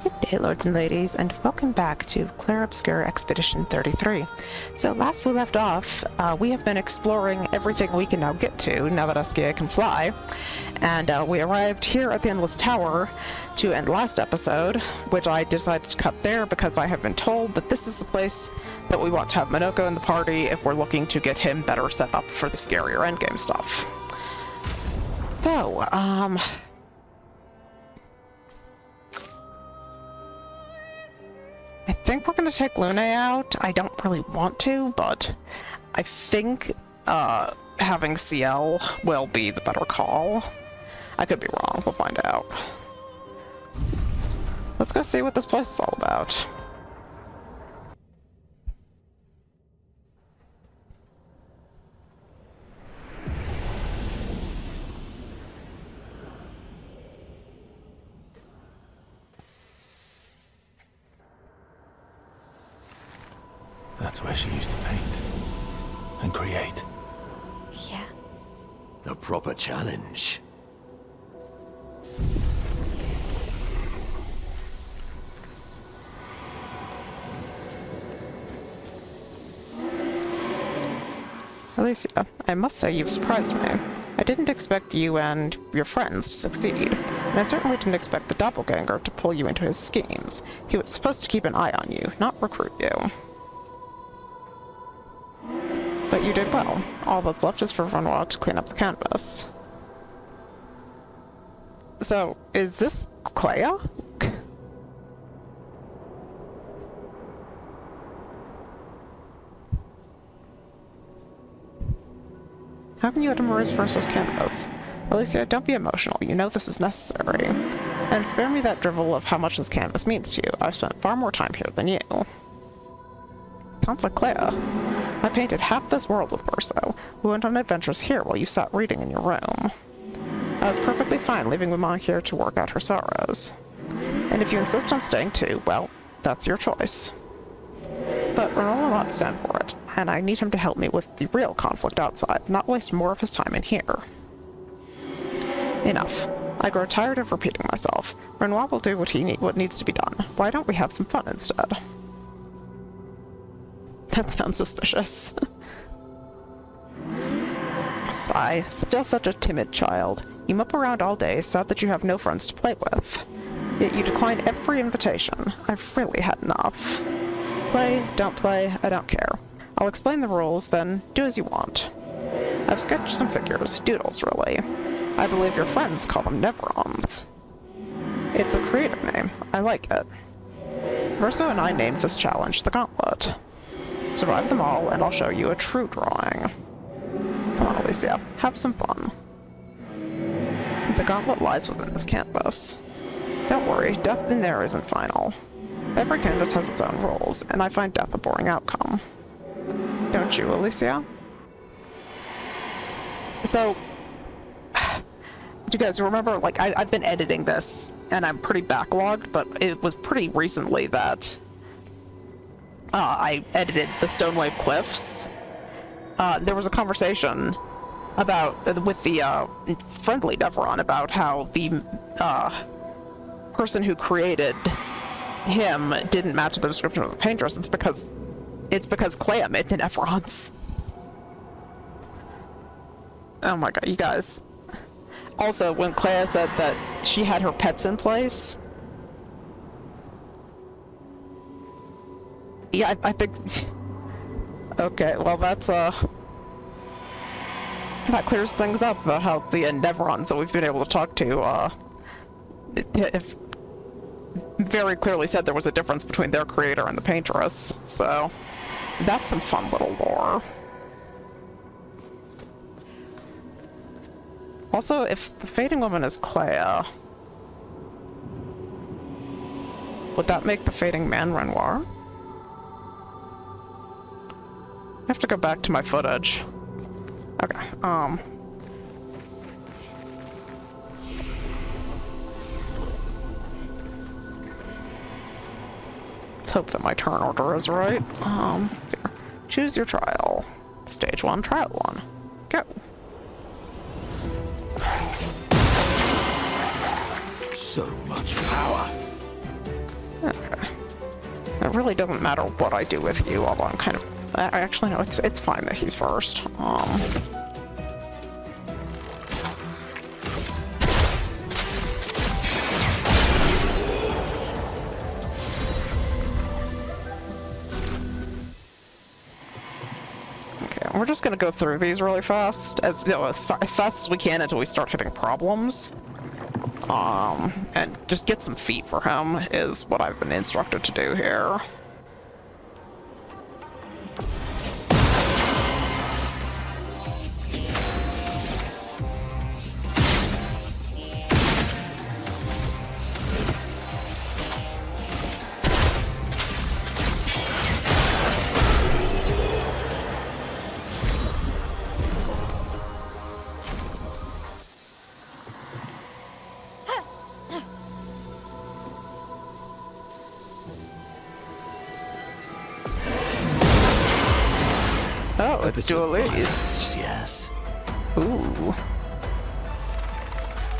Good day, lords and ladies, and welcome back to Clair Obscur Expedition 33. So last we left off, we have been exploring everything we can now get to, now that Askia can fly, and we arrived here at the Endless Tower to end last episode, which I decided to cut there because I have been told that this is the place that we want to have Monoco in the party if we're looking to get him better set up for the scarier endgame stuff. So, I think we're going to take Lune out. I don't really want to, but I think having CL will be the better call. I could be wrong. We'll find out. Let's go see what this place is all about. That's where she used to paint and create. Yeah. A proper challenge. Alicia, I must say you've surprised me. I didn't expect you and your friends to succeed, and I certainly didn't expect the doppelganger to pull you into his schemes. He was supposed to keep an eye on you, not recruit you. But you did well. All that's left is for Renoir to clean up the canvas. So, is this Clair? How can you let him erase Versa's canvas? Alicia, don't be emotional. You know this is necessary. And spare me that drivel of how much this canvas means to you. I've spent far more time here than you. Sounds like Clair. I painted half this world with Verso. We went on adventures here while you sat reading in your room. I was perfectly fine leaving Maelle here to work out her sorrows. And if you insist on staying too, well, that's your choice. But Renaud will not stand for it, and I need him to help me with the real conflict outside, not waste more of his time in here. Enough. I grow tired of repeating myself. Renoir will do what needs to be done. Why don't we have some fun instead? That sounds suspicious. Sigh. Still such a timid child. You mope around all day, sad that you have no friends to play with. Yet you decline every invitation. I've really had enough. Play, don't play, I don't care. I'll explain the rules, then do as you want. I've sketched some figures, doodles really. I believe your friends call them Neverons. It's a creative name. I like it. Verso and I named this challenge the Gauntlet. Survive them all, and I'll show you a true drawing. Come on, Alicia, have some fun. The gauntlet lies within this canvas. Don't worry, death in there isn't final. Every canvas has its own rules, and I find death a boring outcome. Don't you, Alicia? So, do you guys remember, like, I've been editing this, and I'm pretty backlogged, but it was pretty recently that I edited the Stonewave Cliffs. There was a conversation with the friendly Neveron about how the person who created him didn't match the description of the paintress. It's because Clair made the Neverons. Oh my god, you guys. Also, when Clair said that she had her pets in place, yeah, I think... Okay, well that's, that clears things up about how the Neverons that we've been able to talk to, if very clearly said there was a difference between their creator and the paintress, so that's some fun little lore. Also, if the fading woman is Clair, would that make the fading man Renoir? I have to go back to my footage. Okay, let's hope that my turn order is right. Choose your trial. Stage 1, trial 1. Go. So much power. It really doesn't matter what I do with you, although I'm kind of... Actually, no, it's fine that he's first. We're just gonna go through these really fast, as fast as we can until we start hitting problems. And just get some feet for him is what I've been instructed to do here. Oh, it's Dueliste. Yes. Ooh.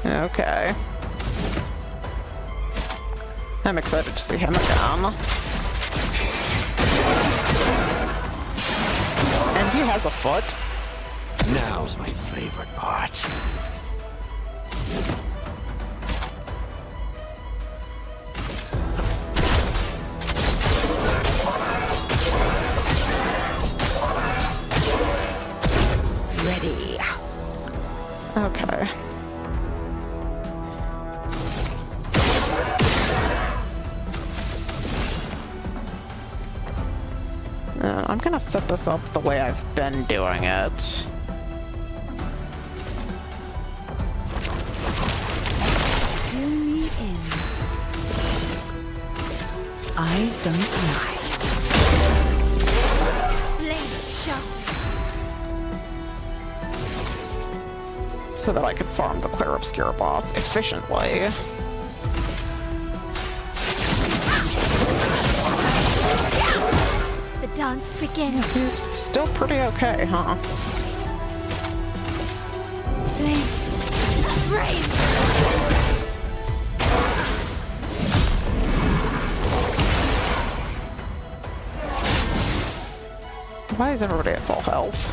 Okay. I'm excited to see him again. And he has a foot. Now's my favorite part. Ready. Okay. I'm gonna set this up the way I've been doing it. Fill me in. Eyes don't lie. Blades sharp. So that I can farm the Clair Obscur boss efficiently. The dance begins. He's still pretty okay, huh? Blades. Brave. Why is everybody at full health?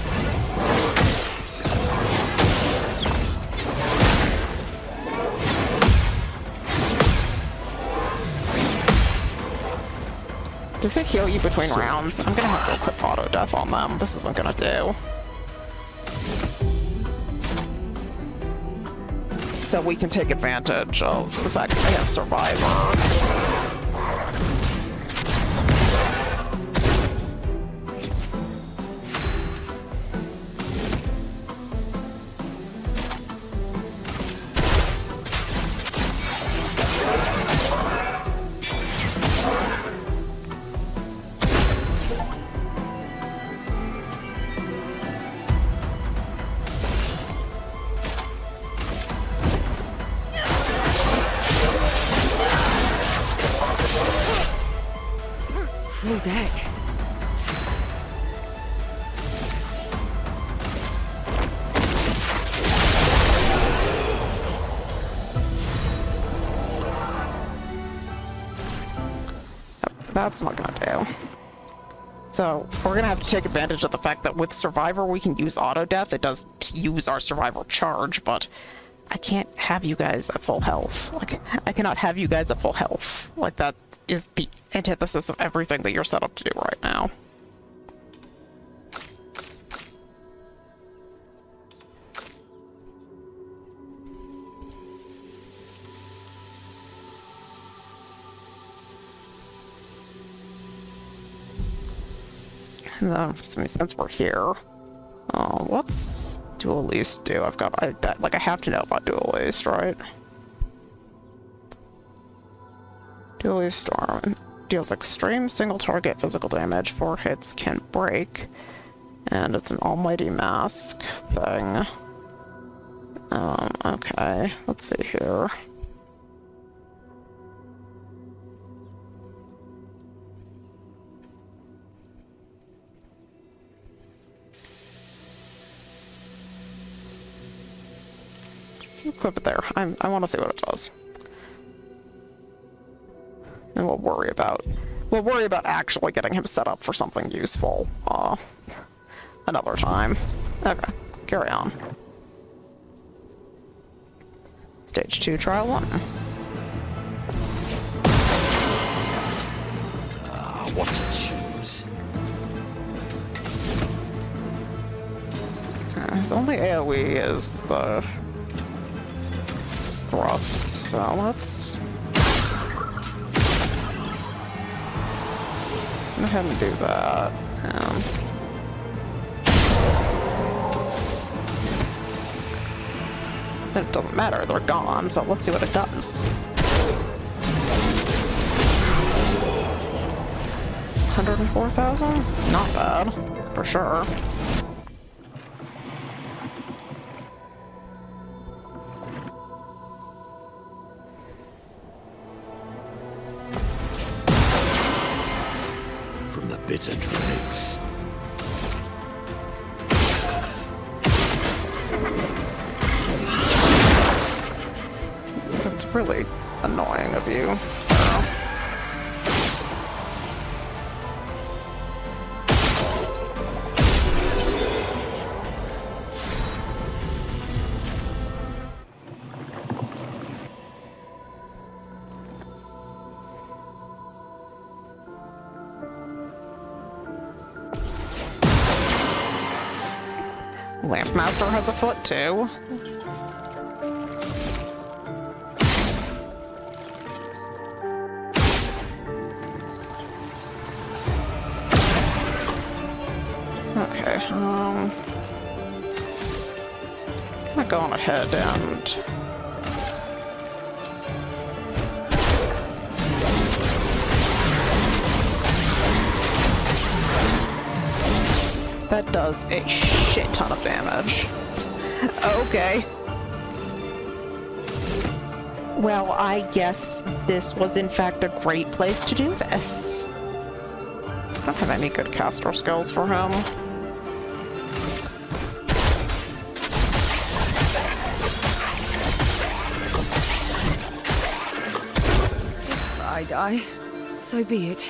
Does it heal you between rounds? I'm gonna have to equip auto death on them. This isn't gonna do. So we can take advantage of the fact that they have Survivor. Full deck. That's not gonna do. So we're gonna have to take advantage of the fact that with Survivor we can use auto death. It does use our Survivor charge, but I can't have you guys at full health. Like, I cannot have you guys at full health. Like, that is the antithesis of everything that you're set up to do right now. And then, since we're here, what's Dueliste do? I have to know about Dueliste, right? Dueliste Storm deals extreme single target physical damage. 4 hits can break, and it's an almighty mask thing. Okay, let's see here. Equip it there. I want to see what it does. And we'll worry about We'll worry about actually getting him set up for something useful, another time. Okay, carry on. Stage 2, trial 1. What to choose? His only AoE is the thrust, so let's go ahead and do that. It doesn't matter, they're gone, so let's see what it does. 104,000? Not bad, for sure. From the bitter dregs. That's really annoying of you, Sarah. Lampmaster has a foot too. Okay, I'm going ahead and that does a shit ton of damage. Okay. Well, I guess this was in fact a great place to do this. I don't have any good caster skills for him. If I die, so be it.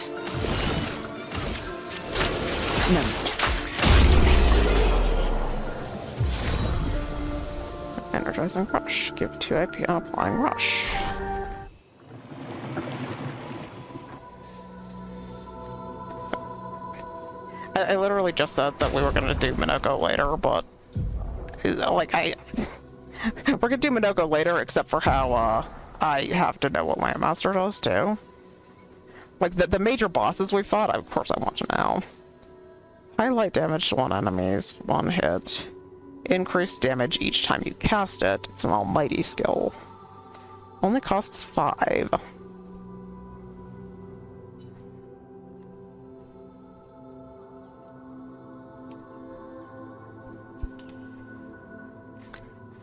No tricks. Energizing Rush. Give 2 AP and applying Rush. I literally just said that we were gonna do Monoco later, but like we're gonna do Monoco later, except for how I have to know what Lampmaster does too. Like the major bosses we fought, of course I want to know. Highlight damage to 1 enemies, 1 hit. Increased damage each time you cast it. It's an almighty skill. Only costs 5.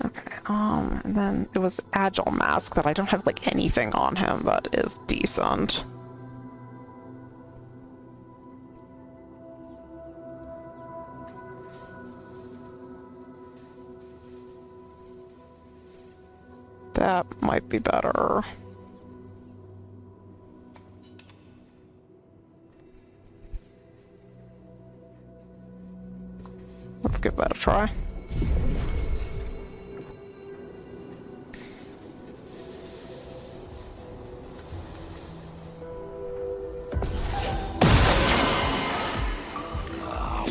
Okay, and then it was Agile Mask that I don't have like anything on him that is decent. That might be better. Let's give that a try.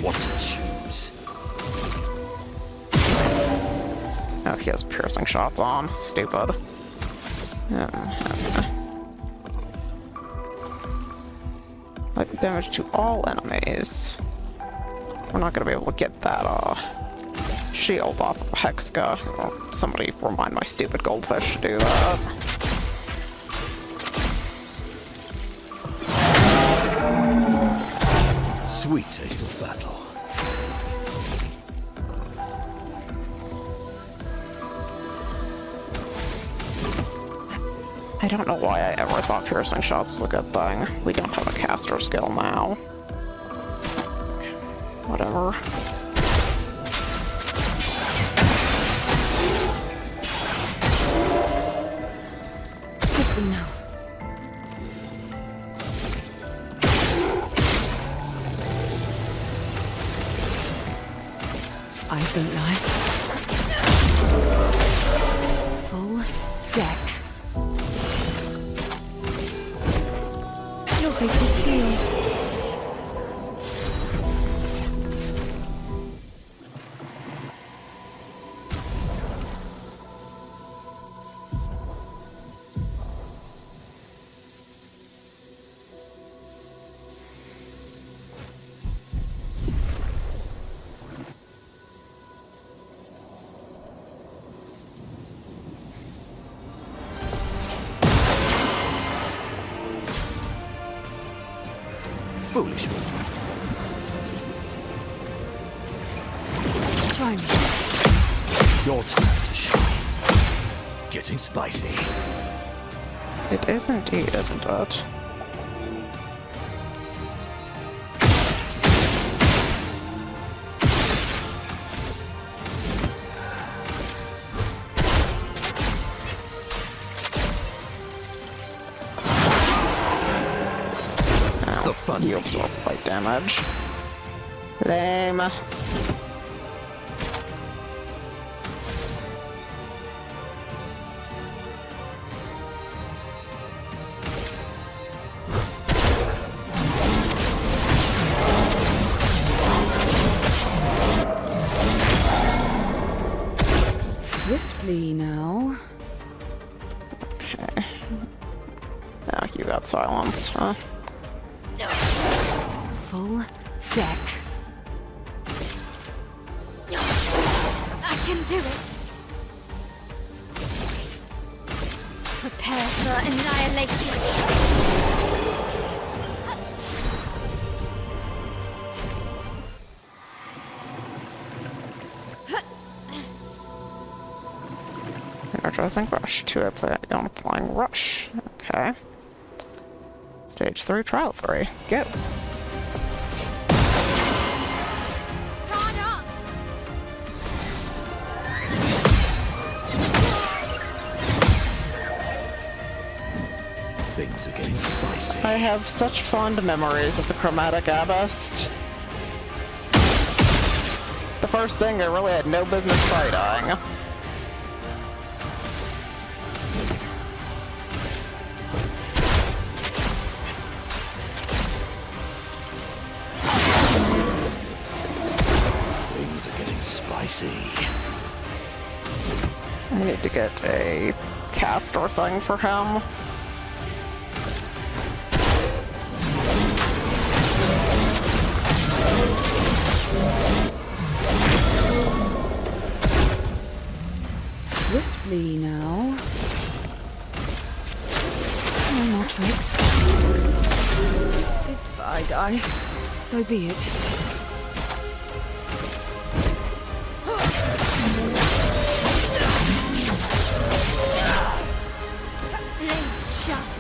What to choose? Oh, he has piercing shots on. Stupid. Like damage to all enemies. We're not gonna be able to get that shield off of Hexka. Or somebody remind my stupid goldfish to do that. Sweet taste of battle. I don't know why I ever thought piercing shots was a good thing. We don't have a caster skill now. Whatever. Quickly now. Eyes don't lie. Full deck. Your fate is sealed. Foolish me. Try me. Your time to shine. Getting spicy. It is indeed, isn't it? The fun You absorb light damage. Lame. Swiftly now. Okay. Ah, you got silenced, huh? Full deck. I can do it. Prepare for annihilation. Energizing rush. 2 on applying rush. Okay. Stage 3, trial 3. Go. Guard up. Things are getting spicy. I have such fond memories of the chromatic abbast. The first thing I really had no business fighting. Things are getting spicy. I need to get a caster thing for him. Swiftly now. No more tricks. If I die, so be it. Blades sharpened.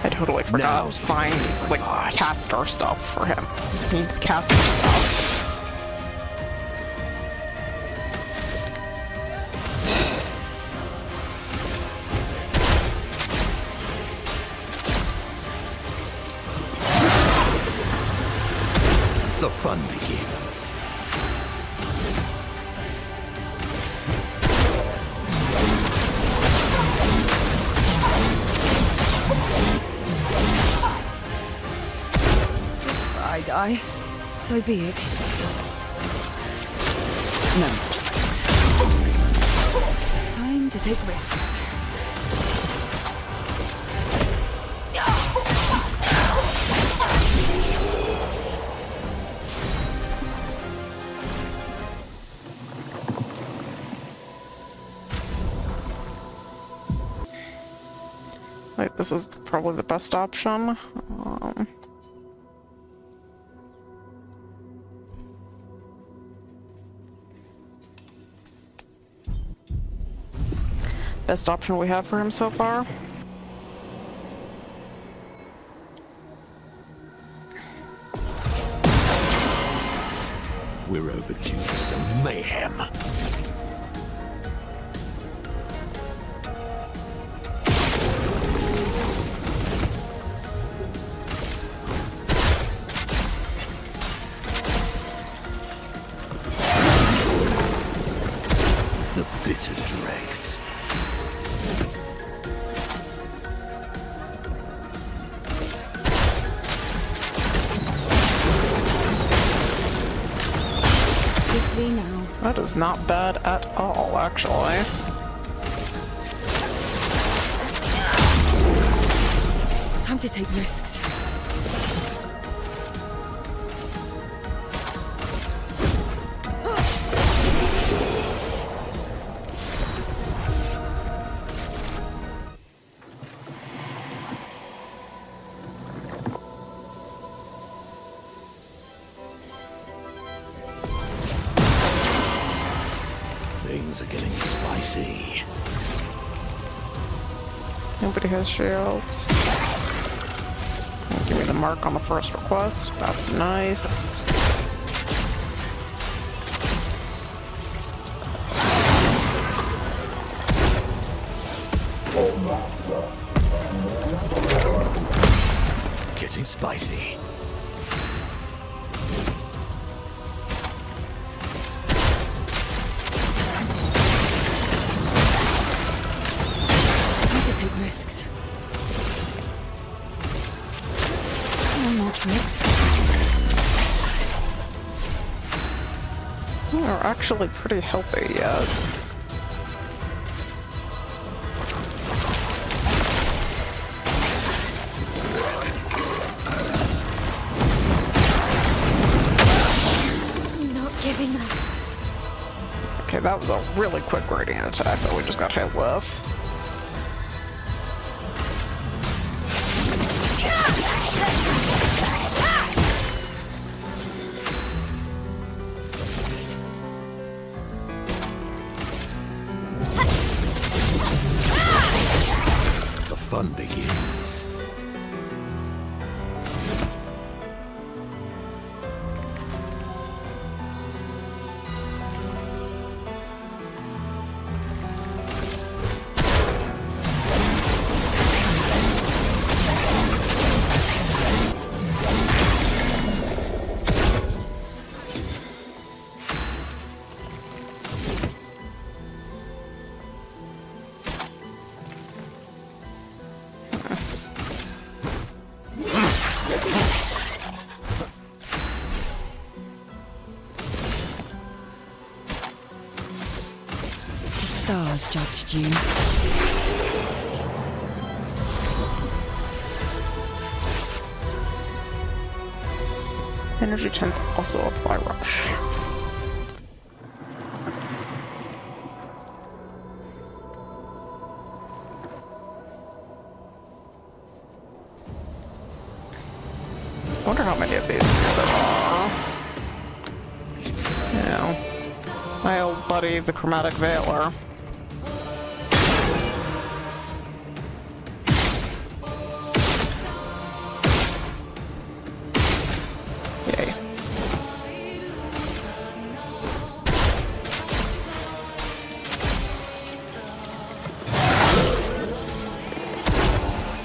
I totally forgot Now's to find like part. caster stuff for him. He needs caster stuff. The fun begins. If I die, so be it. No more tricks. Time to take risks. Like, this is probably the best option. Best option we have for him so far. We're overdue for some mayhem. The bitter dregs. Swiftly now. That is not bad at all, actually. Time to take risks. Things are getting spicy. Nobody has shields. Give me the mark on the first request. That's nice. Getting spicy. Time to take risks. No more tricks. You're actually pretty healthy yet. I'm not giving up. Okay, that was a really quick gradient attack that we just got hit with. The fun begins. The stars judged you. Energy tents also apply rush. Wonder how many of these there are. Yeah. My old buddy, the Chromatic Veiler. Yay.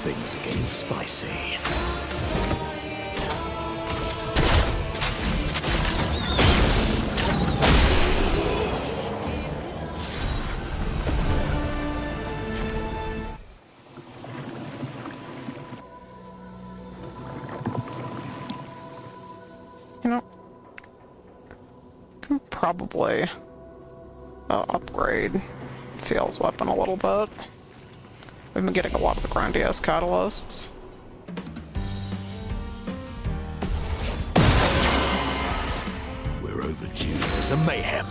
Things are getting spicy. You know, can probably upgrade Ciel's weapon a little bit. We've been getting a lot of the grandiose catalysts. We're overdue for some mayhem.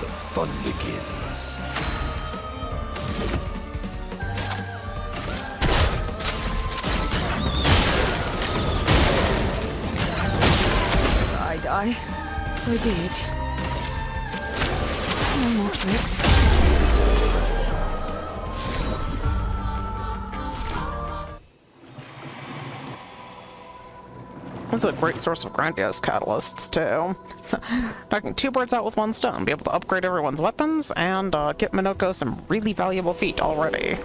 The fun begins. die. So be it. No more tricks. This is a great source of grandiose catalysts, too. So, knocking two birds out with one stone. Be able to upgrade everyone's weapons and get Monoco some really valuable feet already.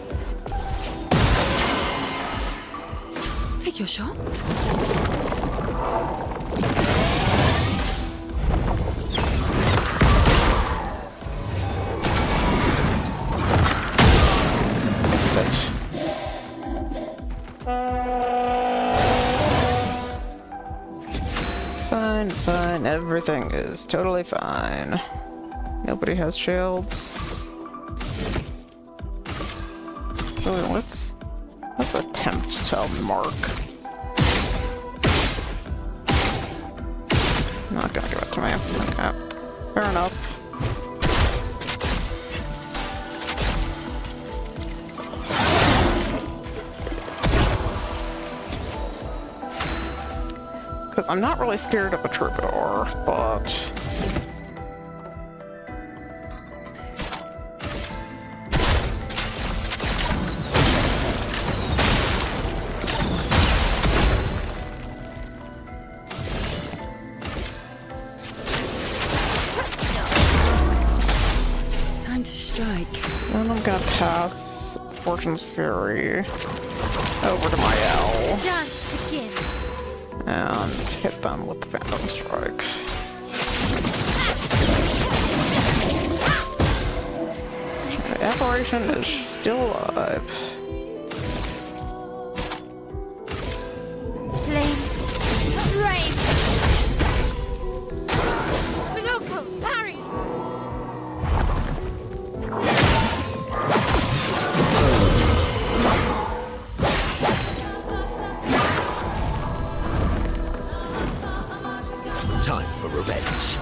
Take your shot. Missed it. It's fine. Everything is totally fine. Nobody has shields. Really, let's attempt to mark. Not gonna give it to me. Okay. Fair enough. Because I'm not really scared of a troubadour, but... Time to strike. Then I'm gonna pass Fortune's Fury over to Maelle. Dance begins. And hit them with the Phantom Strike. Okay, Operation is still alive. Flames. Rave. Monoco, parry. Time for revenge.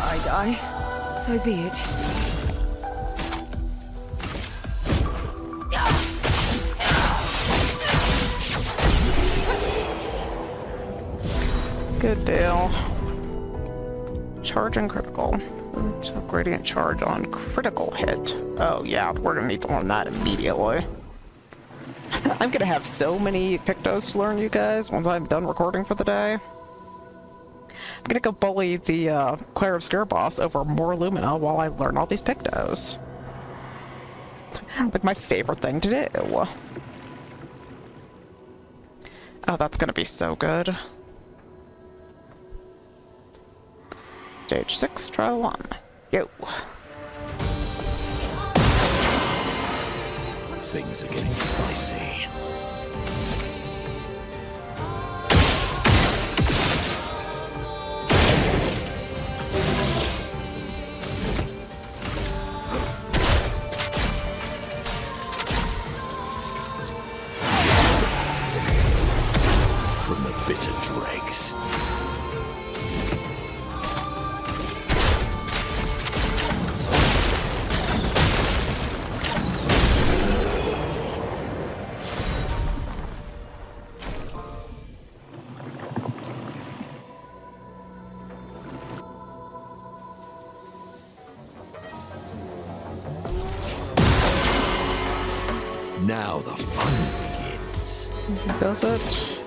I die. So be it. Good deal. Charge and critical. So gradient charge on critical hit. Oh yeah, we're gonna need to learn that immediately. I'm gonna have so many Pictos to learn, you guys, once I'm done recording for the day. I'm gonna go bully the Clair Obscur boss over more Lumina while I learn all these Pictos. Like my favorite thing to do. Oh, that's gonna be so good. Stage 6, trial 1. Go. Things are getting spicy. From the bitter dregs. Now the fun begins. Does it?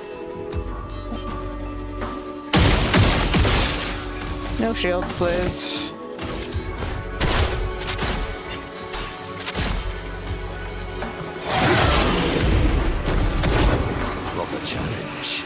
No shields, please. Proper challenge.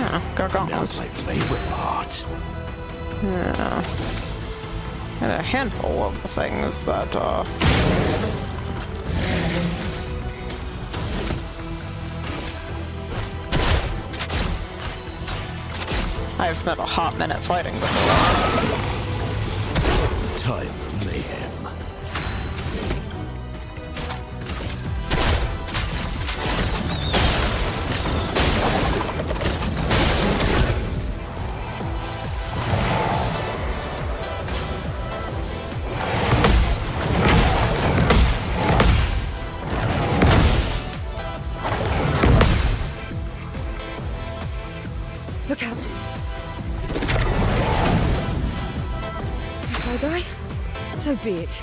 Yeah, gargons. Now's my favorite part. Yeah. And a handful of things that, I've spent a hot minute fighting before. Time for mayhem. Look out. If I die, so be it.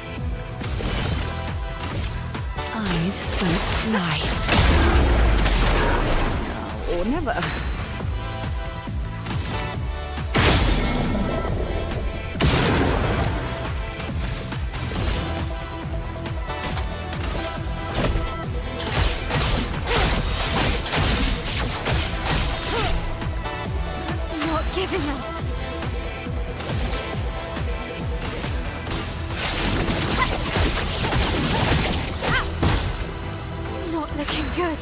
Eyes don't lie. Now or never. Not giving up. Not looking good.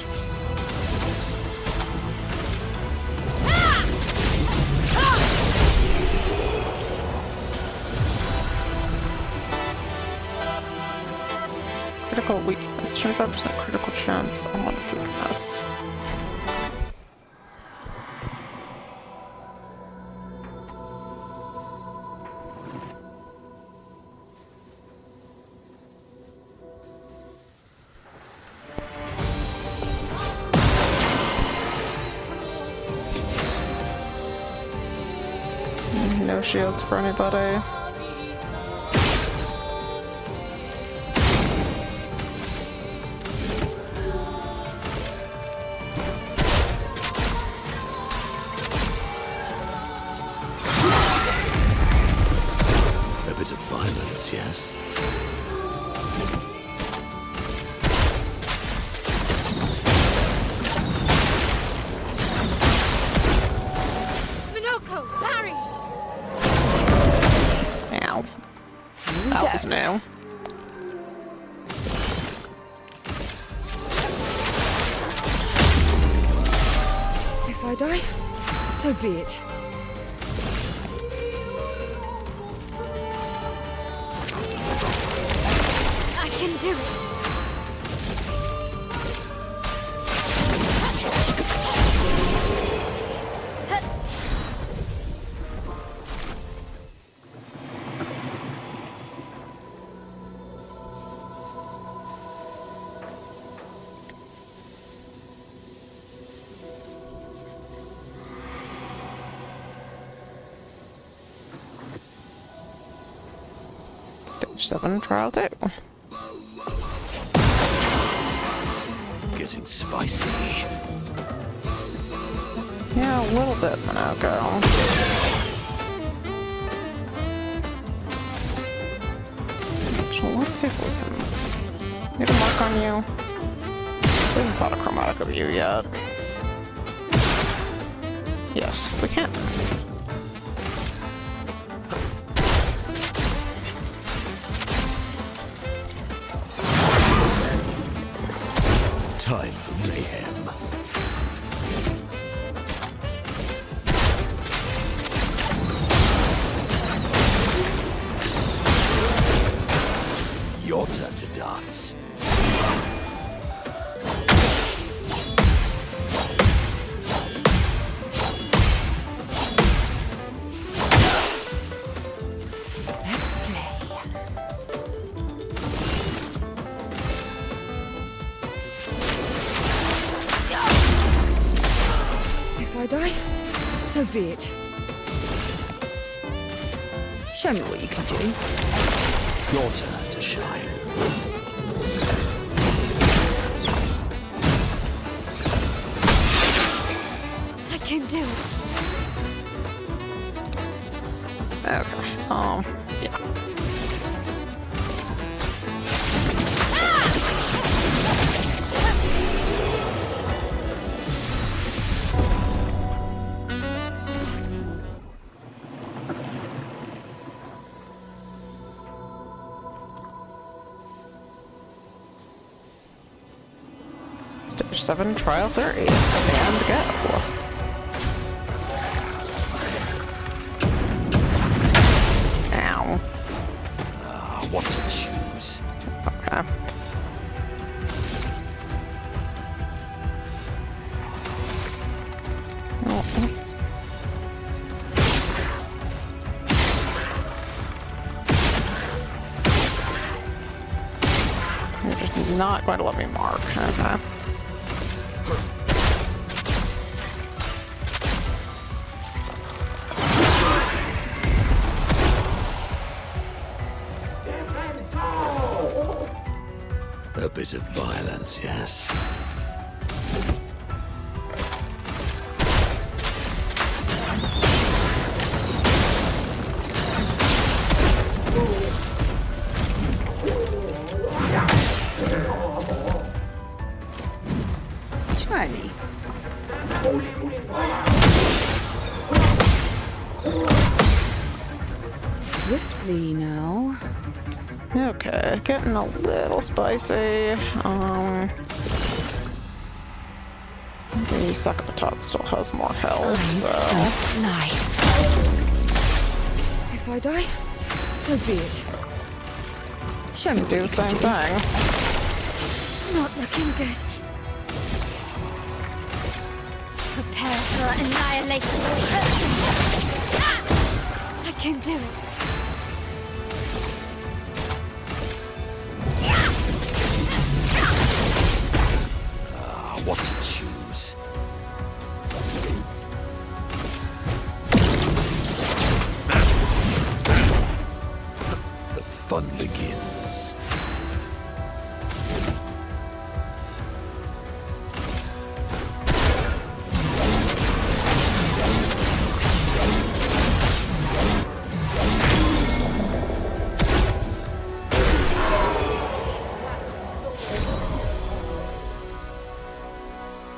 Critical weakness. 25% critical chance on weakness. No shields for anybody. A bit of violence, yes? Monoco, parry! Ow. That was new. If I die, so be it. I can do it. Stage 7 trial 2. Getting spicy. Yeah, a little bit, Monoco. So let's see if we can get a mark on you. We haven't thought a chromatic of you yet. Yes, we can. Time for mayhem. Your turn to dance. Let's play. If I die, so be it. Show me what you can do. Your turn to shine. I can do it. Okay. Yeah. Stage 7, trial 3. And go. Ow. What to choose? Okay. Oh, oops. You're just not going to let me mark. Okay. A bit of violence, yes. Try me. Swiftly now. Okay, getting a little spicy. The suck patat still has more health, so Lie. If I die, so be it. Show me do the same thing. Not looking good. Prepare for annihilation. I can do it. What to choose? The fun begins.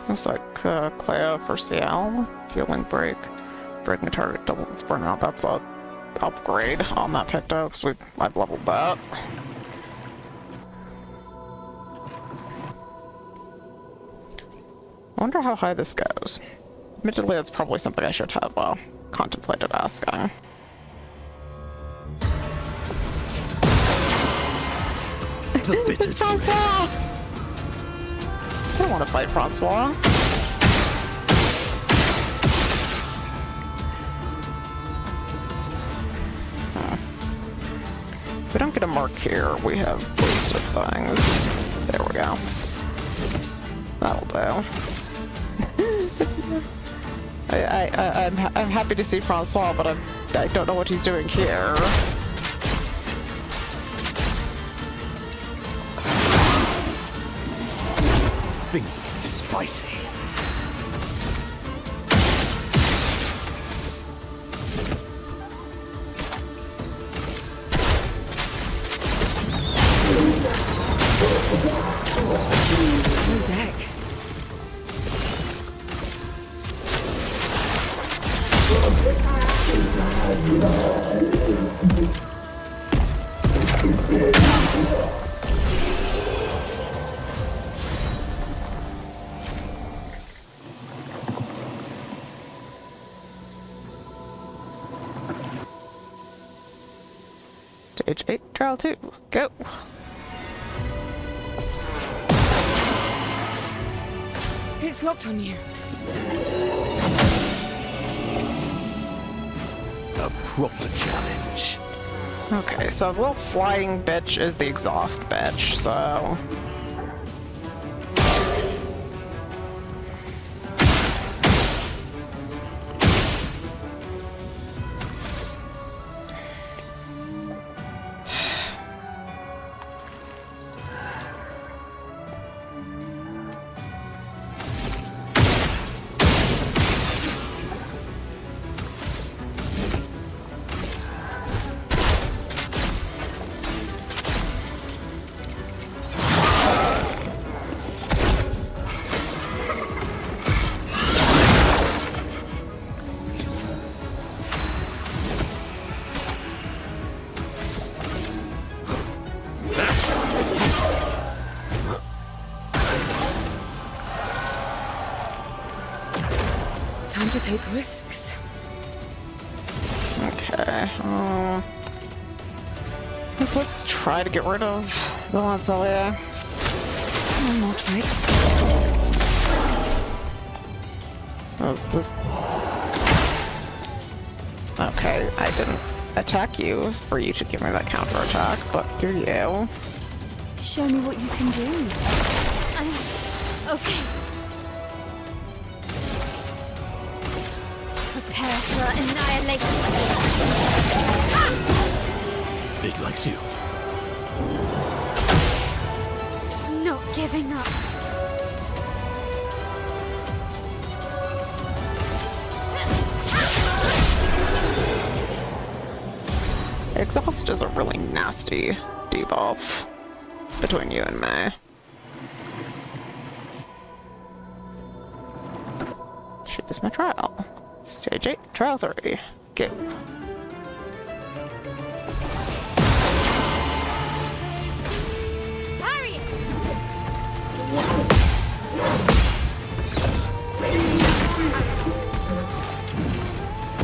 Looks like Clair for Maelle. Fueling break. Breaking a target double its burnout. That's a upgrade on that picto because I've leveled that. I wonder how high this goes. Admittedly, that's probably something I should have contemplated asking. The bitter It's Francois! I don't want to fight Francois. If we don't get a mark here, we have wasted things. There we go. That'll do. I'm happy to see Francois, but I don't know what he's doing here. Things are getting spicy. Full deck. Stage 8, trial 2, go! It's locked on you. A proper challenge. Okay, so the little flying bitch is the exhaust bitch, so... Time to take risks. Okay. Let's try to get rid of the Lancelia. No more tricks. What's this? Okay, I didn't attack you for you to give me that counterattack, but here you. Show me what you can do. Okay. Prepare for annihilation. It likes you. Not giving up. Exhaust is a really nasty debuff between you and me. Choose my trial. Stage 8, trial 3. Go. Parry it.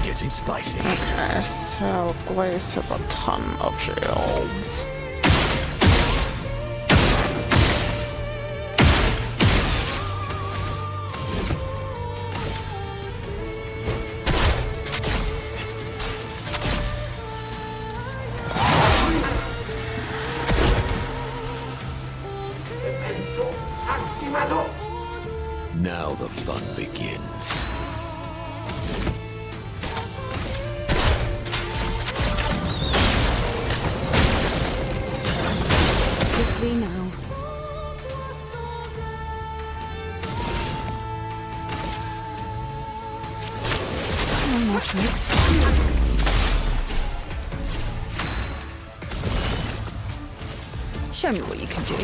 Getting spicy. Okay, so Glace has a ton of shields. Now the fun begins. Quickly now. No more tricks. Show me what you can do.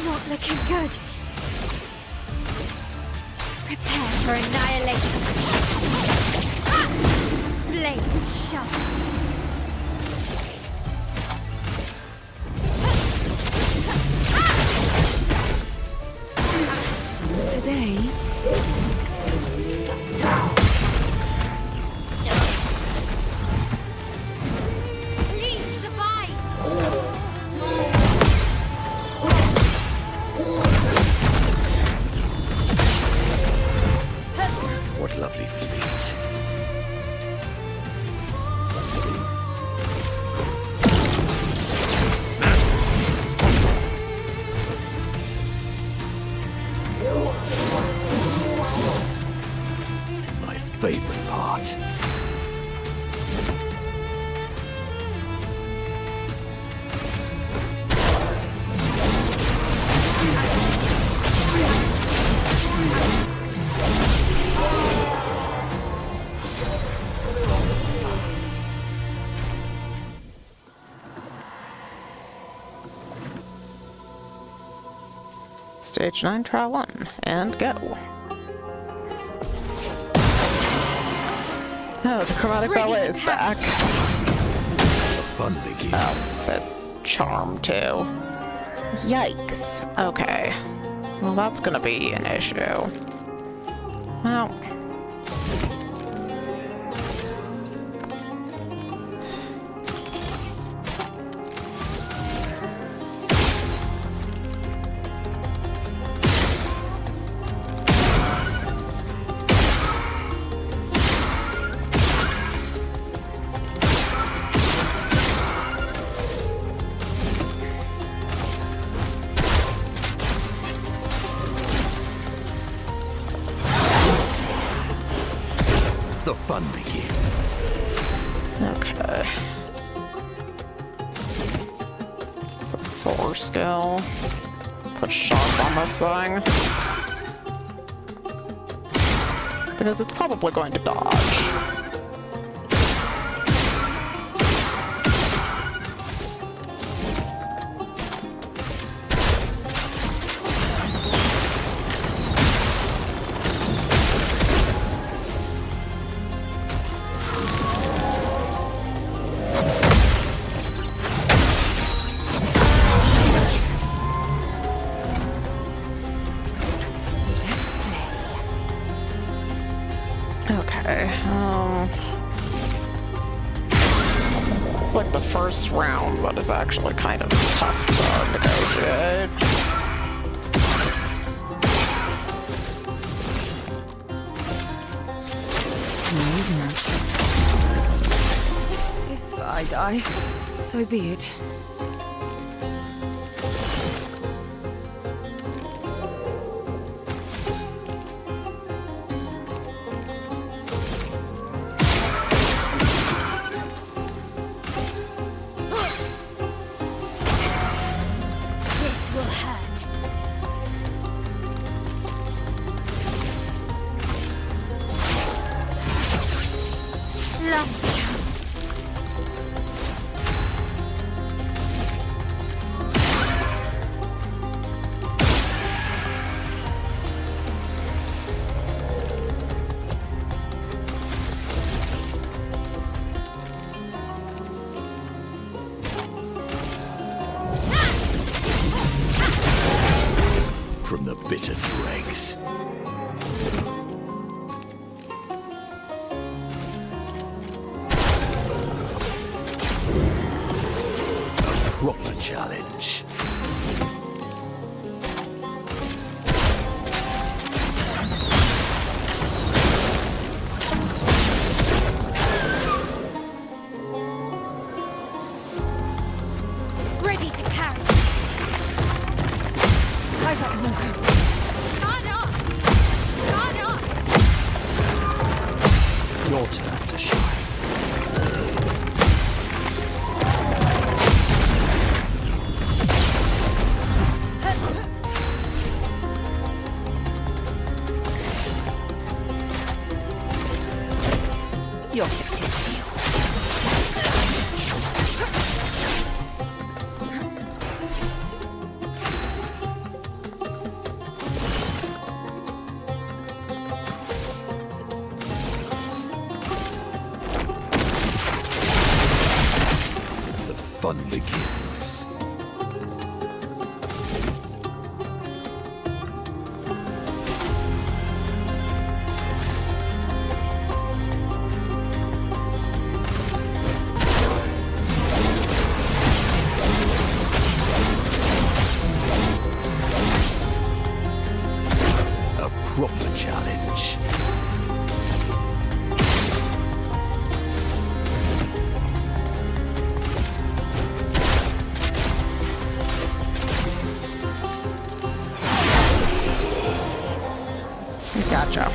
Not looking good. Prepare for annihilation. Blades sharp. Today, Please survive. What lovely feet. My favorite part. Stage 9, trial 1, and go. Oh, the chromatic Ready ballet to is pack. back. The fun begins. Outfit charm too. Yikes. Okay. Well, that's gonna be an issue. Well. The fun begins. Okay. It's a 4 skill. Put shots on this thing. Because it's probably going to dodge. let's play. It's like the first round that is actually kind of tough to negotiate. If I die, so be it. This will hurt. Last chance. From the bitter dregs. A proper challenge. Ready to carry. Eyes up, Monoco. Guard up! Guard up! Your turn to shine. Your fate is sealed. The fun begins. A proper challenge. Gotcha.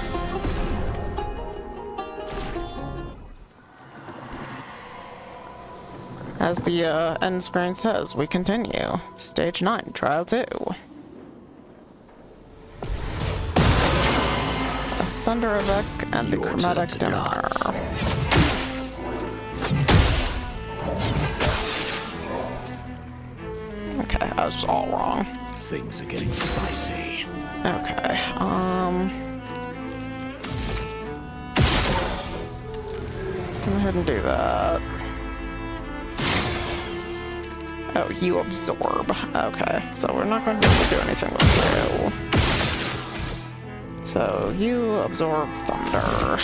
As the end screen says, we continue. Stage 9, Trial 2. A Thunder Evoc and the Your Chromatic turn to Dimmer. dance. Okay, I was all wrong. Things are getting spicy. Okay, go ahead and do that. Oh, you absorb. Okay, so we're not going to be able to do anything with you. So you absorb thunder.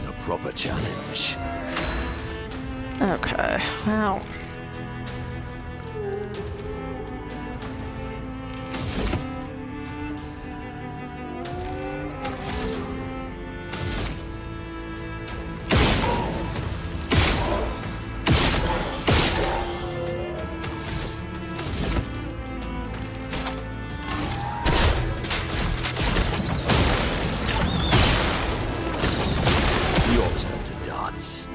A proper challenge. Okay, well. Your turn to dance.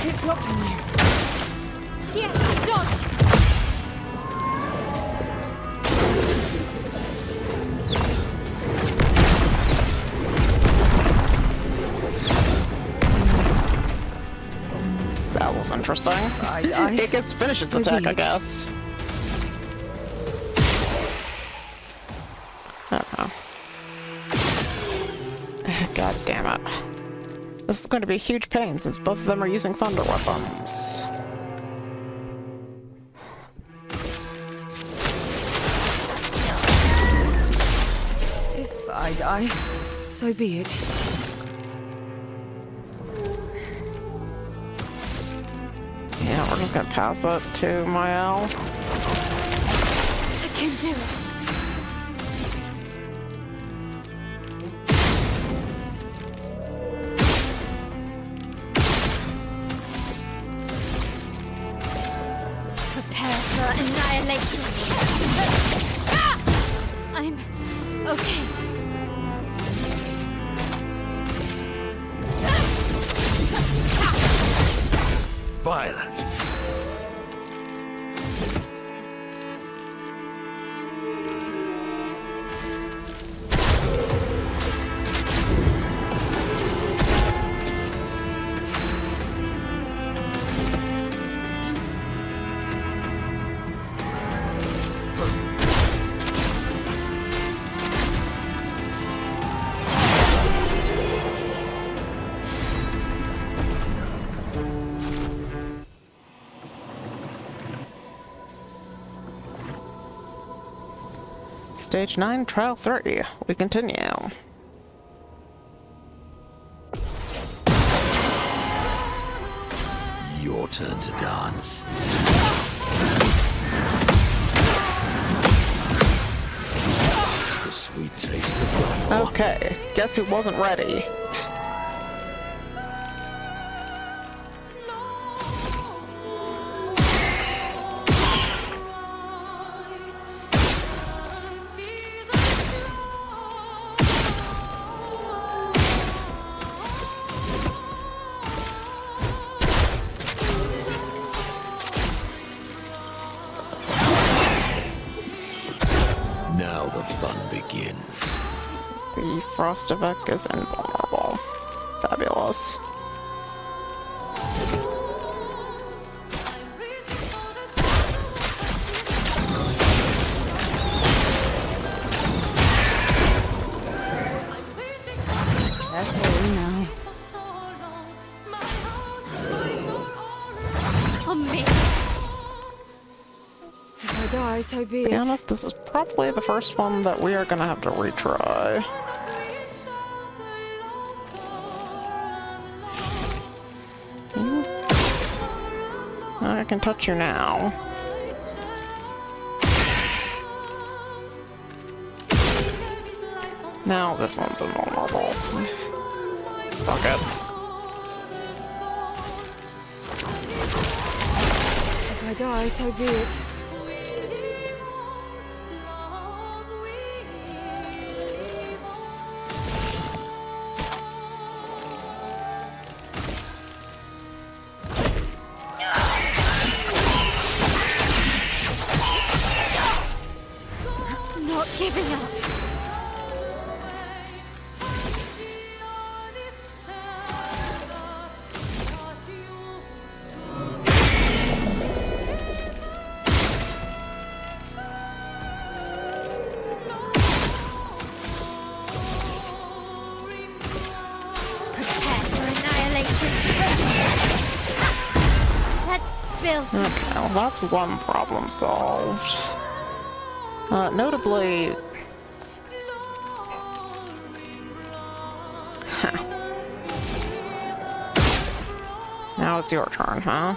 It's locked on you. Sienna, dodge! That was interesting. It gets finishes So attack, be I it. guess. Okay. God damn it. This is going to be a huge pain since both of them are using thunder weapons. If I die, so be it. Yeah, we're just gonna pass it to Maelle. I can do it. Prepare for annihilation. Ah! I'm okay. Violence. Stage 9, Trial 3. We continue. Your turn to dance. The sweet taste of blood. Okay, guess who wasn't ready? Now the fun begins. The Frostovec is invulnerable. Fabulous. Careful now. On me. If I die, so be To be it. honest, this is probably the first one that we are gonna have to retry. I can touch you now. Now this one's invulnerable. Fuck it. If I die, so be it. Not giving up. Prepare for annihilation. Let's spill some. Okay, well that's one problem solved. Notably... Huh. Now it's your turn, huh?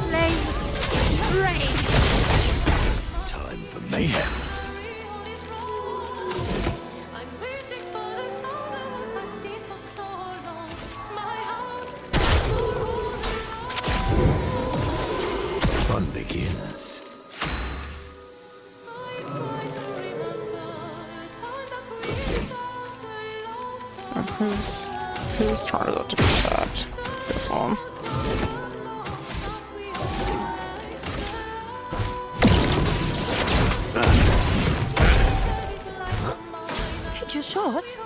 Flames rain. Time for mayhem. Fun begins. Whose turn is it to do that? This one. Take your shot.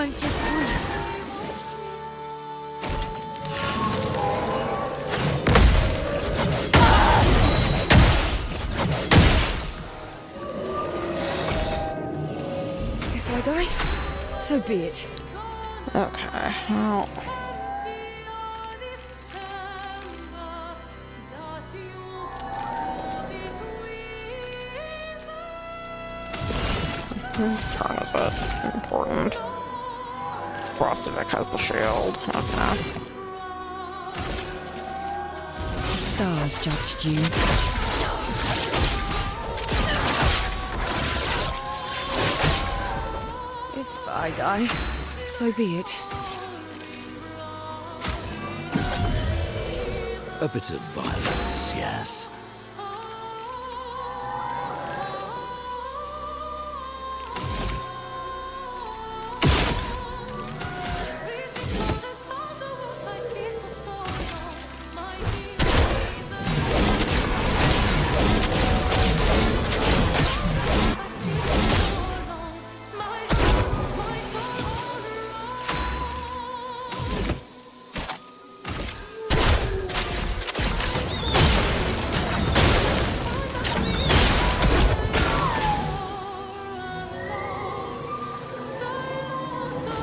won't disappoint. If I die, so be it. Okay, well... Whose turn is it? Important. Frostivik has the shield. Okay. The stars judged you. If I die, so be it. A bit of violence, yes.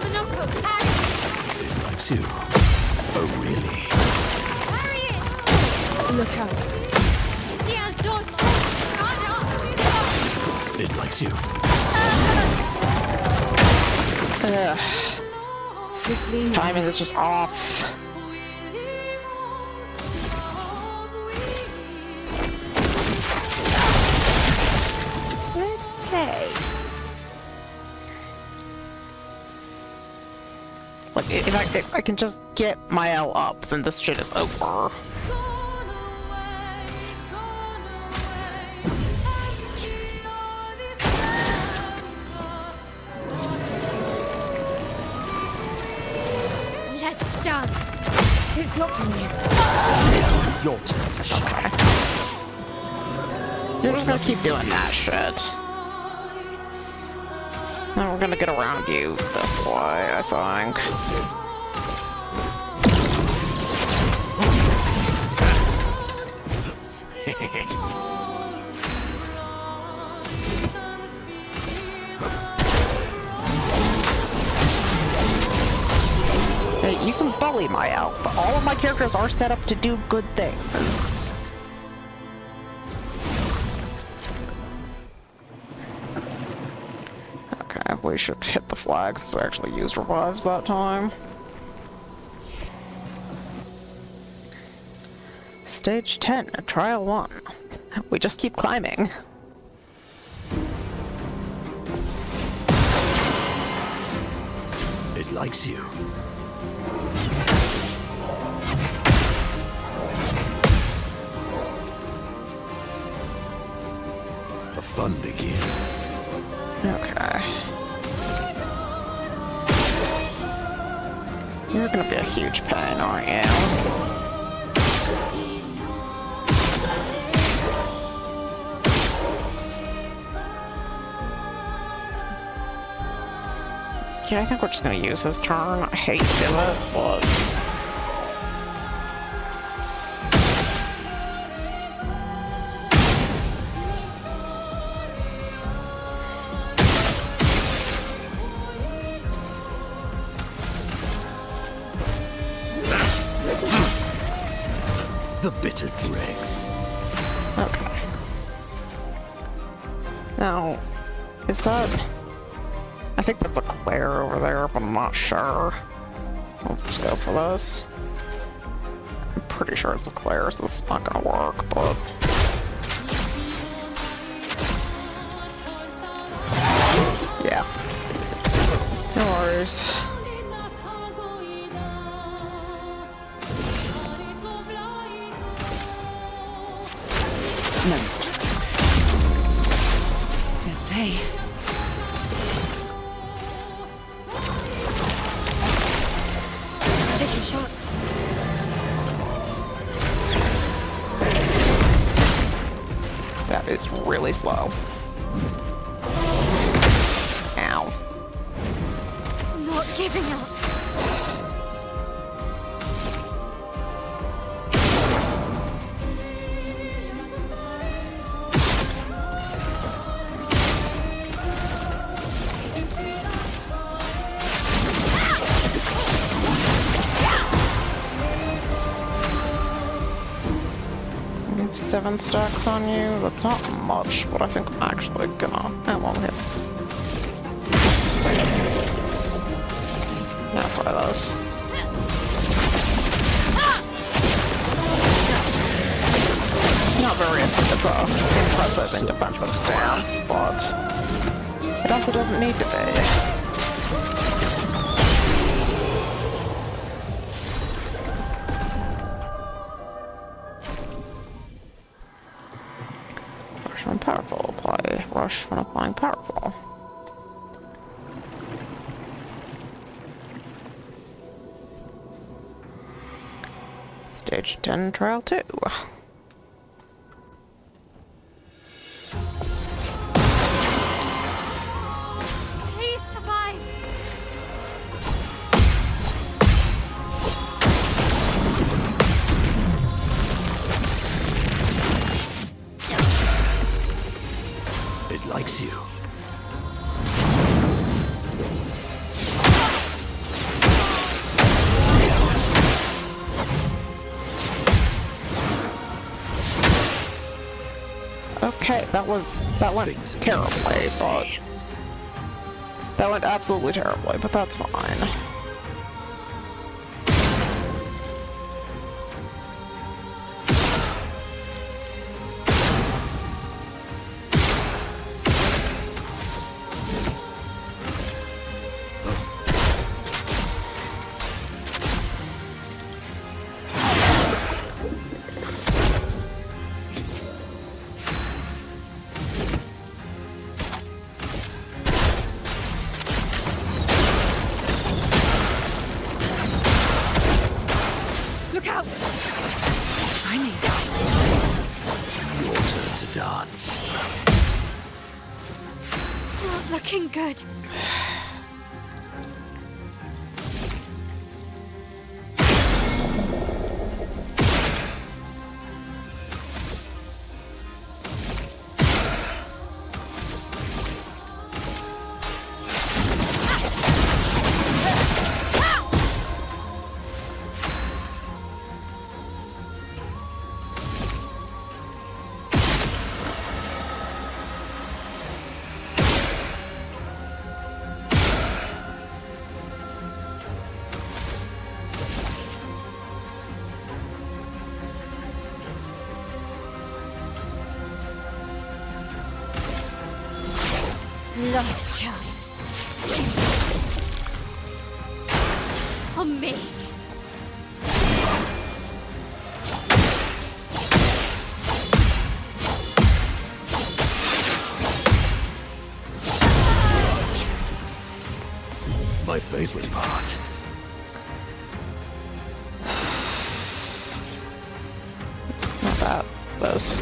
Monoco, carry It likes you. Oh, really? it! Look out. See our daughter! It likes you. Ugh, Swiftly now. timing is just off. Let's play. Like, if I can just get Maelle up, then this shit is over. Let's dance! It's locked on you. Your turn to shine. Okay. You're just gonna keep doing that shit. Then we're gonna get around you this way, I think. Hey, you can bully Maelle, but all of my characters are set up to do good things. Okay, we should hit the flag since we actually used revives that time. Stage 10, trial 1. We just keep climbing. It likes you. The fun begins. Okay. You're gonna be a huge pain, aren't you? Yeah, I think we're just gonna use his turn. I hate to do it, but... The bitter dregs. Okay. Now, is that... I think that's a Clair over there, but I'm not sure. I'll just go for this. I'm pretty sure it's a Clair, so this is not gonna work, but... Yeah. No worries. No tricks. Let's play. Take your shot. That is really slow. Ow. Not giving up. I have 7 stacks on you. That's not much, but I think I'm actually gonna. I won't hit. Yeah, try those. Not very impressive in defensive stance, but it also doesn't need to be. Rush when powerful. Apply rush when applying powerful. Stage 10, trial 2. Please survive. It likes you. Okay, that went Things terribly, against but us. that went absolutely terribly, but that's fine. Look out! Shiny. Your turn to dance. Not looking good. Lost chance. On me. My favorite part. Not that. Those.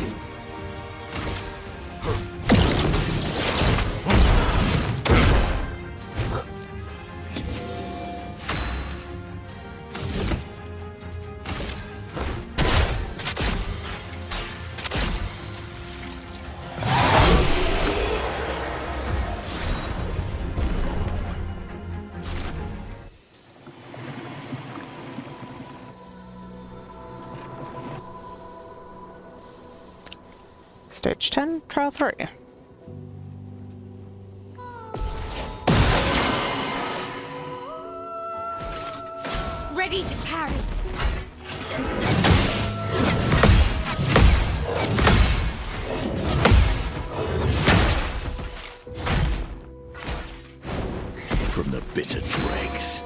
Stage 10, trial 3. Ready to parry. From the bitter dregs.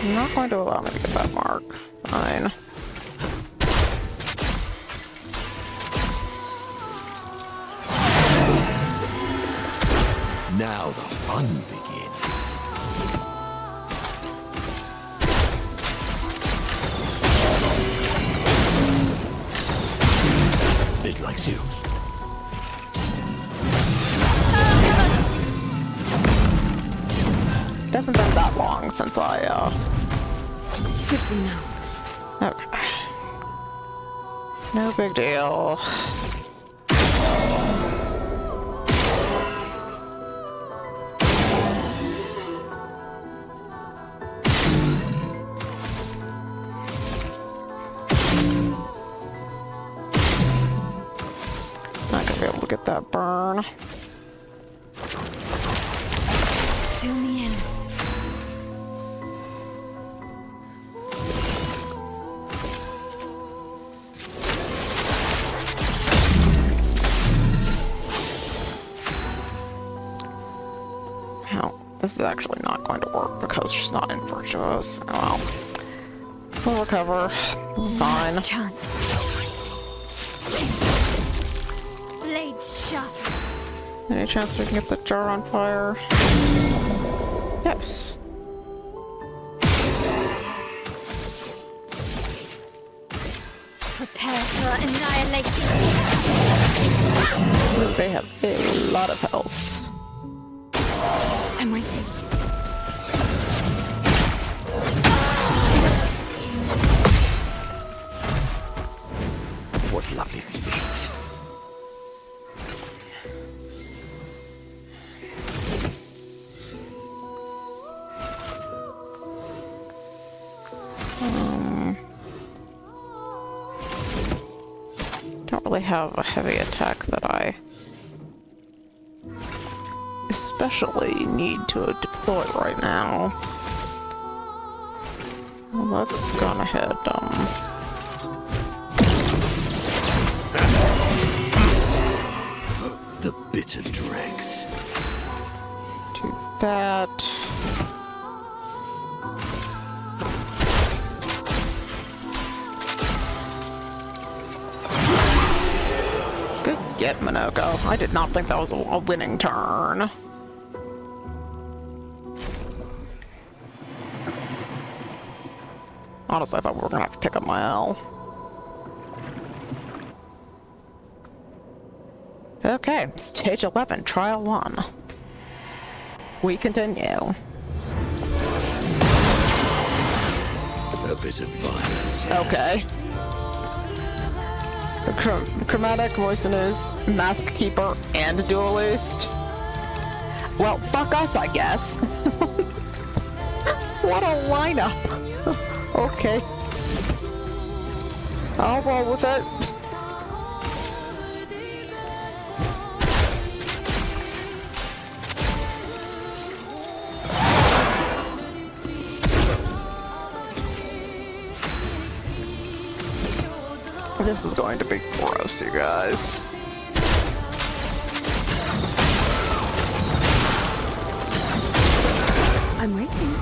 You're not going to allow me to get that mark. Fine. Now the fun begins. It likes you. hasn't been that long since I, Should be now. Okay. No big deal. Not gonna be able to get that burn. Do me in. Now, this is actually not going to work because she's not in virtuous. Oh well. We'll recover. Fine. Last chance. Blades sharp. Any chance we can get the jar on fire? Yes. Prepare for annihilation. They have a lot of health. I'm waiting. What lovely feet. Don't really have a heavy attack that I especially need to deploy right now. Well, let's go on ahead. The bitter dregs. Do that. Good get, Monoco. I did not think that was a winning turn. Honestly, I thought we were gonna have to pick up Maelle. Okay, stage 11, trial 1. We continue. A bit of violence, yes. Okay. The chromatic, moisteners, mask keeper, and a duelist. Well, fuck us, I guess. What a lineup. Okay. I'll roll with it. This is going to be gross, you guys. I'm waiting.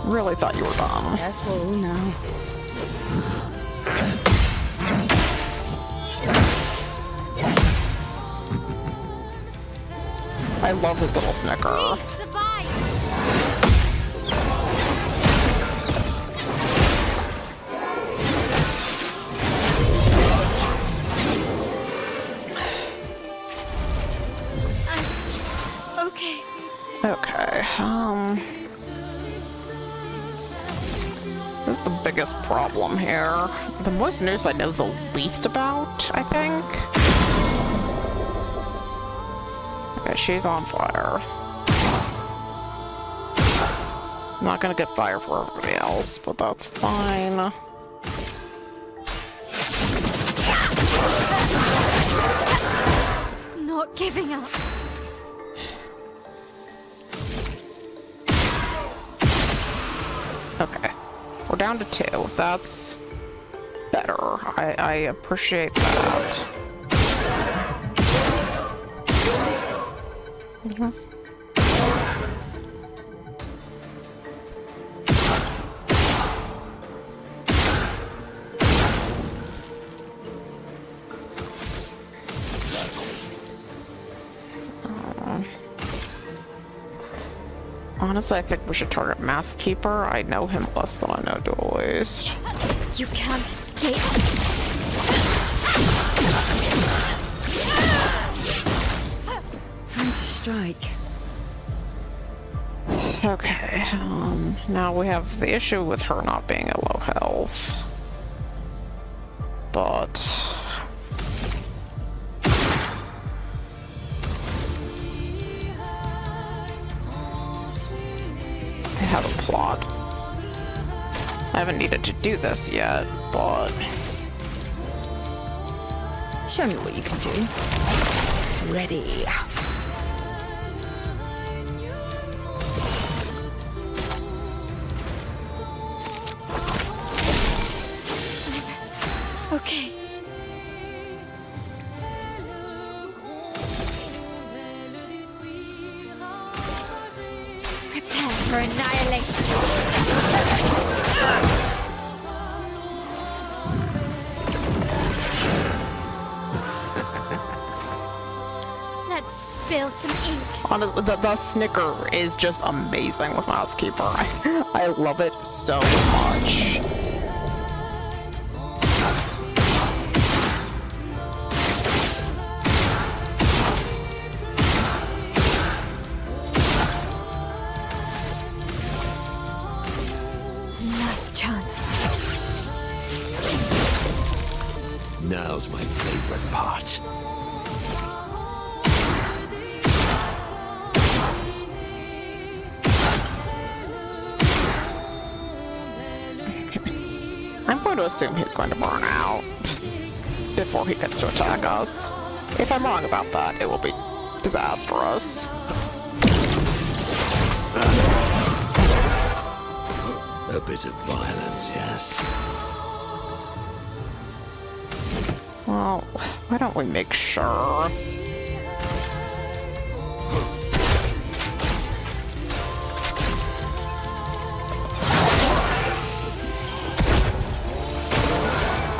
Really thought you were dumb. Careful now. I love his little snicker. Please survive. Okay. Okay, what's the biggest problem here? The moisteners I know the least about, I think. Okay, she's on fire. Not gonna get fire for everybody else, but that's fine. Not giving up. Okay, we're down to 2. That's better. I appreciate that. Honestly, I think we should target Mask Keeper. I know him less than I know Duelist. You can't escape. Time to strike. Okay, now we have the issue with her not being at low health. But... I have a plot. I haven't needed to do this yet, but... Show me what you can do. Ready. Okay. Prepare for annihilation. Let's spill some ink. Honestly, the snicker is just amazing with Mousekeeper. I love it so much. Last chance. Now's my favorite part. I'm going to assume he's going to burn out before he gets to attack us. If I'm wrong about that, it will be disastrous. A bit of violence, yes. Well, why don't we make sure?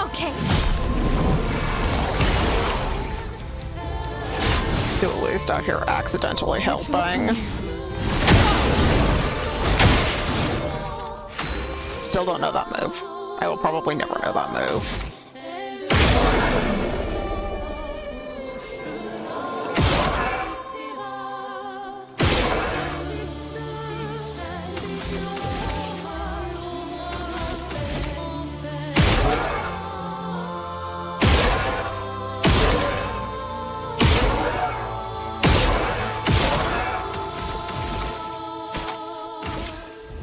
Okay. Duelist out here accidentally helping. Still don't know that move. I will probably never know that move.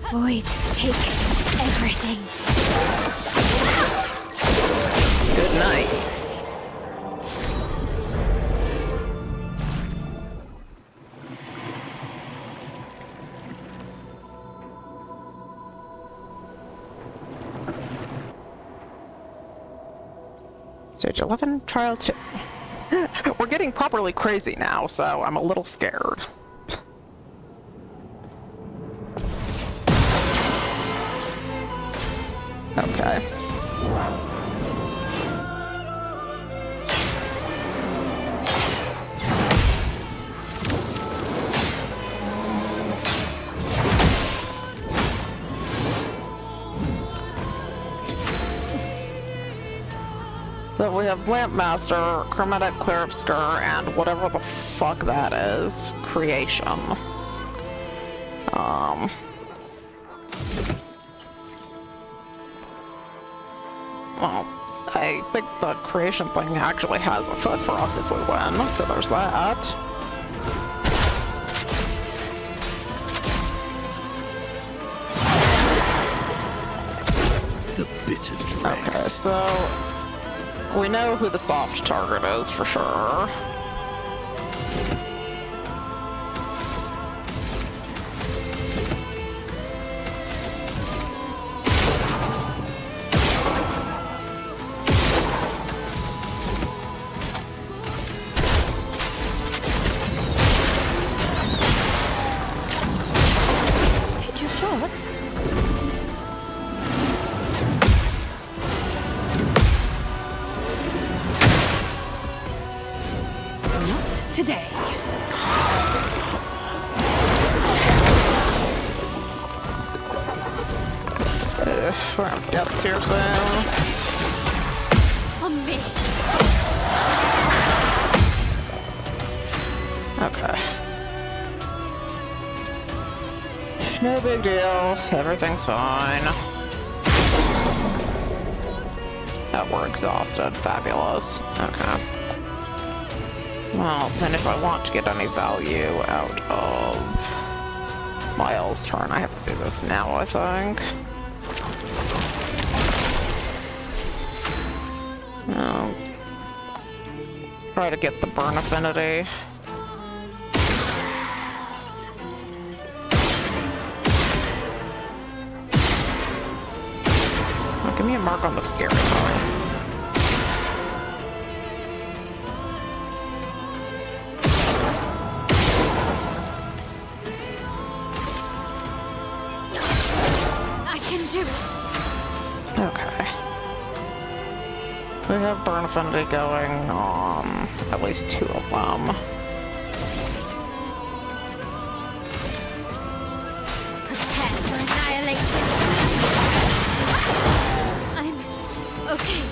Void, take everything. Good night. Stage 11, Trial 2. We're getting properly crazy now, so I'm a little scared. Okay. So we have Lampmaster, Chromatic Clair Obscur, and whatever the fuck that is. Creation. Well, I think the creation thing actually has a foot for us if we win, so there's that. The bitter dregs. Okay, so we know who the soft target is for sure. Take your shot. Not today. we're gonna have deaths here soon. On me. Okay. No big deal. Everything's fine. Oh, we're exhausted. Fabulous. Okay. Well, then if I want to get any value out of Maelle's turn, I have to do this now, I think. Oh. Try to get the burn affinity. Oh, give me a mark on the scary card. Okay. We have burn affinity going on at least 2 of them. Prepare for annihilation. I'm okay.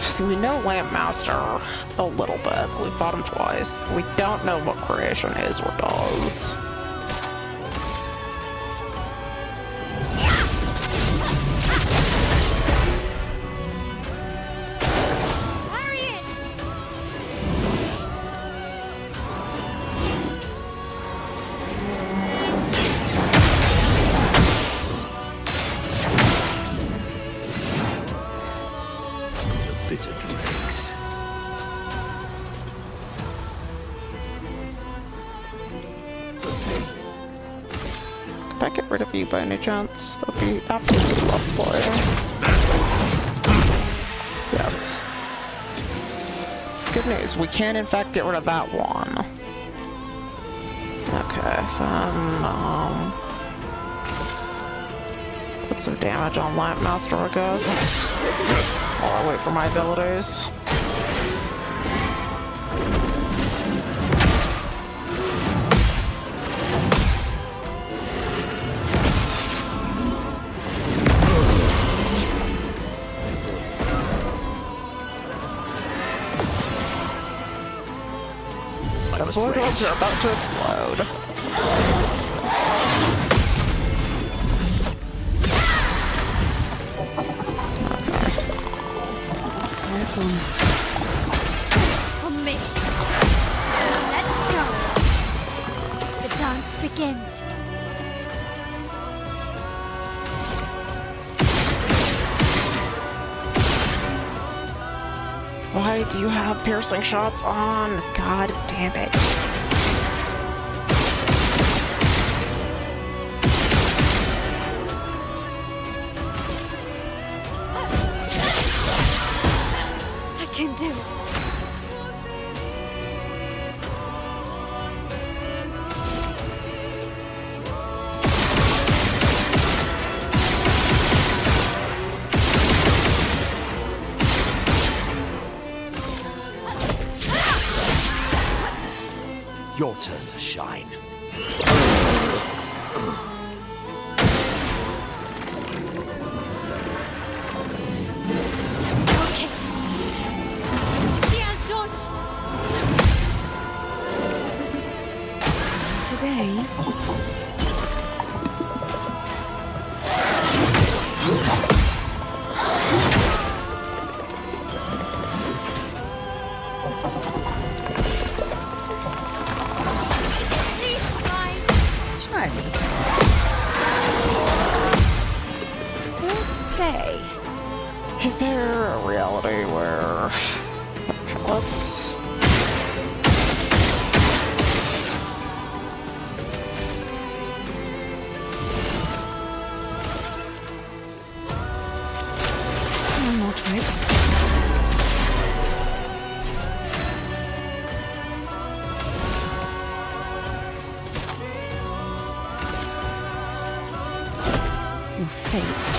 See, we know Lampmaster a little bit. We fought him twice. We don't know what creation is or does. Bitter dregs. Could I get rid of you by any chance? That'd be absolutely lovely. Yes. Good news, we can in fact get rid of that one. Okay, then, put some damage on Lampmaster, I guess. While I wait for my abilities. The portals are about to explode. For me. Let's dance. The dance begins. Why do you have piercing shots on? God damn it. I can do it. Your turn to shine. Okay. Bien dodge. Today, Please fly. try me. Let's play. Is there a reality where... Let's... No more tricks. Your fate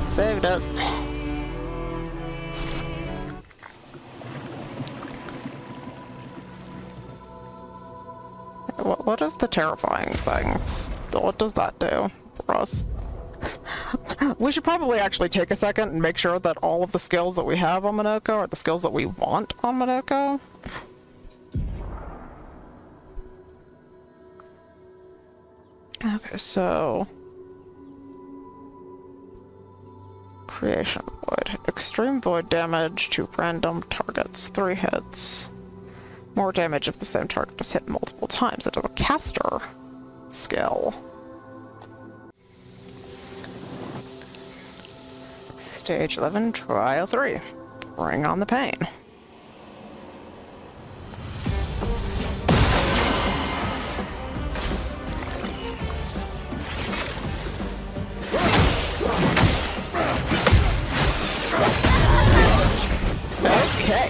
Saved it. What is the terrifying thing? What does that do for us? We should probably actually take a second and make sure that all of the skills that we have on Monoco are the skills that we want on Monoco. Okay, so... Creation Void. Extreme Void damage to random targets. 3 hits. More damage if the same target is hit multiple times. It is a caster skill. Stage 11, Trial 3. Bring on the pain. Okay.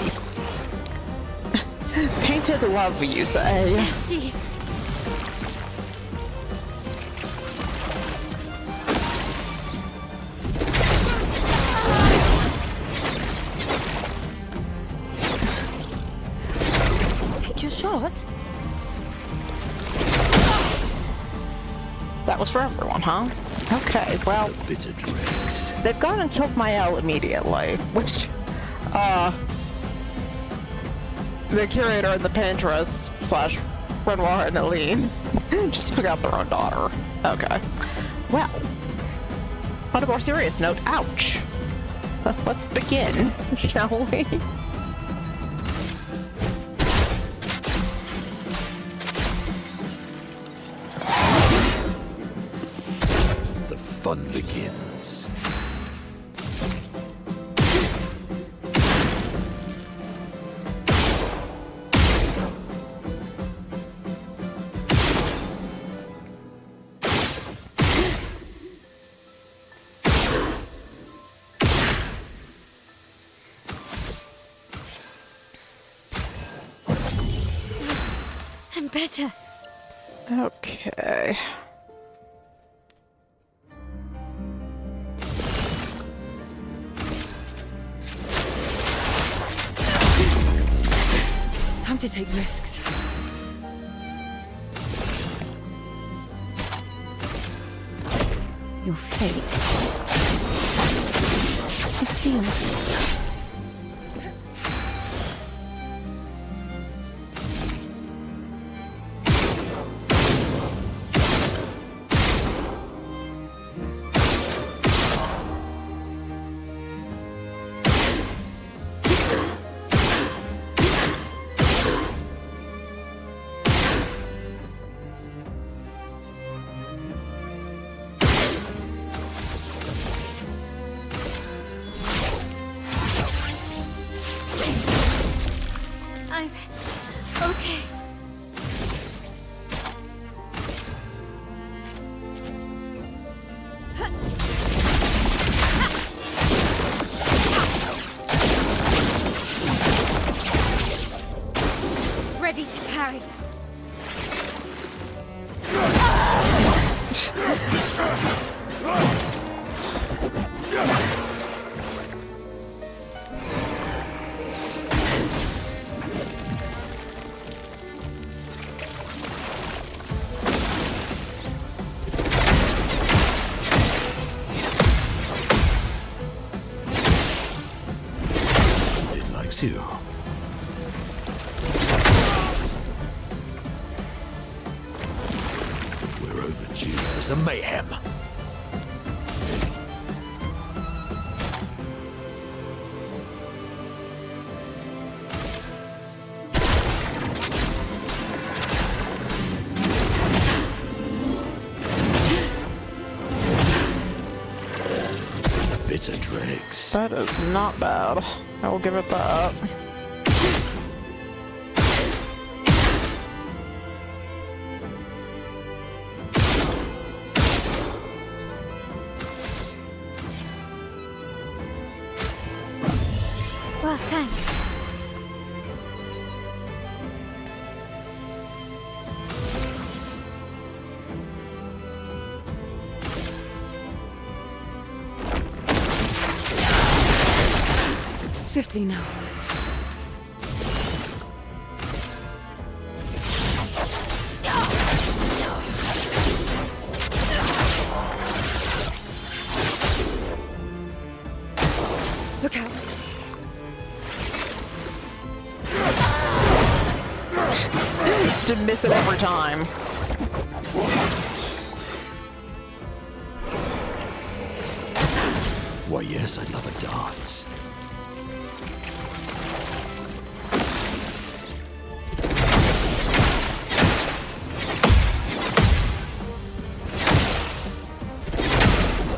Painted love, you say? I see. Take your shot. That was for everyone, huh? Okay, well, Bitter dregs. they've gone and killed Maelle immediately, which, the curator and the paintress / Renoir and Aline just took out their own daughter. Okay. Well, on a more serious note, ouch. Let's begin, shall we? The fun begins. I'm better. Okay. Time to take risks. Your fate is sealed. I'm okay. Ready to parry. It likes you. We're overdue for some mayhem. Bitter dregs. That is not bad. I will give it that. Well, thanks. Swiftly now. Look out. To miss it every time. Why, yes, I'd love a dance.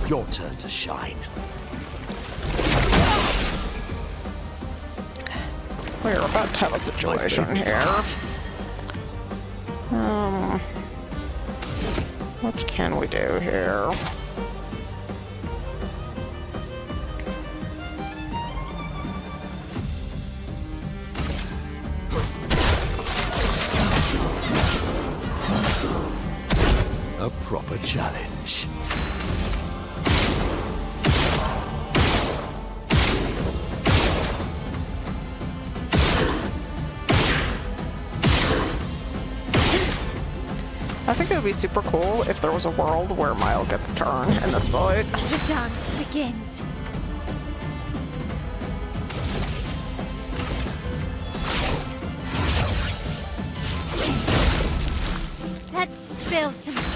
Your turn to shine. We're about to have a situation favorite here. part. What can we do here? A proper challenge. I think it would be super cool if there was a world where Maelle gets a turn in this fight. The dance begins. Let's spill some ink.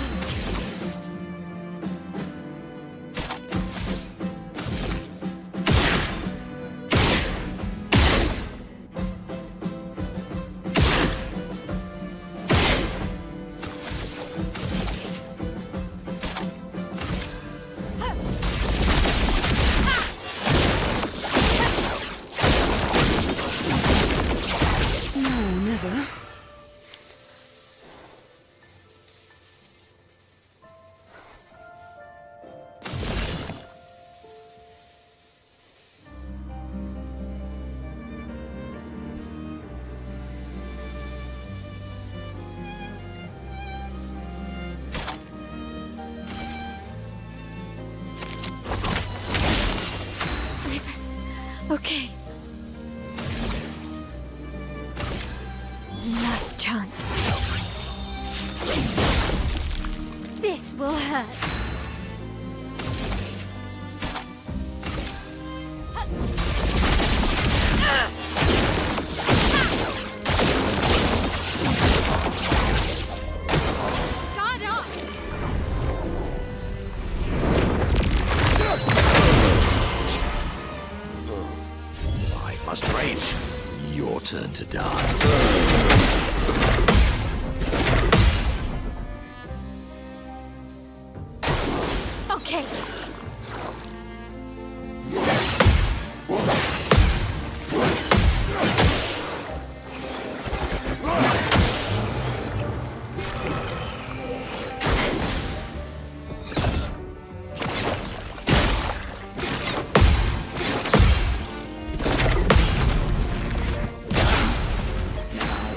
No, never. Okay. Last chance. This will hurt. Guard up! I must rage. Your turn to dance. Okay.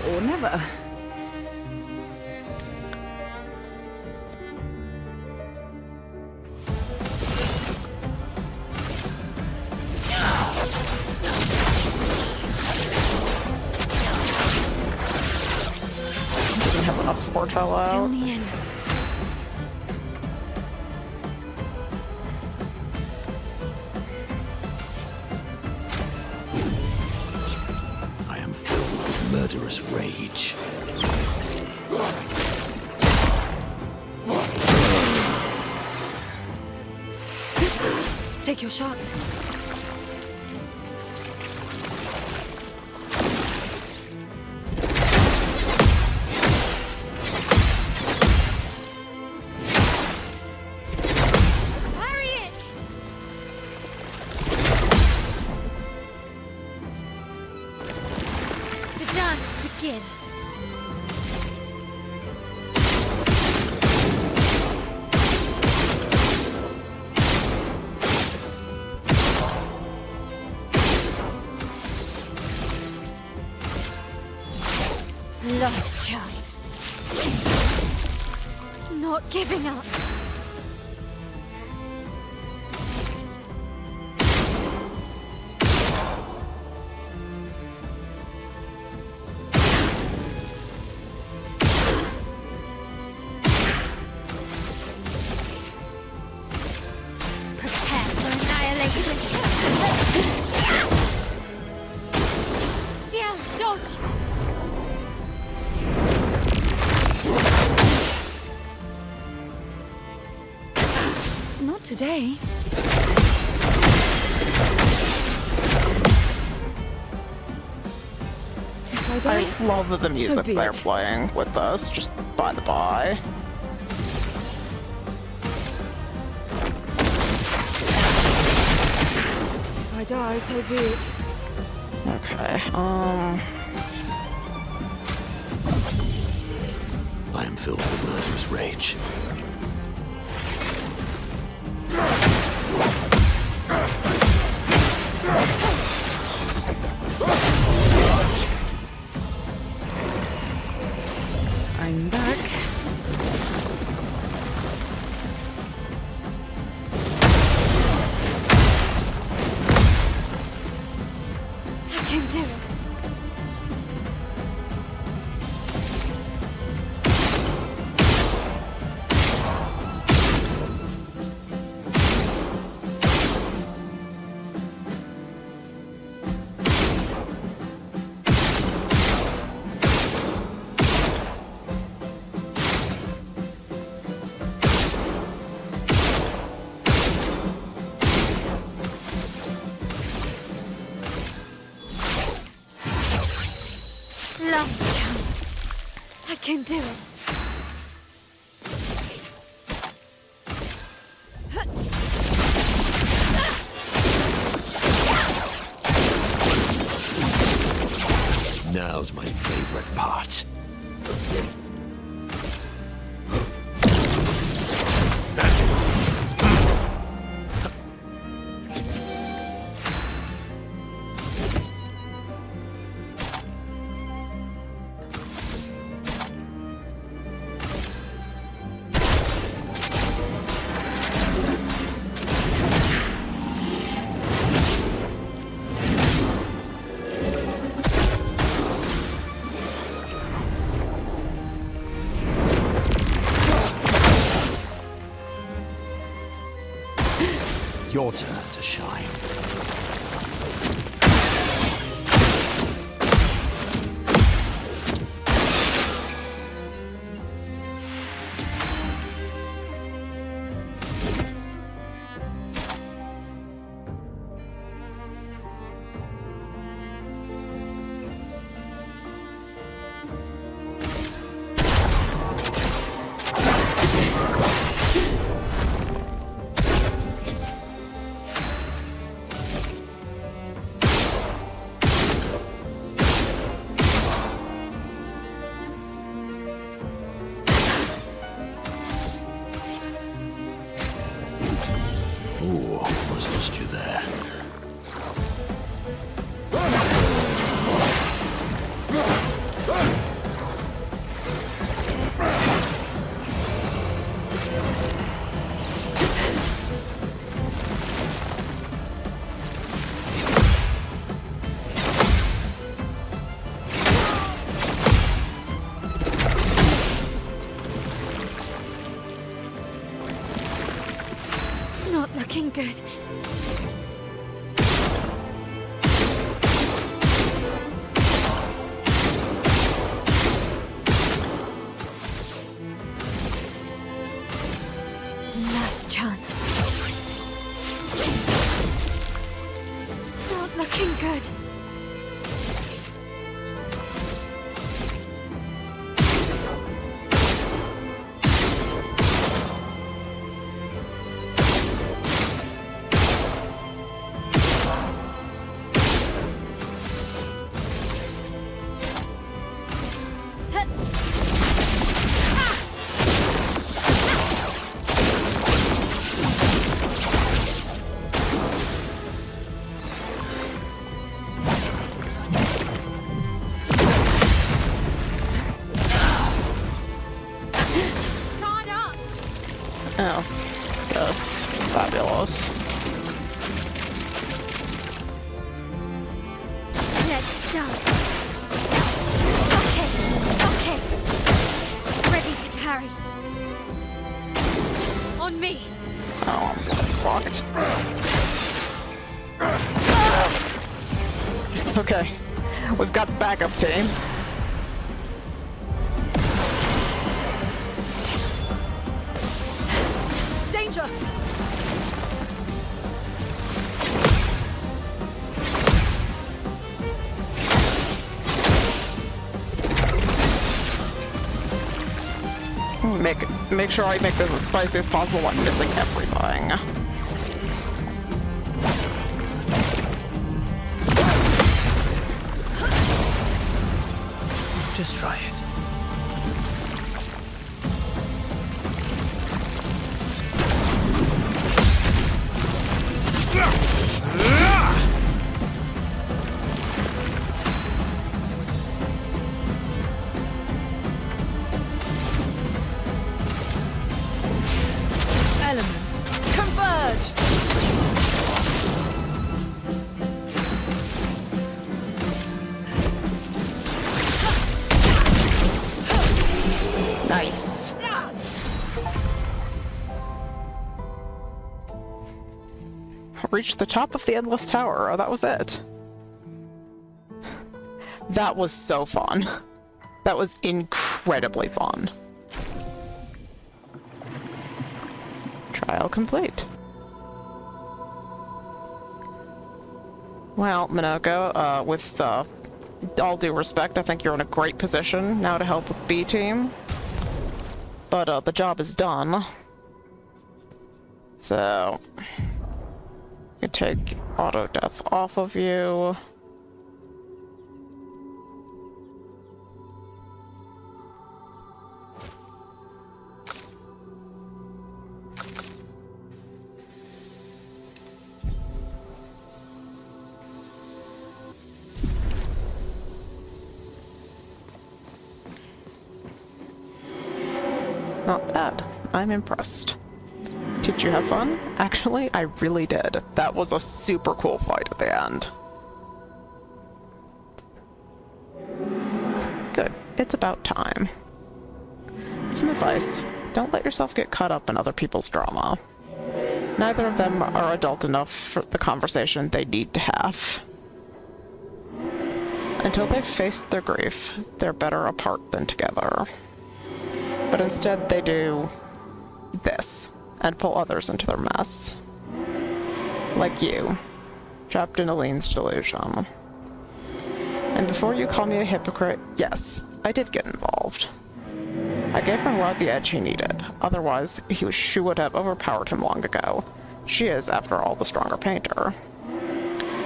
Or never. Didn't have enough foretell Till out. the end. I am filled with murderous rage. Take your shot. Parry it! The dance begins. Lost chance. Not giving up. today. If I die, I love the music be they're it. playing with this, just by the by. if I die, so be it. Okay, I am filled with murderous rage. I'm back. I can do it. Last chance. I can do it. Now's my favorite part. Your turn to shine. Ooh, almost lost you there. Not looking good. Last chance. Not looking good. Caught up. oh, yes, fabulous. Let's start. Okay, okay. Ready to parry. On me. Oh, I'm fucked. It's okay. We've got the backup team. Danger! make sure I make this as spicy as possible while missing everything. Just try it. Elements converge! Nice. Reached the top of the endless tower. Oh, that was it. That was so fun. That was incredibly fun. Trial complete. Well, Monoco, with all due respect, I think you're in a great position now to help with B team. But the job is done. So you take auto death off of you. Not bad. I'm impressed. Did you have fun? Actually, I really did. That was a super cool fight at the end. Good. It's about time. Some advice. Don't let yourself get caught up in other people's drama. Neither of them are adult enough for the conversation they need to have. Until they've faced their grief, they're better apart than together. But instead they do this, and pull others into their mess. Like you, trapped in Aline's delusion. And before you call me a hypocrite, yes, I did get involved. I gave Monroe the edge he needed, otherwise she would have overpowered him long ago. She is, after all, the stronger painter.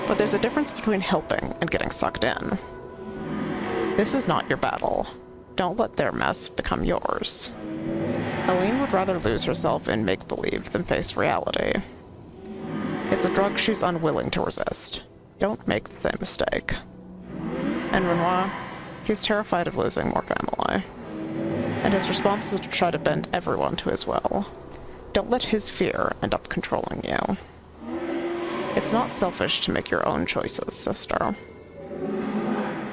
But there's a difference between helping and getting sucked in. This is not your battle. Don't let their mess become yours. Aline would rather lose herself in make-believe than face reality. It's a drug she's unwilling to resist. Don't make the same mistake. And Renoir, he's terrified of losing more family. And his response is to try to bend everyone to his will. Don't let his fear end up controlling you. It's not selfish to make your own choices, sister.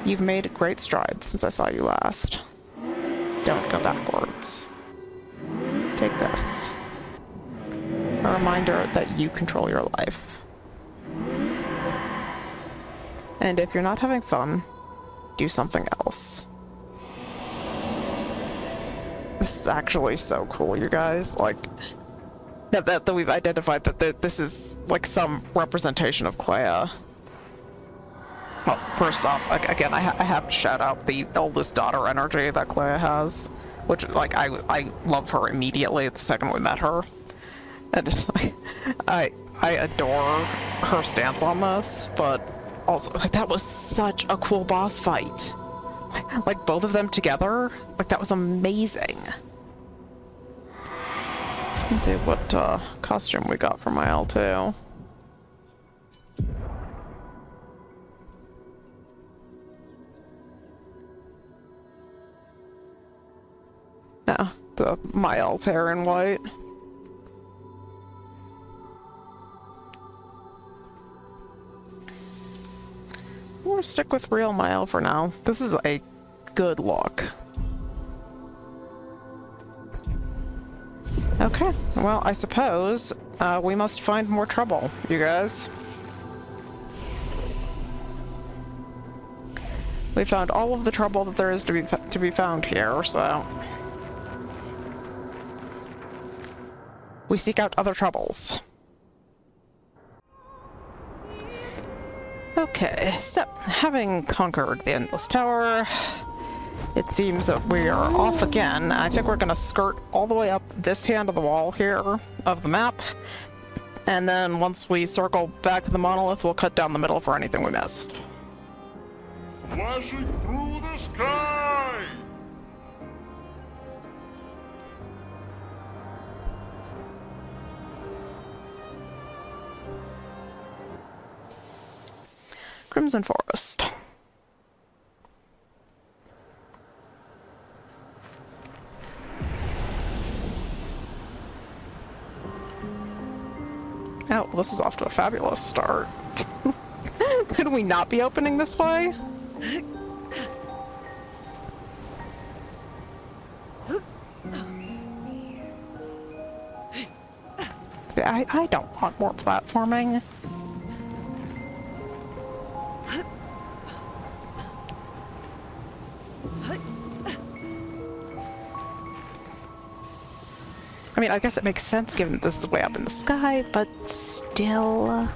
You've made great strides since I saw you last. Don't go backwards. Take this. A reminder that you control your life. And if you're not having fun, do something else. This is actually so cool, you guys. Like, that we've identified that this is like some representation of Claire. Well, first off, again, I have to shout out the oldest daughter energy that Claire has, which, like, I love her immediately the second we met her. And it's like, I adore her stance on this, but also, like, that was such a cool boss fight. Like, both of them together, like, that was amazing. Let's see what costume we got for Maelle, too. Yeah, the Maelle's hair in white. We'll stick with real Maelle for now. This is a good look. Okay, well, I suppose we must find more trouble, you guys. We found all of the trouble that there is to be found here, so we seek out other troubles. Okay, so having conquered the Endless Tower, It seems that we are off again. I think we're gonna skirt all the way up this hand of the wall here of the map. And then once we circle back to the monolith, we'll cut down the middle for anything we missed. Flashing through the sky! Crimson Forest. Oh, well, this is off to a fabulous start. Could we not be opening this way? I don't want more platforming. I mean, I guess it makes sense given that this is way up in the sky, but still,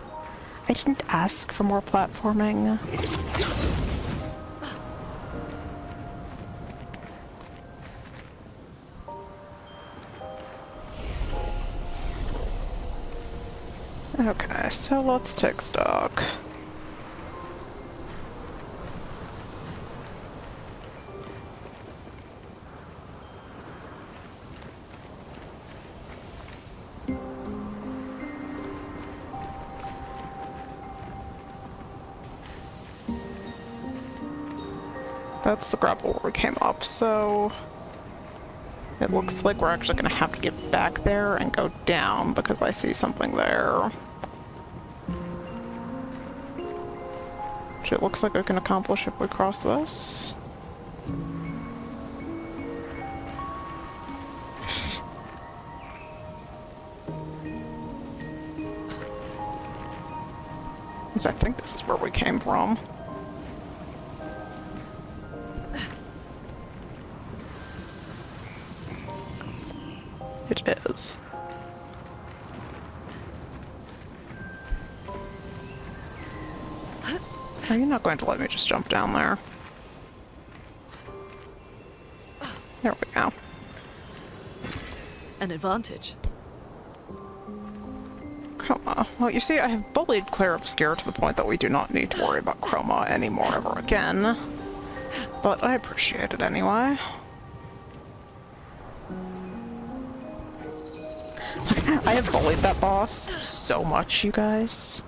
I didn't ask for more platforming. Okay, so let's take stock. That's the grapple where we came up, so it looks like we're actually going to have to get back there and go down because I see something there. Which it looks like we can accomplish if we cross this. Because I think this is where we came from. It is. Are you not going to let me just jump down there? There we go. An advantage. Chroma. Well, you see, I have bullied Clair Obscur to the point that we do not need to worry about Chroma anymore ever again. But I appreciate it anyway. I have bullied that boss so much, you guys.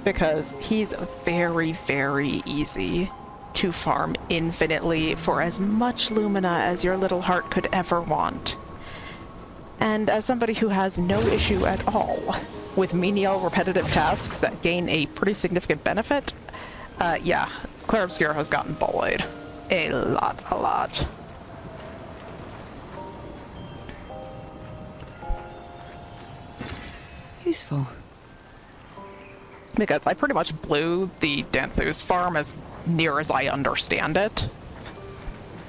Because he's very, very easy to farm infinitely for as much Lumina as your little heart could ever want. And as somebody who has no issue at all with menial repetitive tasks that gain a pretty significant benefit, yeah, Clair Obscur has gotten bullied. A lot. Useful. Because I pretty much blew the Dance's farm as near as I understand it.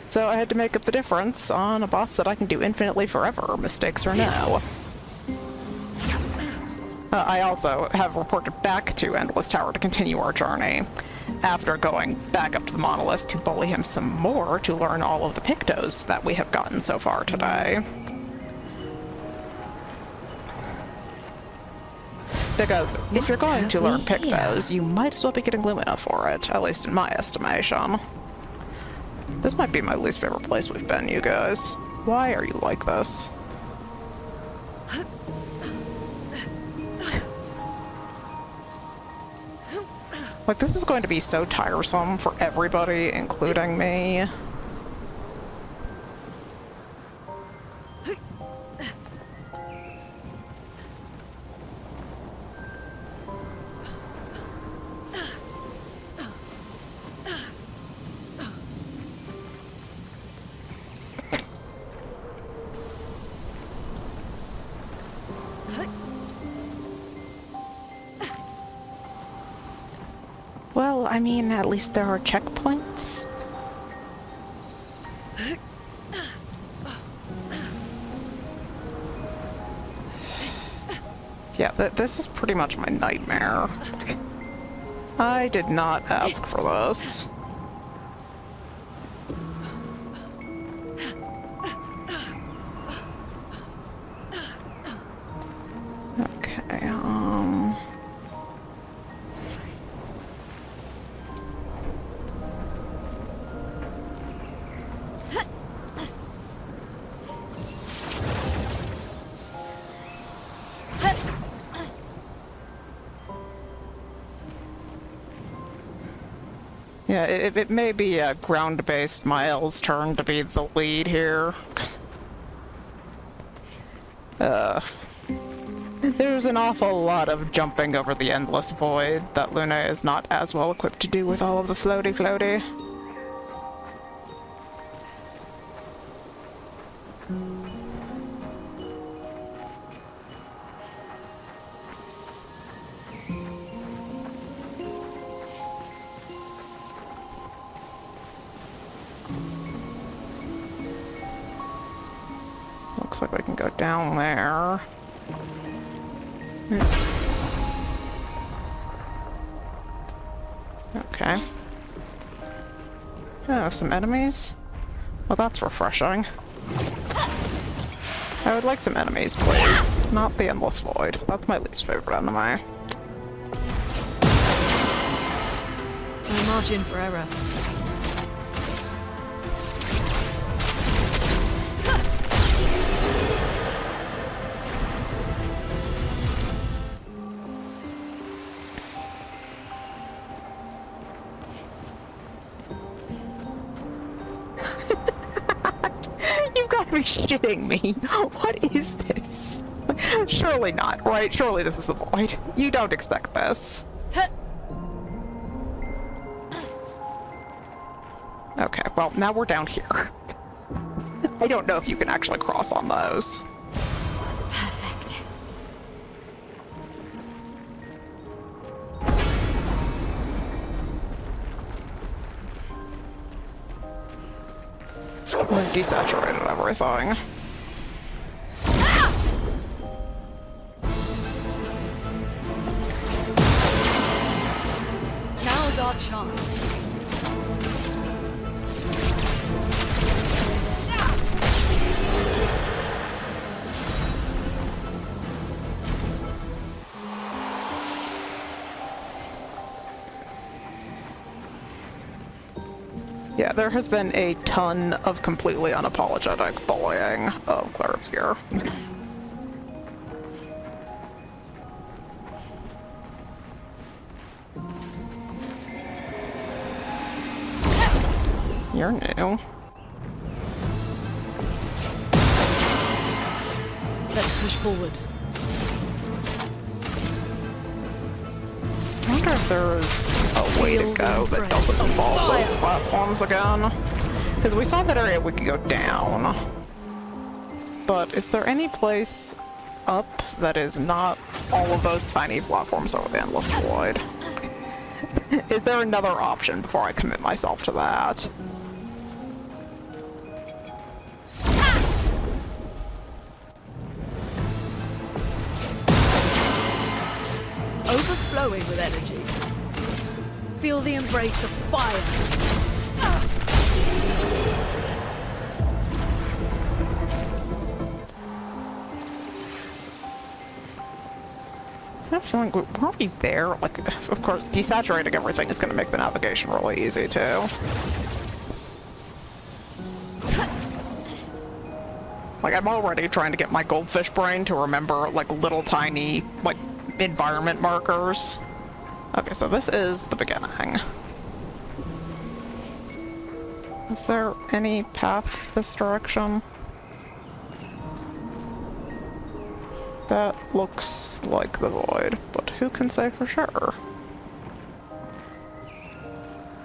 So I had to make up the difference on a boss that I can do infinitely forever, mistakes or no. I also have reported back to Endless Tower to continue our journey, after going back up to the monolith to bully him some more to learn all of the Pictos that we have gotten so far today. Because if you're going to learn Pictos, you might as well be getting Lumina for it, at least in my estimation. This might be my least favorite place we've been, you guys. Why are you like this? Like, this is going to be so tiresome for everybody, including me. Well, I mean, at least there are checkpoints. Yeah, this is pretty much my nightmare. I did not ask for this. Yeah, it may be ground-based Maelle's turn to be the lead here. There's an awful lot of jumping over the endless void that Luna is not as well equipped to do with all of the floaty-floaty. Looks like we can go down there. Okay. Oh, some enemies? Well, that's refreshing. I would like some enemies, please. Not the Endless Void. That's my least favorite enemy. No margin for error. You've got to be shitting me. What is this? Surely not, right? Surely this is the Void. You don't expect this. Okay, well, now we're down here. I don't know if you can actually cross on those. Perfect. We've desaturated everything. Now's our chance. Yeah, there has been a ton of completely unapologetic bullying of Clair Obscur. You're new. Let's push forward. I wonder if there's a way to go that doesn't involve those platforms again. Because we saw that area we could go down. But is there any place up that is not all of those tiny platforms over the Endless Void? Is there another option before I commit myself to that? Overflowing with energy. Feel the embrace of fire. I have a feeling weren't we there? Like, of course, desaturating everything is going to make the navigation really easy too. Like, I'm already trying to get my goldfish brain to remember, like, little tiny, like, environment markers. Okay, so this is the beginning. Is there any path this direction? That looks like the Void, but who can say for sure?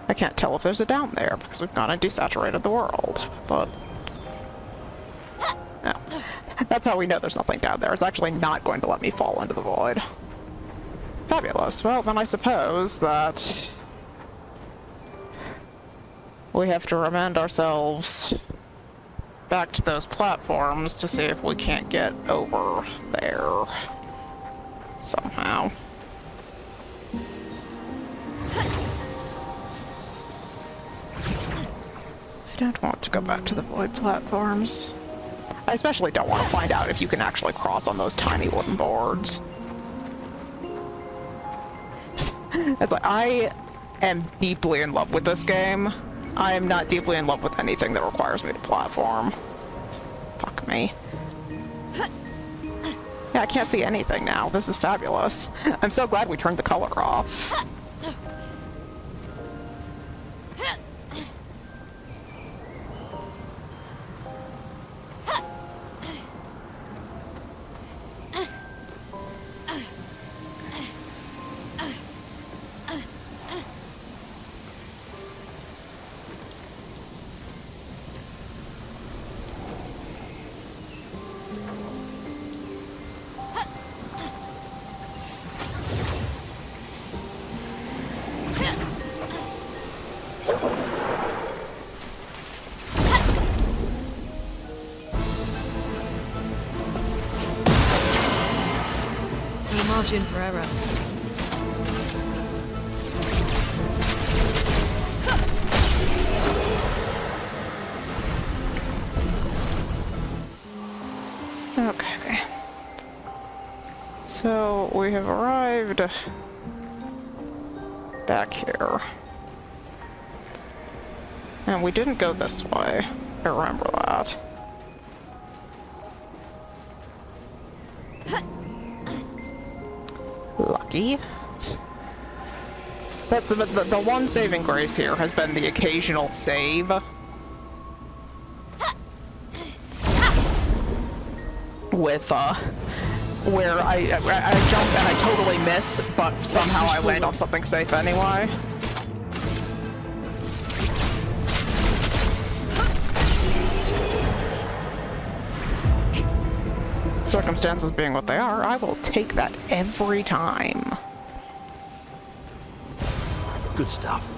I can't tell if there's a down there because we've gone and desaturated the world, but... No. That's how we know there's nothing down there. It's actually not going to let me fall into the Void. Fabulous. Well, then I suppose that we have to remand ourselves back to those platforms to see if we can't get over there somehow. I don't want to go back to the Void platforms. I especially don't want to find out if you can actually cross on those tiny wooden boards. It's like, I am deeply in love with this game. I am not deeply in love with anything that requires me to platform. Fuck me. Yeah, I can't see anything now. This is fabulous. I'm so glad we turned the color off. margin for error. Okay. So we have arrived back here. And we didn't go this way. I remember that. Lucky. But the one saving grace here has been the occasional save. With, where I jump and I totally miss, but somehow I land on something safe anyway. Circumstances being what they are, I will take that every time. Good stuff.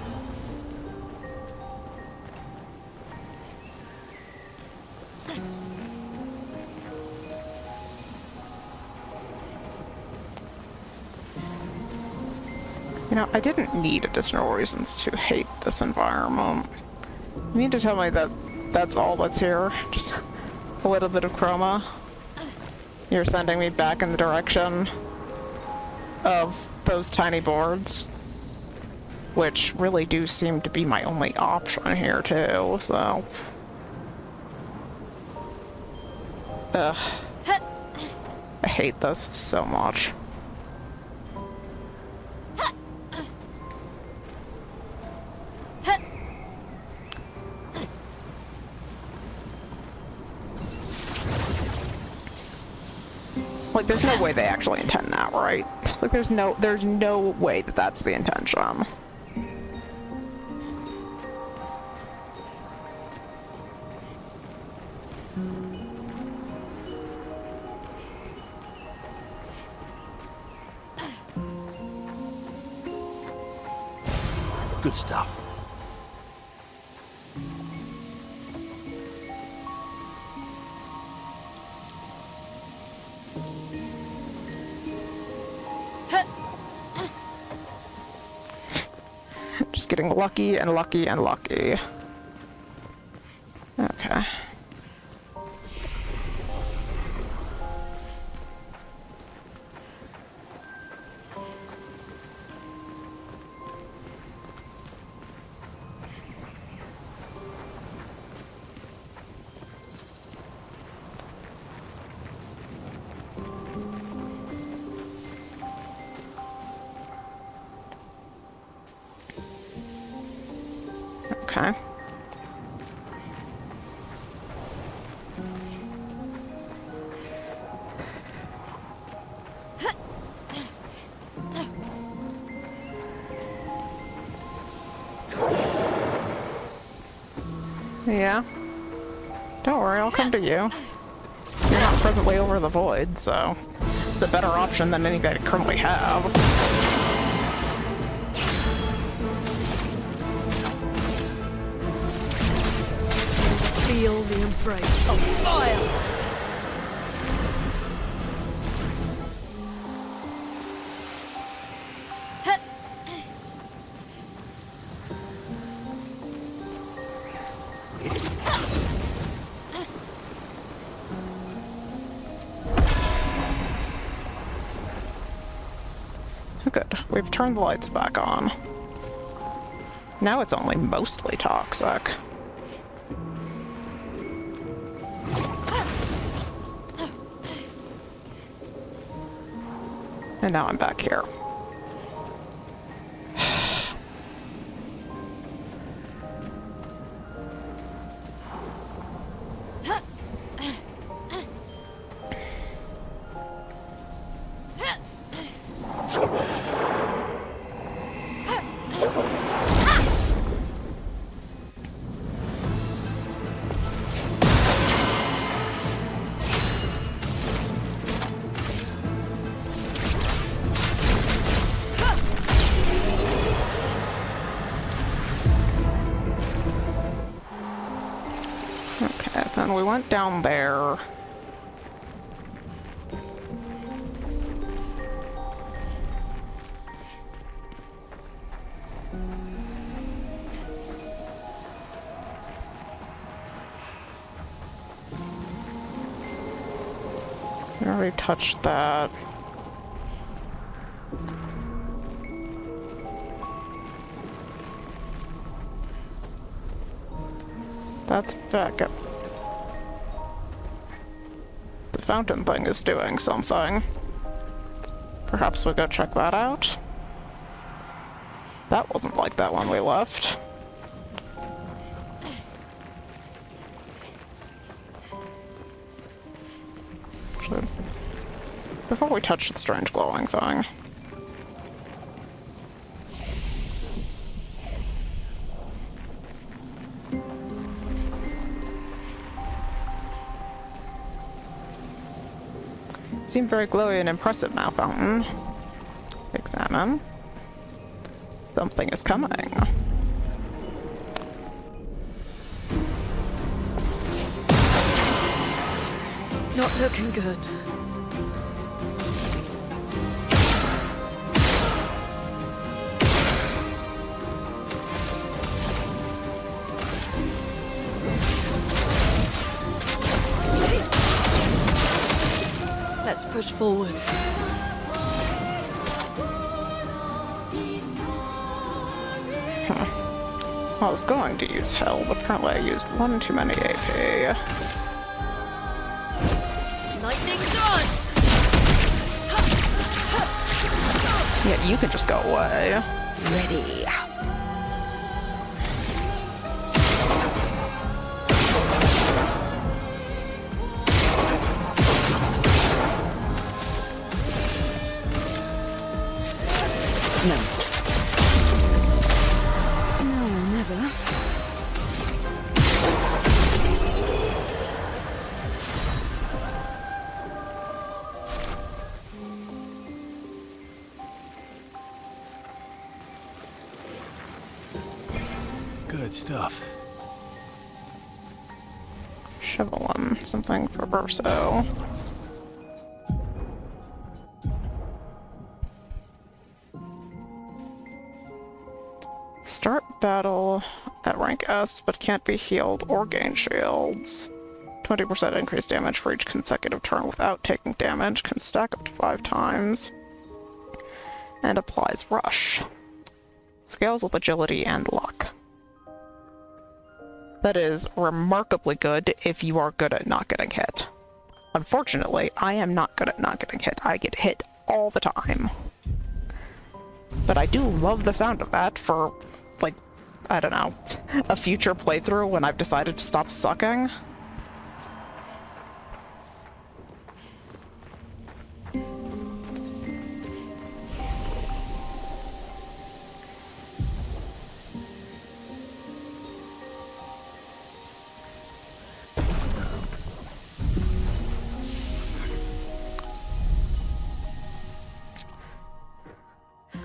You know, I didn't need additional reasons to hate this environment. You mean to tell me that that's all that's here? Just a little bit of chroma? You're sending me back in the direction of those tiny boards? Which really do seem to be my only option here, too, so... Ugh. I hate this so much. Like, there's no way they actually intend that, right? Like, there's no way that that's the intention. Good stuff. Just getting lucky and lucky and lucky. Okay. Okay. Yeah. Don't worry, I'll come to you. You're not presently over the void, so it's a better option than any I currently have. Feel the embrace of fire! Good. We've turned the lights back on. Now it's only mostly toxic. And now I'm back here. Then we went down there. We already touched that. That's back up. The fountain thing is doing something. Perhaps we go check that out? That wasn't like that when we left. Actually, before we touch the strange glowing thing. Seemed very glowy and impressive now, fountain. Examine. Something is coming. Not looking good. Let's push forward. I was going to use hell, but apparently I used one too many AP. Lightning dance! Yeah, you can just go away. Ready. No. No, never. Good stuff. Chevelin, something for Verso. Start battle at rank S, but can't be healed or gain shields. 20% increased damage for each consecutive turn without taking damage, can stack up to 5 times, and applies Rush. Scales with agility and luck. That is remarkably good if you are good at not getting hit. Unfortunately, I am not good at not getting hit. I get hit all the time. But I do love the sound of that for, like, I don't know, a future playthrough when I've decided to stop sucking.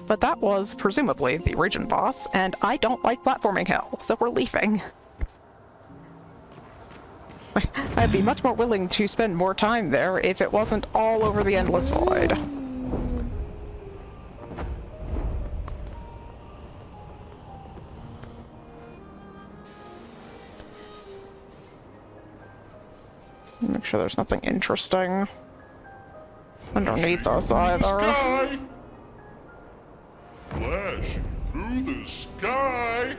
But that was, presumably, the region boss, and I don't like platforming hell, so we're leaving. I'd be much more willing to spend more time there if it wasn't all over the endless void. Make sure there's nothing interesting underneath us either. Sky! Flash through the sky!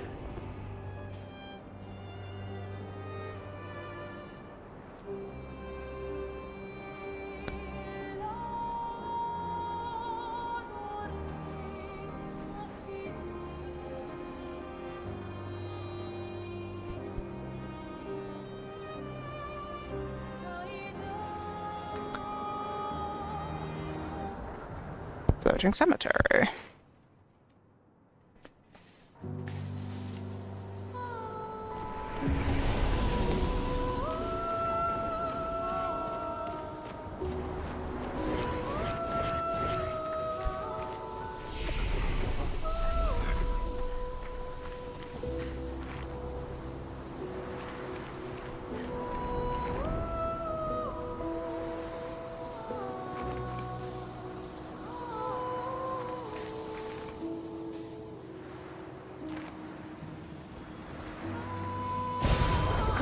Floating cemetery.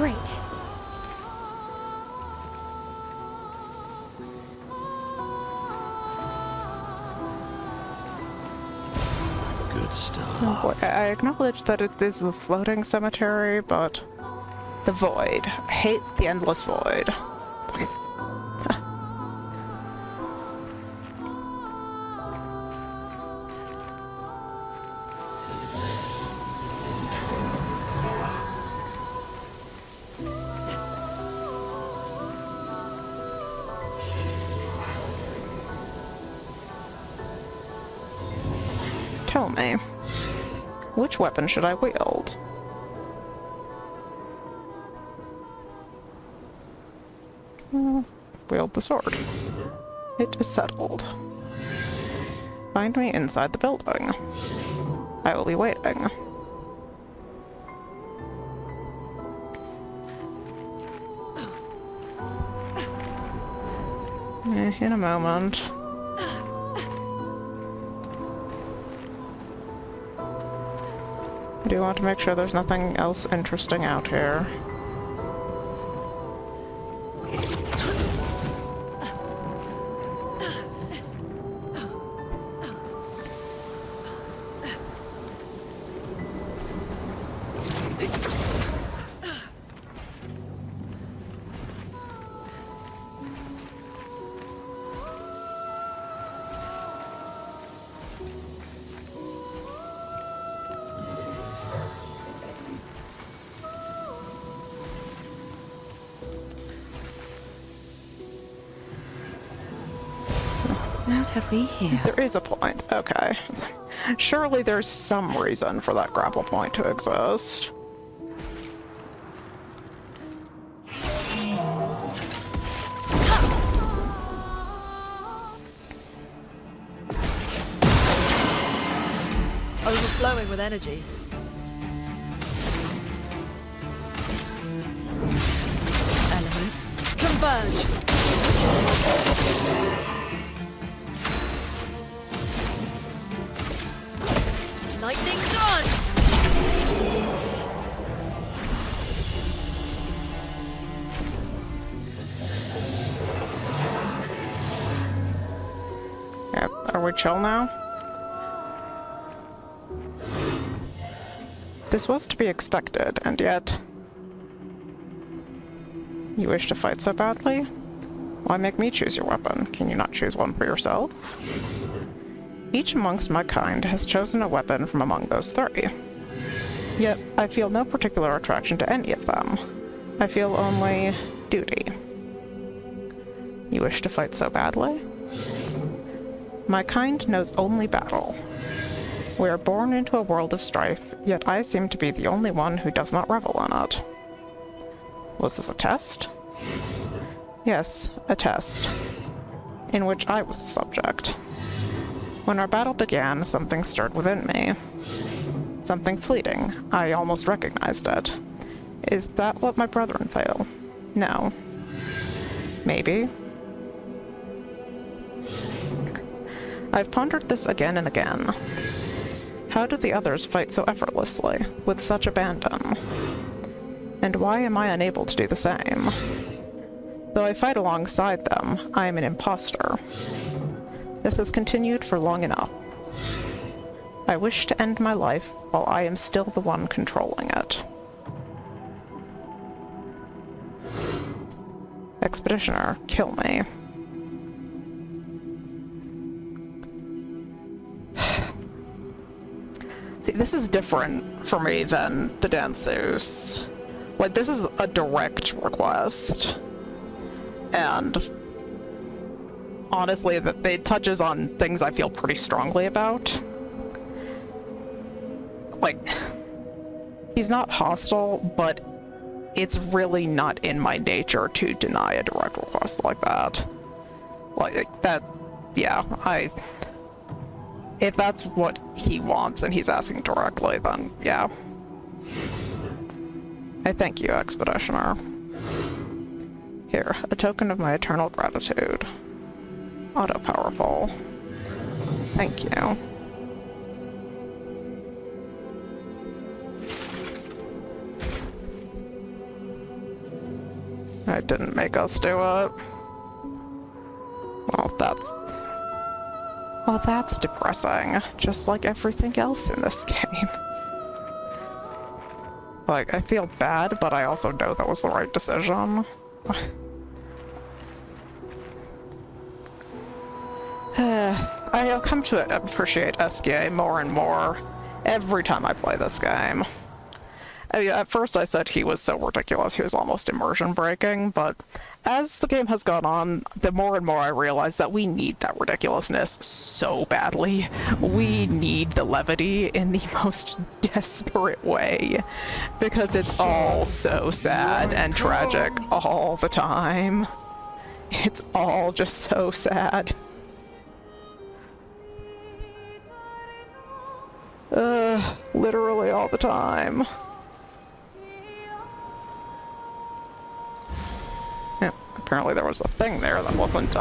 Great. Good stuff. I acknowledge that it is the floating cemetery, but the void. I hate the endless void. Tell me, which weapon should I wield? Wield the sword. It is settled. Find me inside the building. I will be waiting. In a moment. I do want to make sure there's nothing else interesting out here. What have we here? There is a point. Okay. Surely there's some reason for that grapple point to exist. Overflowing with energy. Elements converge. Lightning dance! Yeah, are we chill now? This was to be expected, and yet... You wish to fight so badly? Why make me choose your weapon? Can you not choose one for yourself? Each amongst my kind has chosen a weapon from among those three. Yet, I feel no particular attraction to any of them. I feel only duty. You wish to fight so badly? My kind knows only battle. We are born into a world of strife, yet I seem to be the only one who does not revel in it. Was this a test? Yes, a test, in which I was the subject. When our battle began, something stirred within me. Something fleeting. I almost recognized it. Is that what my brethren feel? No. Maybe. I've pondered this again and again. How do the others fight so effortlessly, with such abandon? And why am I unable to do the same? Though I fight alongside them, I am an imposter. This has continued for long enough. I wish to end my life while I am still the one controlling it. Expeditioner, kill me. See, this is different for me than the danseuse. Like, this is a direct request. And honestly, it touches on things I feel pretty strongly about. Like, he's not hostile, but it's really not in my nature to deny a direct request like that. Like, that, yeah, if that's what he wants and he's asking directly, then yeah. I thank you, Expeditioner. Here, a token of my eternal gratitude. Auto-powerful. Thank you. It didn't make us do it. Well, that's depressing. Just like everything else in this game. Like, I feel bad, but I also know that was the right decision. I've come to appreciate SGA more and more every time I play this game. I mean, at first I said he was so ridiculous, he was almost immersion breaking, but as the game has gone on, the more and more I realize that we need that ridiculousness so badly. We need the levity in the most desperate way, because it's all so sad and tragic all the time. It's all just so sad. Literally all the time. Yeah, apparently there was a thing there that wasn't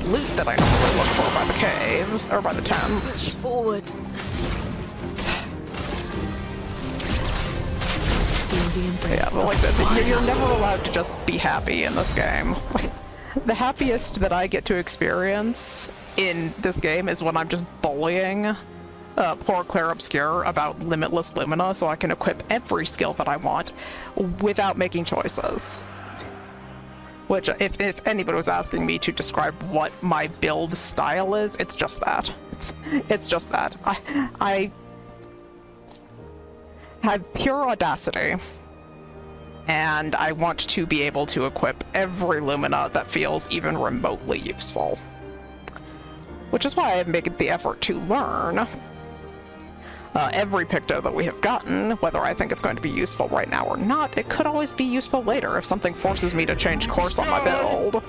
loot that I normally look for by the caves, or by the tents. Forward. Yeah, but like you're never allowed to just be happy in this game. Like, the happiest that I get to experience in this game is when I'm just bullying poor Clair Obscur about limitless lumina so I can equip every skill that I want without making choices. Which, if anybody was asking me to describe what my build style is, it's just that. It's just that. I had pure audacity, and I want to be able to equip every lumina that feels even remotely useful. Which is why I've made the effort to learn every picto that we have gotten, whether I think it's going to be useful right now or not. It could always be useful later if something forces me to change course on my build.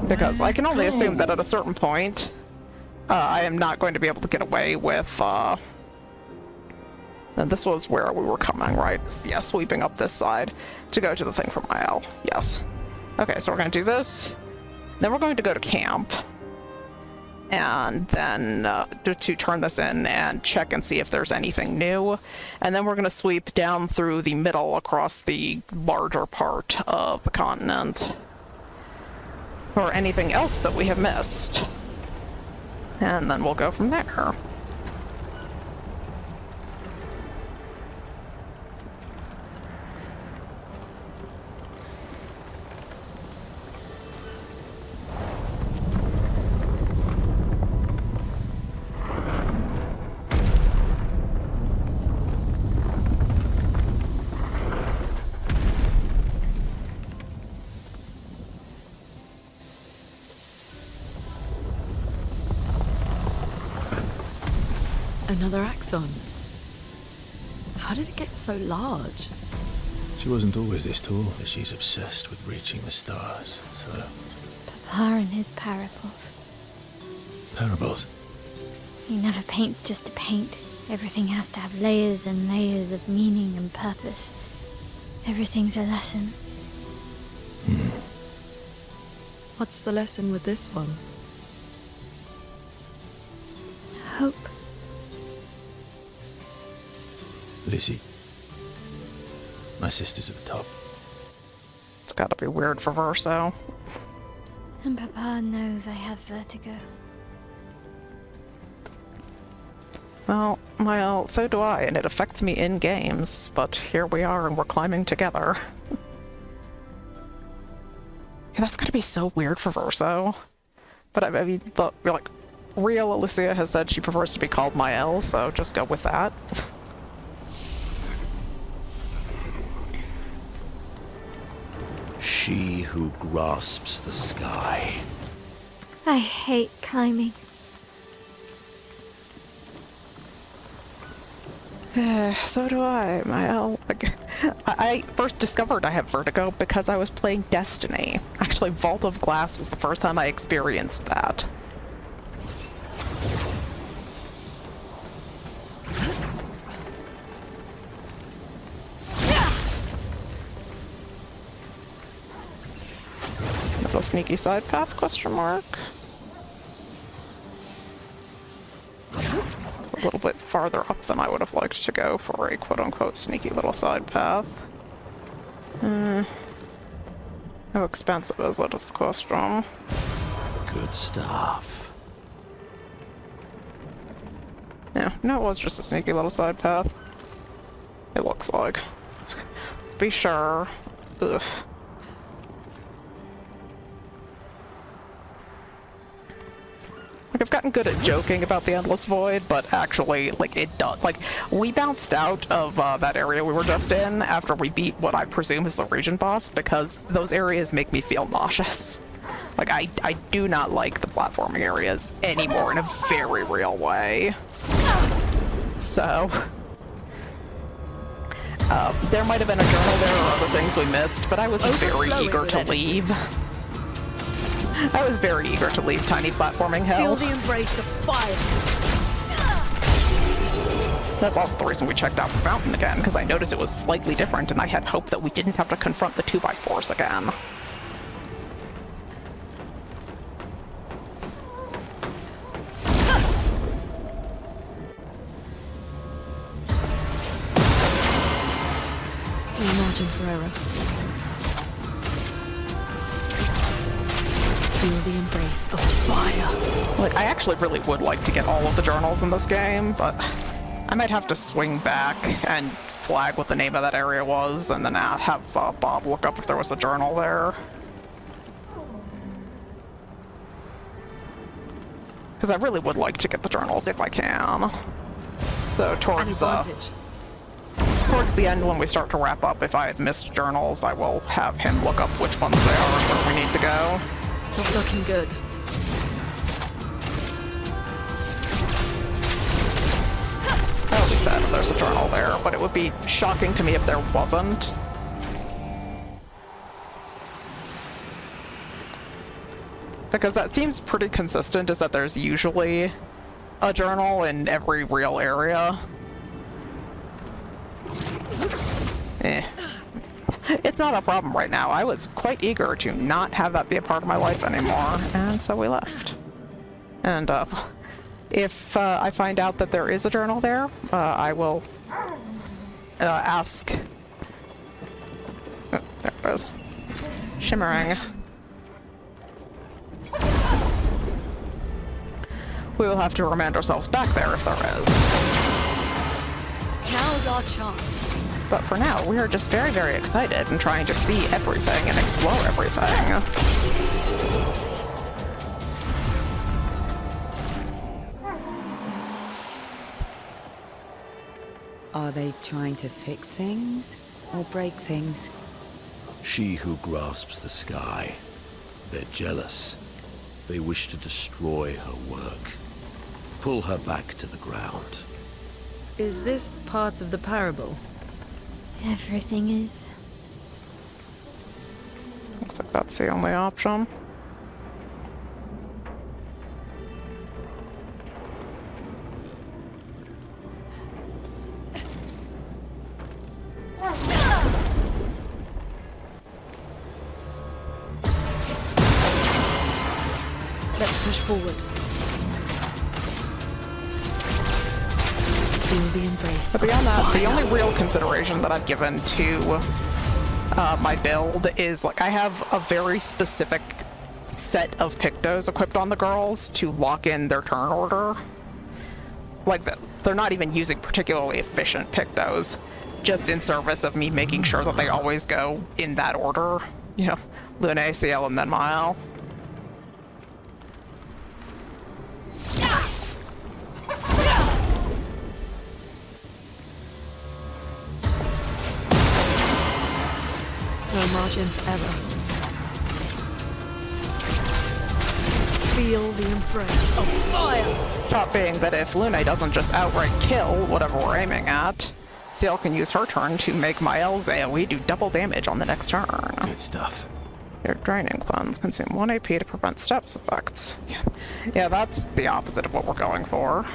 Because I can only assume that at a certain point, I am not going to be able to get away with, and this was where we were coming, right? Yeah, sweeping up this side to go to the thing for Maelle. Yes. Okay, so we're going to do this. Then we're going to go to camp. And then to turn this in and check and see if there's anything new. And then we're going to sweep down through the middle across the larger part of the continent for anything else that we have missed. And then we'll go from there. Another axon. How did it get so large? She wasn't always this tall, but she's obsessed with reaching the stars, so... Papa and his parables. Parables? He never paints just to paint. Everything has to have layers and layers of meaning and purpose. Everything's a lesson. What's the lesson with this one? Hope. Lizzie. My sister's at the top. It's gotta be weird for Verso. And Papa knows I have vertigo. Well, so do I, and it affects me in games, but here we are and we're climbing together. Yeah, that's gotta be so weird for Verso. But I mean, like, real Alicia has said she prefers to be called Maelle, so just go with that. She who grasps the sky. I hate climbing. So do I, Maelle. Like, I first discovered I have vertigo because I was playing Destiny. Actually, Vault of Glass was the first time I experienced that. Little sneaky side path, question mark. It's a little bit farther up than I would have liked to go for a quote-unquote sneaky little side path. How expensive is it is the question. Good stuff. Yeah, no, it was just a sneaky little side path. It looks like. Let's be sure. Ugh. Like, I've gotten good at joking about the Endless Void, but actually, like, it does. Like, we bounced out of that area we were just in after we beat what I presume is the region boss, because those areas make me feel nauseous. Like, I do not like the platforming areas anymore in a very real way. So... there might have been a journal there or other things we missed, but I was very eager to leave. I was very eager to leave tiny platforming hell. Feel the embrace of fire. That's also the reason we checked out the fountain again, because I noticed it was slightly different, and I had hoped that we didn't have to confront the 2x4s again. Imagine forever. Feel the embrace of fire. Like, I actually really would like to get all of the journals in this game, but I might have to swing back and flag what the name of that area was, and then have Bob look up if there was a journal there. Because I really would like to get the journals if I can. So towards the end, when we start to wrap up, if I have missed journals, I will have him look up which ones they are and where we need to go. Not looking good. I will be sad if there's a journal there, but it would be shocking to me if there wasn't. Because that seems pretty consistent, is that there's usually a journal in every real area. It's not a problem right now. I was quite eager to not have that be a part of my life anymore, and so we left. And if I find out that there is a journal there, I will ask... Oh, there it goes. Shimmering. Yes. We will have to remand ourselves back there if there is. Now's our chance. But for now, we are just very, very excited and trying to see everything and explore everything. Are they trying to fix things or break things? She who grasps the sky. They're jealous. They wish to destroy her work. Pull her back to the ground. Is this part of the parable? Everything is. Looks like that's the only option. Let's push forward. Feel the embrace. But beyond that, the only real consideration that I've given to my build is, like, I have a very specific set of pictos equipped on the girls to lock in their turn order. Like, they're not even using particularly efficient pictos, just in service of me making sure that they always go in that order. You know, Lune, Ciel, and then Maelle. No margin forever. Feel the embrace of fire. Thought being that if Lune doesn't just outright kill whatever we're aiming at, Ciel can use her turn to make Maelle's AoE do double damage on the next turn. Good stuff. Your draining cleanse consume 1 AP to prevent status effects. Yeah, that's the opposite of what we're going for.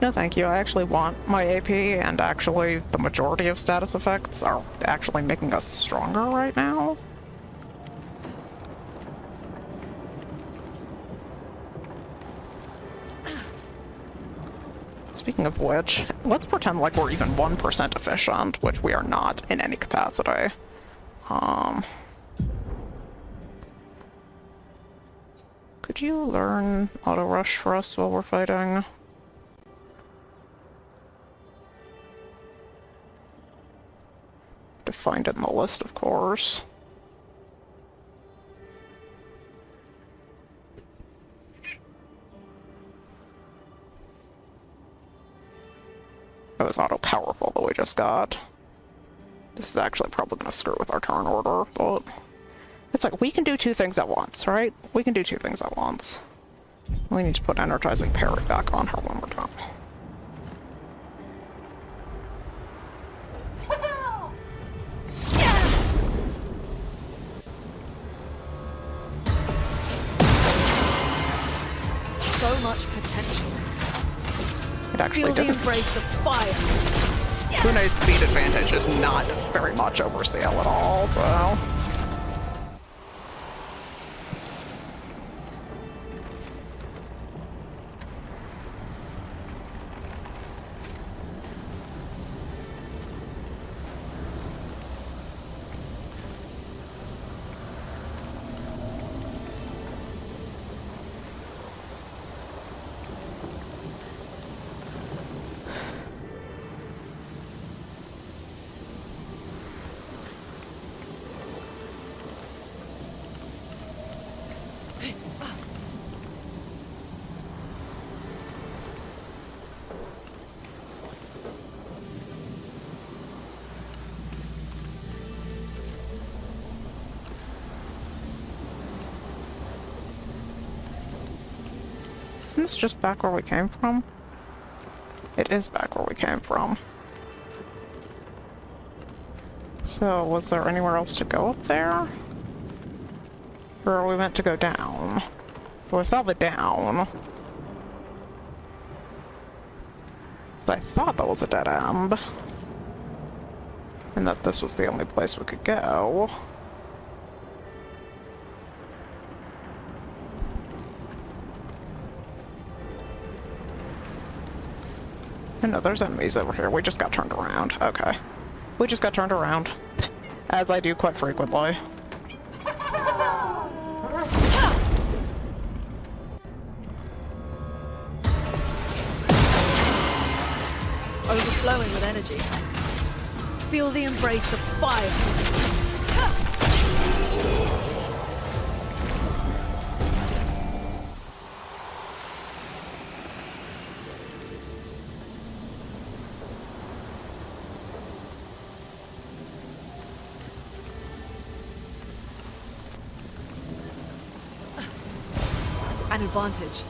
No thank you, I actually want my AP, and actually the majority of status effects are actually making us stronger right now. Speaking of which, let's pretend like we're even 1% efficient, which we are not in any capacity. Could you learn auto rush for us while we're fighting? To find it in the list, of course. It was auto powerful that we just got. This is actually probably going to screw with our turn order, but it's like we can do two things at once, right? We can do two things at once. We need to put energizing parry back on her when we're done. So much potential. It actually Feel the did. embrace of fire. Luna's speed advantage is not very much over Ciel at all, so... Isn't this just back where we came from? It is back where we came from. So, was there anywhere else to go up there? Or are we meant to go down? Well, it's probably down. 'Cause I thought that was a dead end. And that this was the only place we could go. Oh no, there's enemies over here. We just got turned around. Okay. We just got turned around. As I do quite frequently. Overflowing with energy. Feel the embrace of fire. An advantage.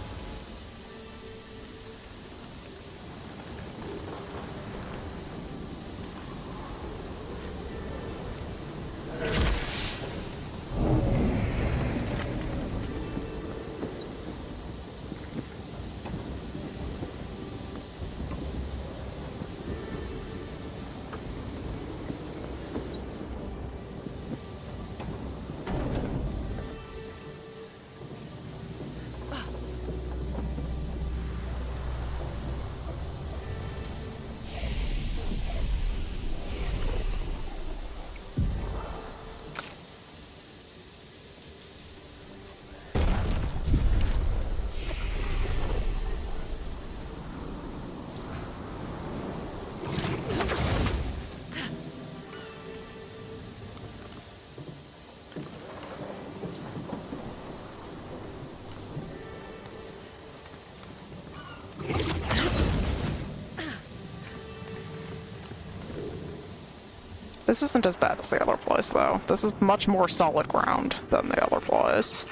This isn't as bad as the other place, though. This is much more solid ground than the other place.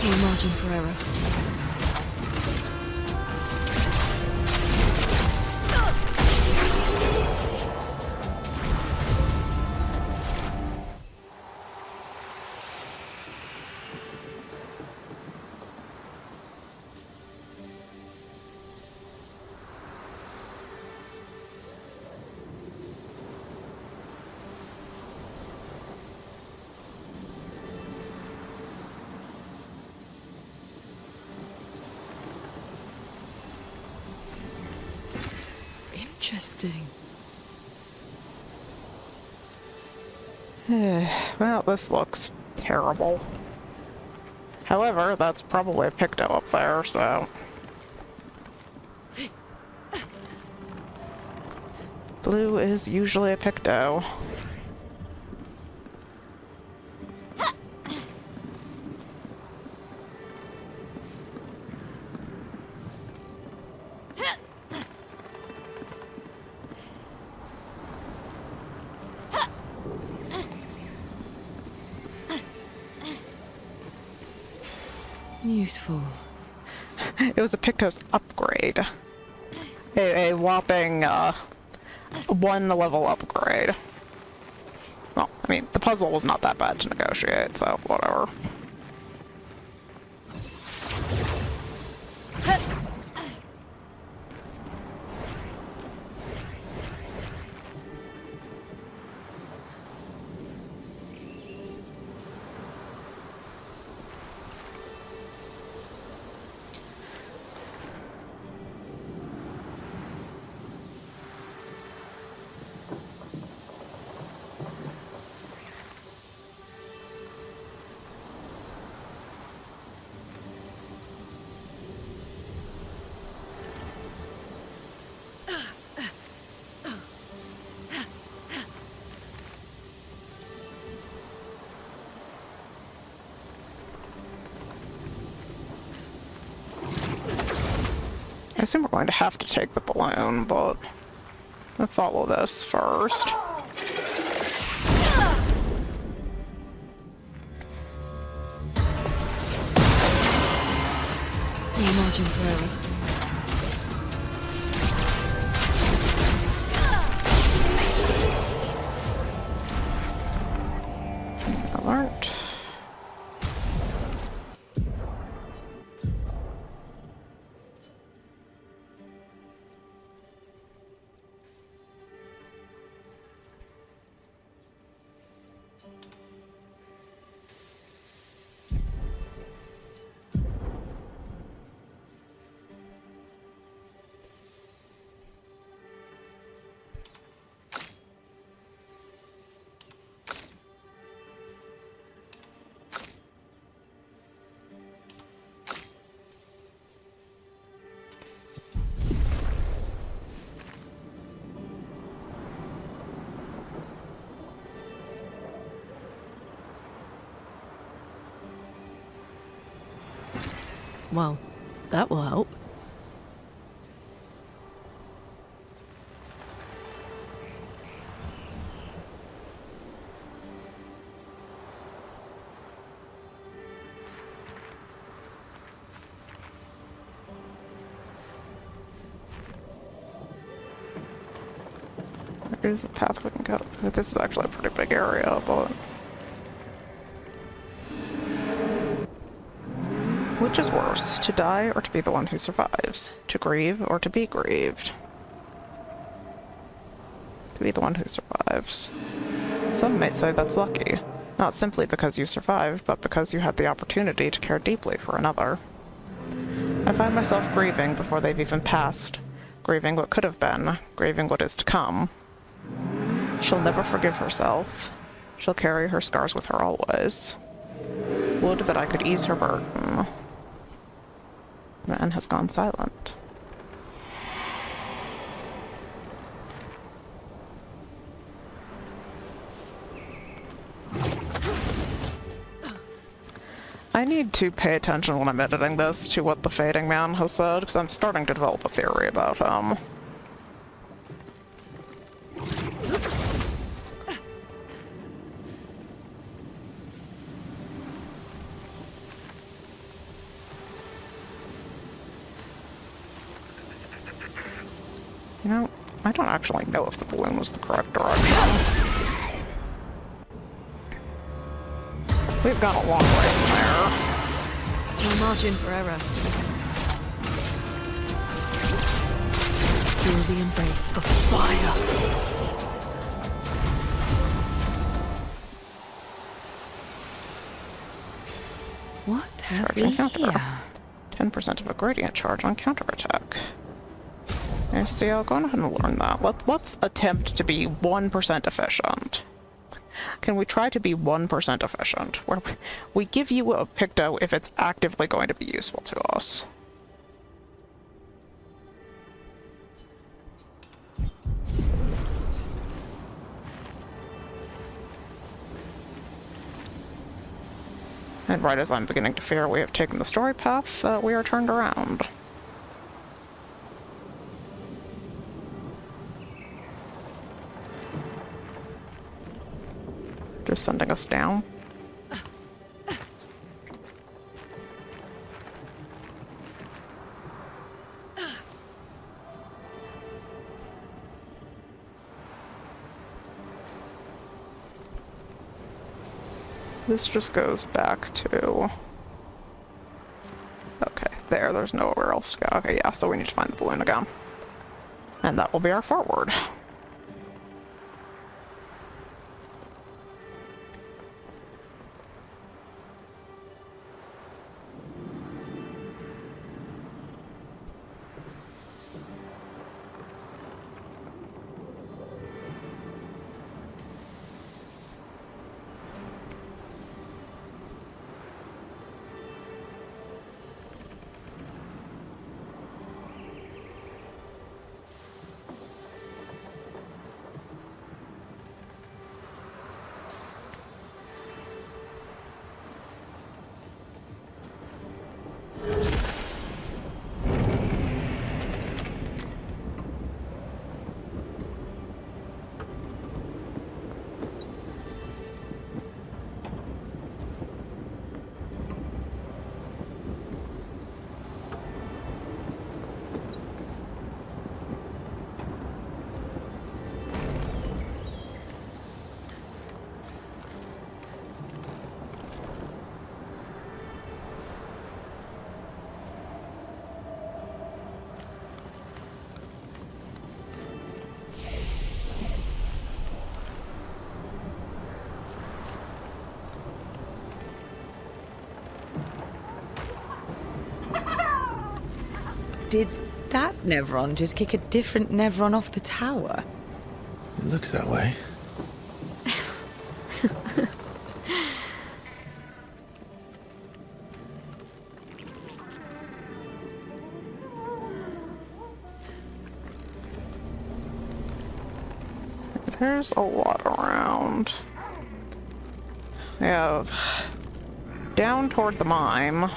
No margin for error. Interesting. Well, this looks terrible. However, that's probably a picto up there, so... Blue is usually a picto. Useful. It was a Picto's upgrade. A whopping, 1 level upgrade. Well, I mean, the puzzle was not that bad to negotiate, so whatever. I assume we're going to have to take the balloon, but I'll follow this first. No margin for error. Alert. Well, that will help. Here's the path we can go. This is actually a pretty big area, but... Which is worse, to die or to be the one who survives? To grieve or to be grieved? To be the one who survives. Some might say that's lucky, not simply because you survived, but because you had the opportunity to care deeply for another. I find myself grieving before they've even passed, grieving what could have been, grieving what is to come. She'll never forgive herself. She'll carry her scars with her always. Would that I could ease her burden. Man has gone silent. I need to pay attention when I'm editing this to what the Fading Man has said, because I'm starting to develop a theory about him. You know, I don't actually know if the balloon was the correct direction. We've gone a long way from there. No margin for error. Feel the embrace of fire. What have we here? 10% of a gradient charge on counterattack. Okay, so yeah, I'll go ahead and learn that. Let's attempt to be 1% efficient. Can we try to be 1% efficient? Where we give you a picto if it's actively going to be useful to us. And right as I'm beginning to fear we have taken the story path, we are turned around. Just sending us down. This just goes back to... Okay, there's nowhere else to go. Okay, yeah, so we need to find the balloon again. And that will be our forward. Did that Nevron just kick a different Nevron off the tower? It looks that way. There's a lot around. We have down toward the mine,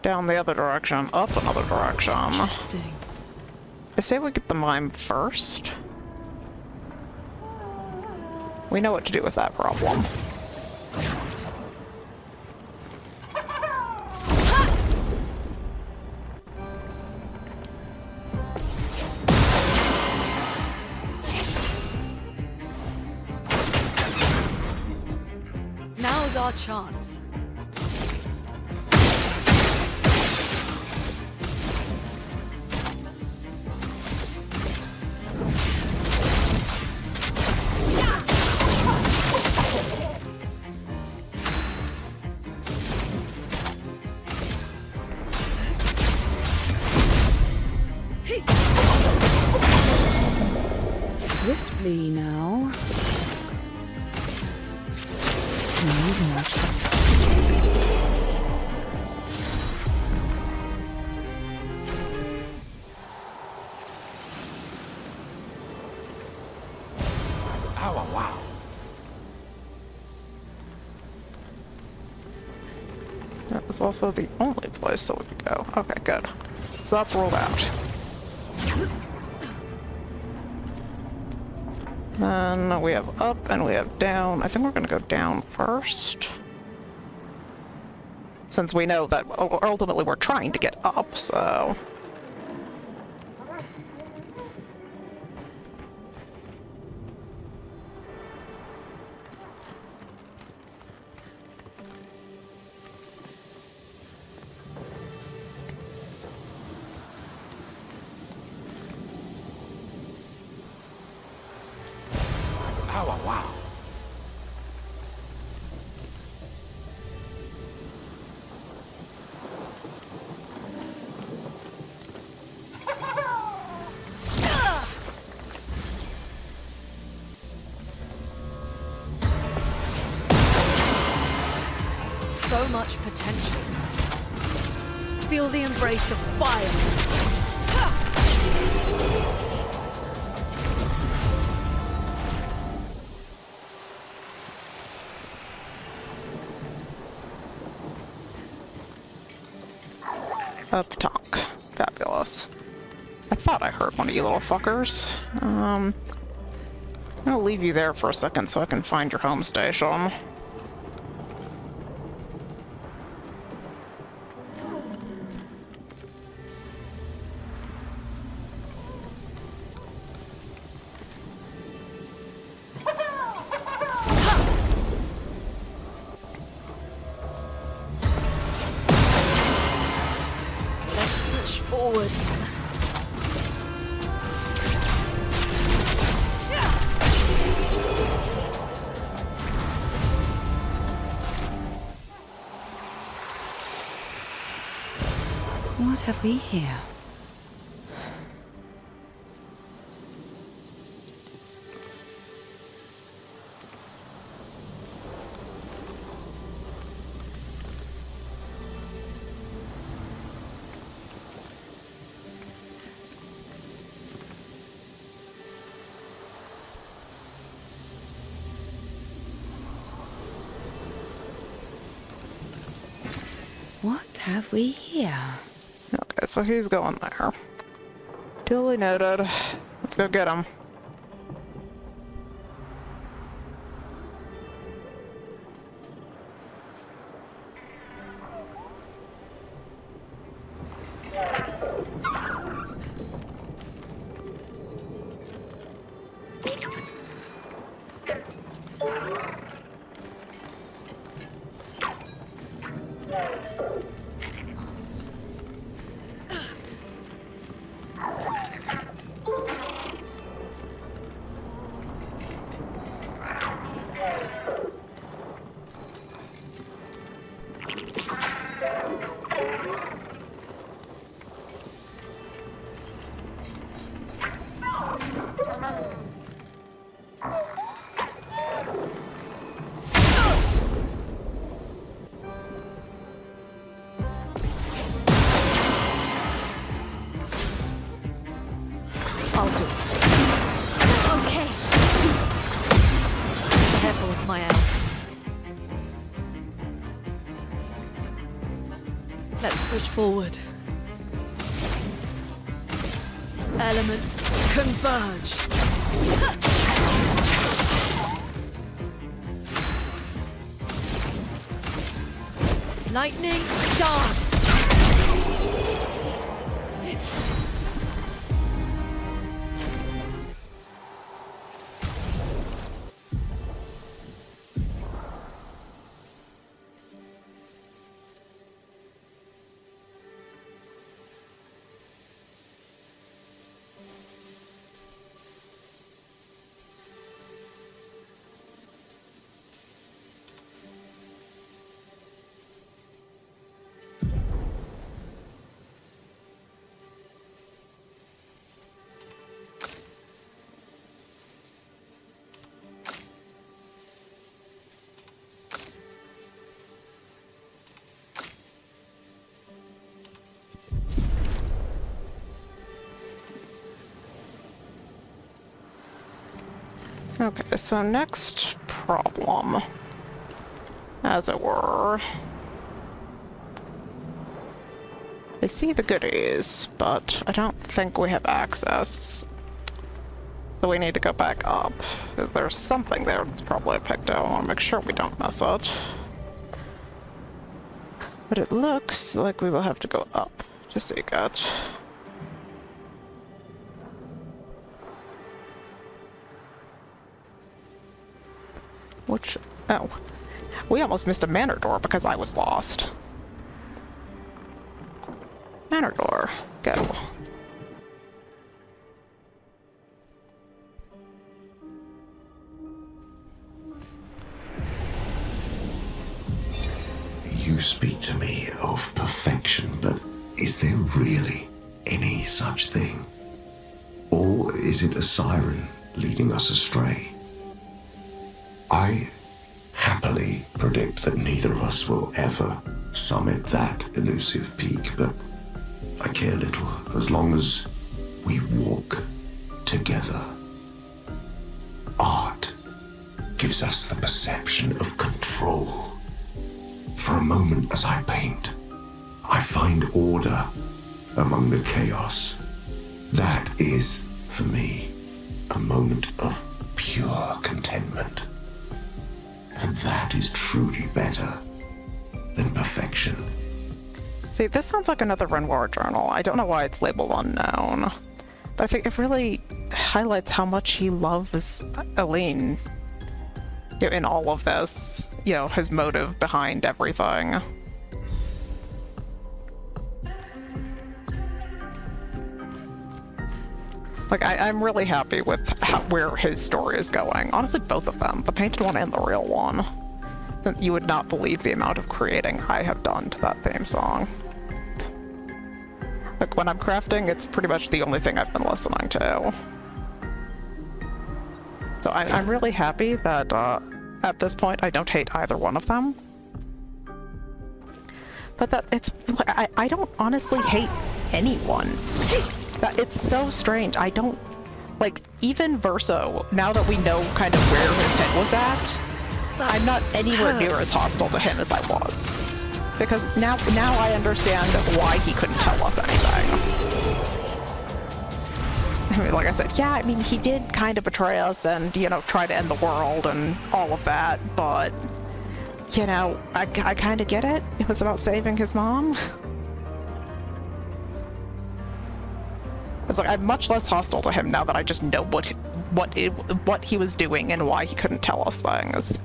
down the other direction, up another direction. Interesting. I say we get the mine first. We know what to do with that problem. Now's our chance. Swiftly now. Need more tricks. Ow, wow. That was also the only place that we could go. Okay, good. So that's ruled out. Then we have up and we have down. I think we're gonna go down first. Since we know that ultimately we're trying to get up, so... Ow, wow. much potential. Feel the embrace of fire. Up tonk. Fabulous. I thought I heard one of you little fuckers. I'm gonna leave you there for a second so I can find your home station. Forward. What have we here? What have we here? Okay, so he's going there. Duly noted. Let's go get him. I'll do it. Okay. Careful with Maelle. Let's push forward. Elements converge. Lightning dance. Okay, so next problem, as it were. I see the goodies, but I don't think we have access. So we need to go back up. There's something there that's probably a picto. I want to make sure we don't miss it. But it looks like we will have to go up to seek it. Which... oh. We almost missed a manor door because I was lost. Manor door. Go. You speak to me of perfection, but is there really any such thing? Or is it a siren leading us astray? I happen happily predict that neither of us will ever summit that elusive peak, but I care little as long as we walk together. Art gives us the perception of control. For a moment as I paint, I find order among the chaos. That is, for me, a moment of pure contentment. And that is truly better than perfection. See, this sounds like another Renoir journal. I don't know why it's labeled unknown, but I think it really highlights how much he loves Eileen in all of this, his motive behind everything. Like, I'm really happy with where his story is going. Honestly, both of them, the painted one and the real one. You would not believe the amount of creating I have done to that theme song. Like, when I'm crafting, it's pretty much the only thing I've been listening to. So I'm really happy that at this point I don't hate either one of them. But that I don't honestly hate anyone. It's so strange. I don't, like, even Verso, now that we know kind of where his head was at, I'm not anywhere near as hostile to him as I was. Because now I understand why he couldn't tell us anything. I mean, like I said, yeah, I mean, he did kind of betray us and, try to end the world and all of that, but, I kind of get it. It was about saving his mom. It's like, I'm much less hostile to him now that I just know what he was doing and why he couldn't tell us things.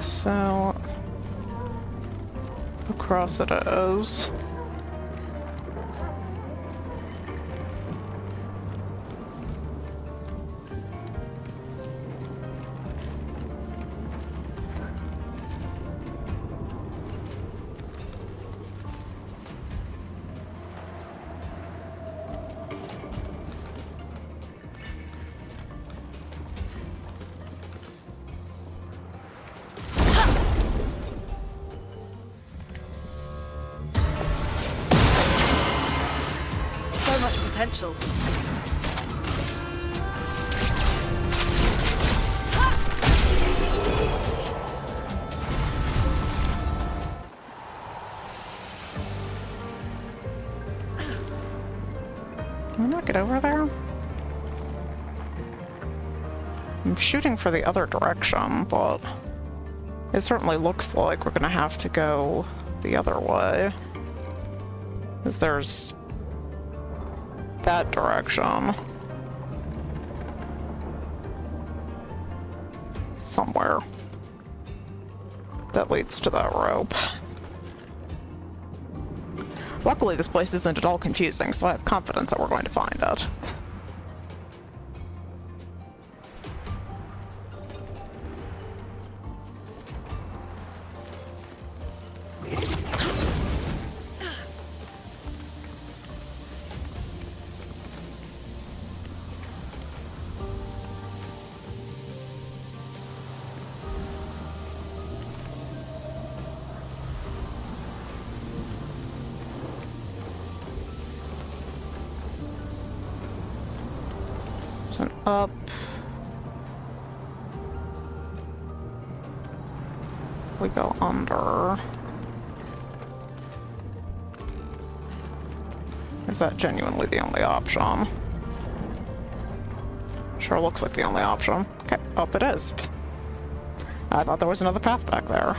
So, across it is. Potential. Can we not get over there? I'm shooting for the other direction, but it certainly looks like we're gonna have to go the other way. Because there's that direction somewhere that leads to that rope. Luckily, this place isn't at all confusing, so I have confidence that we're going to find it. Up. We go under. Is that genuinely the only option? Sure looks like the only option. Okay, up it is. I thought there was another path back there.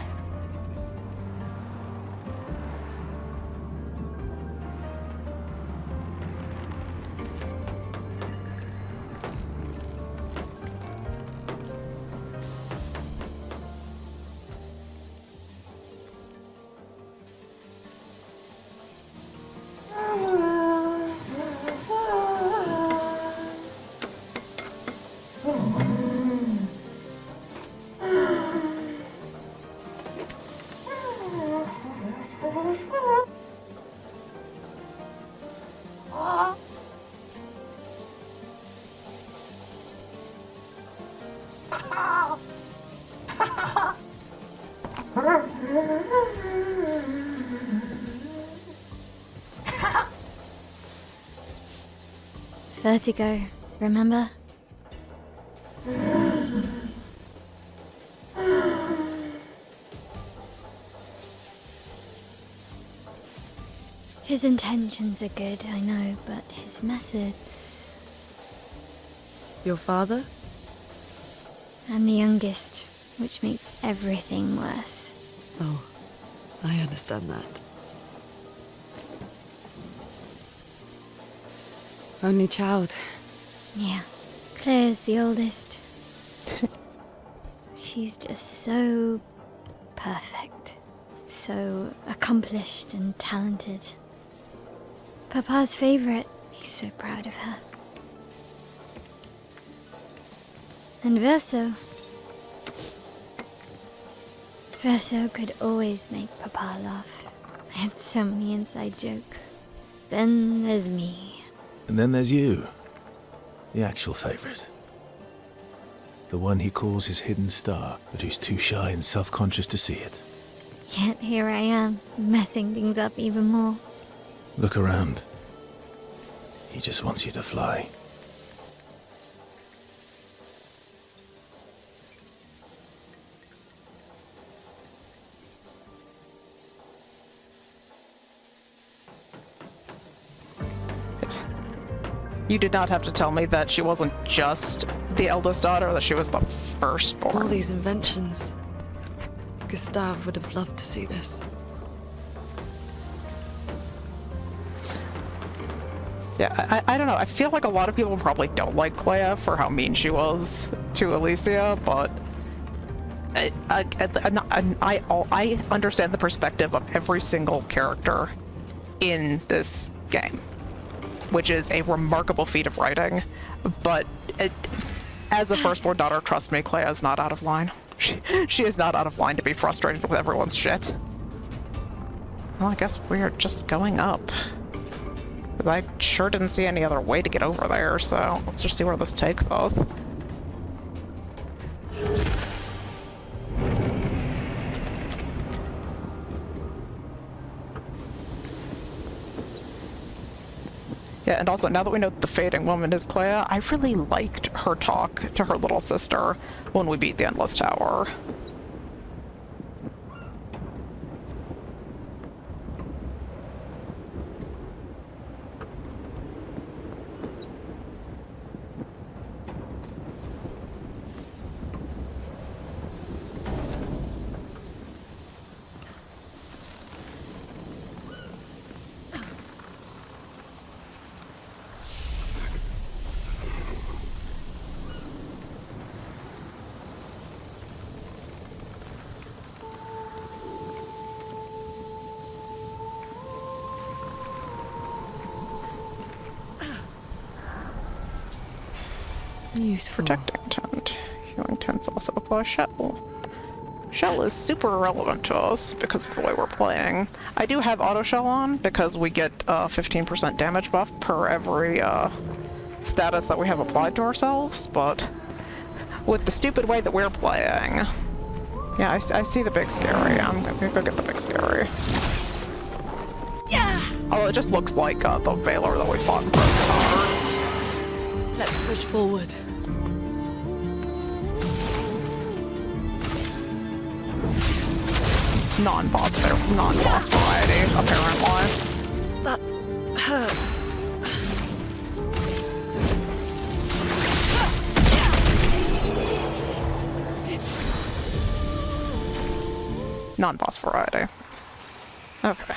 Vertigo, remember? His intentions are good, I know, but his methods... Your father? I'm the youngest, which makes everything worse. Oh, I understand that. Only child. Yeah, Claire's the oldest. She's just so perfect. So accomplished and talented. Papa's favorite. He's so proud of her. And Verso. Verso could always make Papa laugh. I had so many inside jokes. Then there's me. And then there's you. The actual favorite. The one he calls his hidden star, but who's too shy and self-conscious to see it. Yet here I am, messing things up even more. Look around. He just wants you to fly. You did not have to tell me that she wasn't just the eldest daughter, that she was the firstborn. All these inventions. Gustave would have loved to see this. Yeah, I don't know. I feel like a lot of people probably don't like Claire for how mean she was to Alicia, but I understand the perspective of every single character in this game, which is a remarkable feat of writing. But as a firstborn daughter, trust me, Claire is not out of line. She is not out of line to be frustrated with everyone's shit. Well, I guess we're just going up. I sure didn't see any other way to get over there, so let's just see where this takes us. Yeah, and also, now that we know that the fading woman is Claire, I really liked her talk to her little sister when we beat the Endless Tower. Useful. Protecting tent. Healing tents also apply shell. Shell is super irrelevant to us because of the way we're playing. I do have auto shell on because we get 15% damage buff per every status that we have applied to ourselves, but with the stupid way that we're playing, yeah, I see the big scary. I'm gonna go get the big scary. Yeah. Oh, it just looks like the Valor that we fought in Frozen Hearts. Let's push forward. Non-boss variety, apparently. That hurts. Non-boss variety. Okay.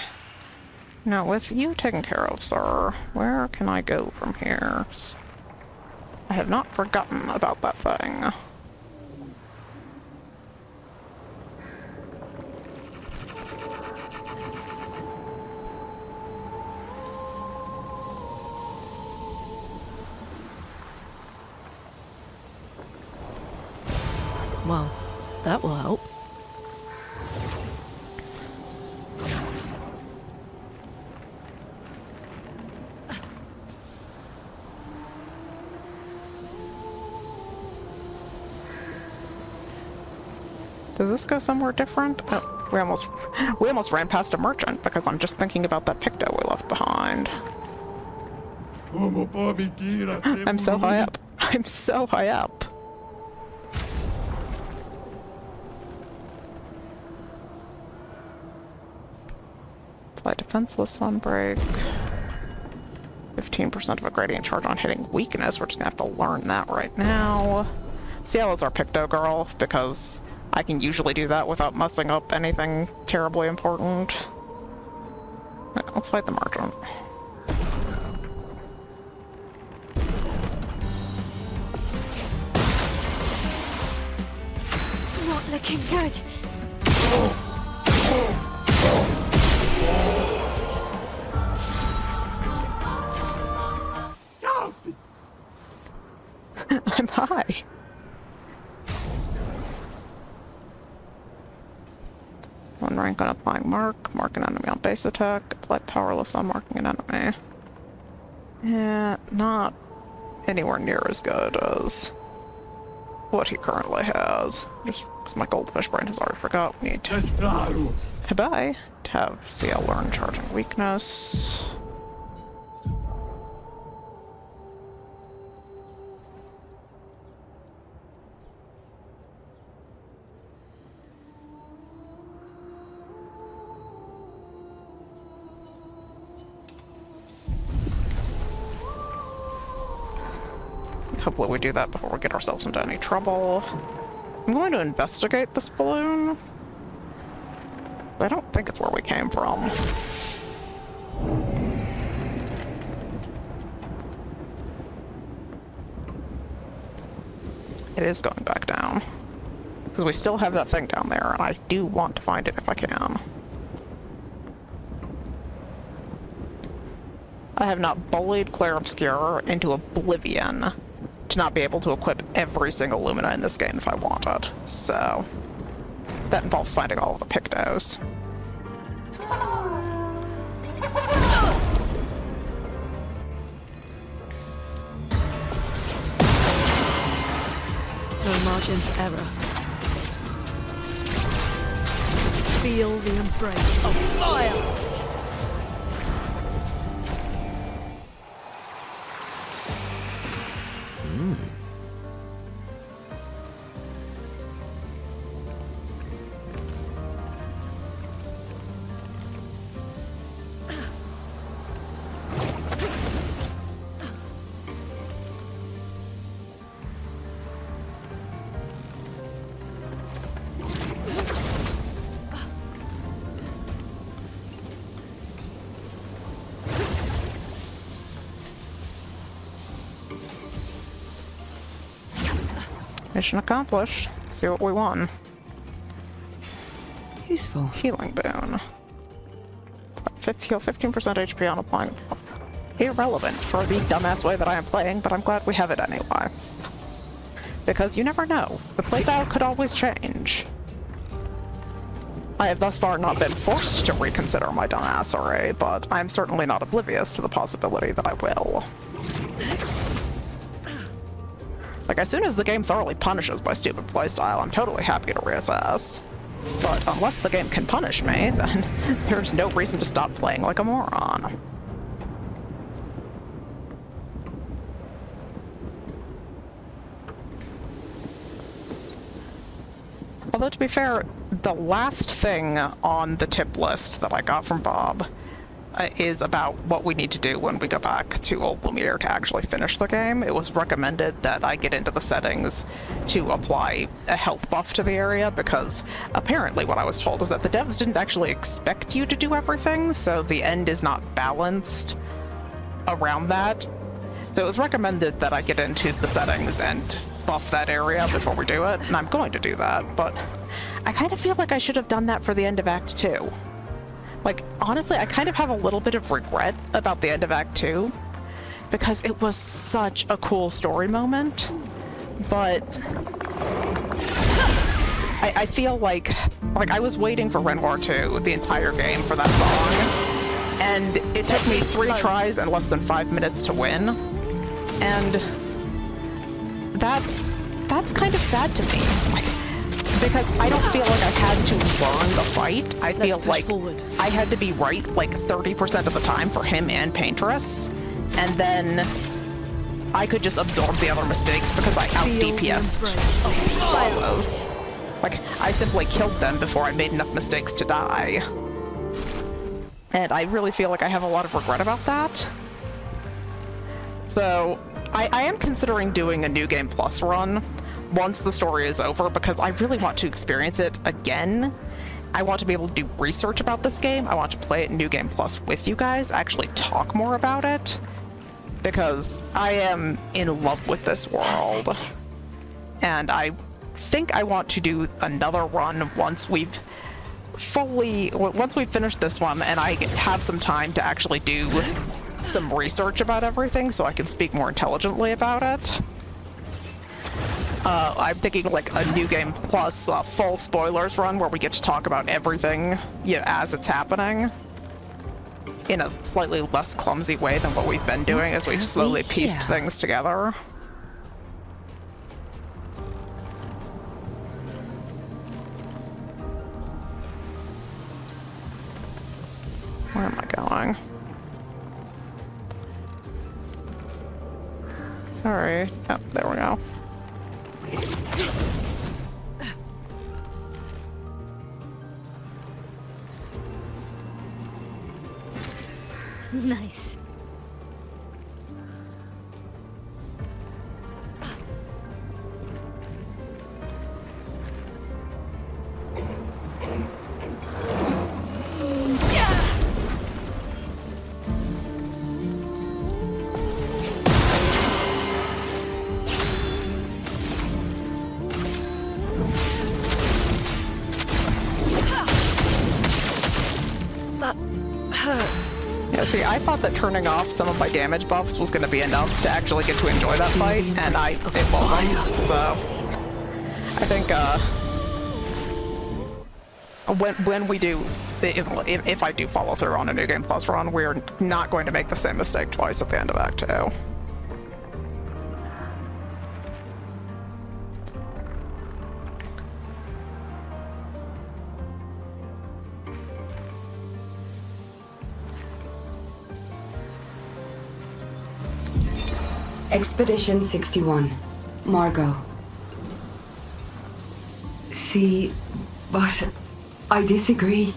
Now, with you taken care of, sir, where can I go from here? I have not forgotten about that thing. Well, that will help. Does this go somewhere different? Oh, we almost ran past a merchant because I'm just thinking about that picto we left behind. I'm so high up. I'm so high up. Apply defenseless on break. 15% of a gradient charge on hitting weakness. We're just gonna have to learn that right now. Ciel is our Picto girl, because I can usually do that without messing up anything terribly important. Okay, let's fight the merchant. Not looking good. I'm high. One rank on applying mark. Mark an enemy on base attack. Apply powerless on marking an enemy. Yeah, not anywhere near as good as what he currently has. Just because my goldfish brain has already forgot. We need to goodbye to have CL learn charging weakness. Hopefully we do that before we get ourselves into any trouble. I'm going to investigate this balloon. But I don't think it's where we came from. It is going back down. Because we still have that thing down there, and I do want to find it if I can. I have not bullied Clair Obscur into oblivion to not be able to equip every single Lumina in this game if I wanted. So that involves finding all of the Pictos. No margin for error. Feel the embrace of fire! Mission accomplished. Let's see what we won. Useful. Healing boon. Heal 15% HP on applying. Irrelevant for the dumbass way that I am playing, but I'm glad we have it anyway. Because you never know. The playstyle could always change. I have thus far not been forced to reconsider my dumbass array, but I'm certainly not oblivious to the possibility that I will. Like, as soon as the game thoroughly punishes my stupid playstyle, I'm totally happy to reassess. But unless the game can punish me, then there's no reason to stop playing like a moron. Although, to be fair, the last thing on the tip list that I got from Bob is about what we need to do when we go back to Old Lumiere to actually finish the game. It was recommended that I get into the settings to apply a health buff to the area, because apparently what I was told is that the devs didn't actually expect you to do everything, so the end is not balanced around that. So it was recommended that I get into the settings and buff that area before we do it, and I'm going to do that, but I kind of feel like I should have done that for the end of Act 2. Like, honestly, I kind of have a little bit of regret about the end of Act 2, because it was such a cool story moment, but I feel like I was waiting for Renoir 2 the entire game for that song, and it took me 3 tries and less than 5 minutes to win, and that's kind of sad to me. Like, because I don't feel like I had to learn the fight. I feel like I had to be right like 30% of the time for him and Paintress and then I could just absorb the other mistakes because I out-DPS'd the bosses. Like, I simply killed them before I made enough mistakes to die. And I really feel like I have a lot of regret about that. So, I am considering doing a New Game Plus run once the story is over, because I really want to experience it again. I want to be able to do research about this game. I want to play it in New Game Plus with you guys, actually talk more about it, because I am in love with this world. And I think I want to do another run once we've finished this one and I have some time to actually do some research about everything so I can speak more intelligently about it. I'm thinking like a New Game Plus full spoilers run where we get to talk about everything, you know, as it's happening in a slightly less clumsy way than what we've been doing as we've slowly pieced things together. Where am I going? Sorry. Oh, there we go. Nice. Yeah, see, I thought that turning off some of my damage buffs was going to be enough to actually get to enjoy that fight, and it wasn't. So, I think, when we do, if I do follow through on a New Game Plus run, we're not going to make the same mistake twice at the end of Act 2. Expedition 61. Margot. See, but I disagree.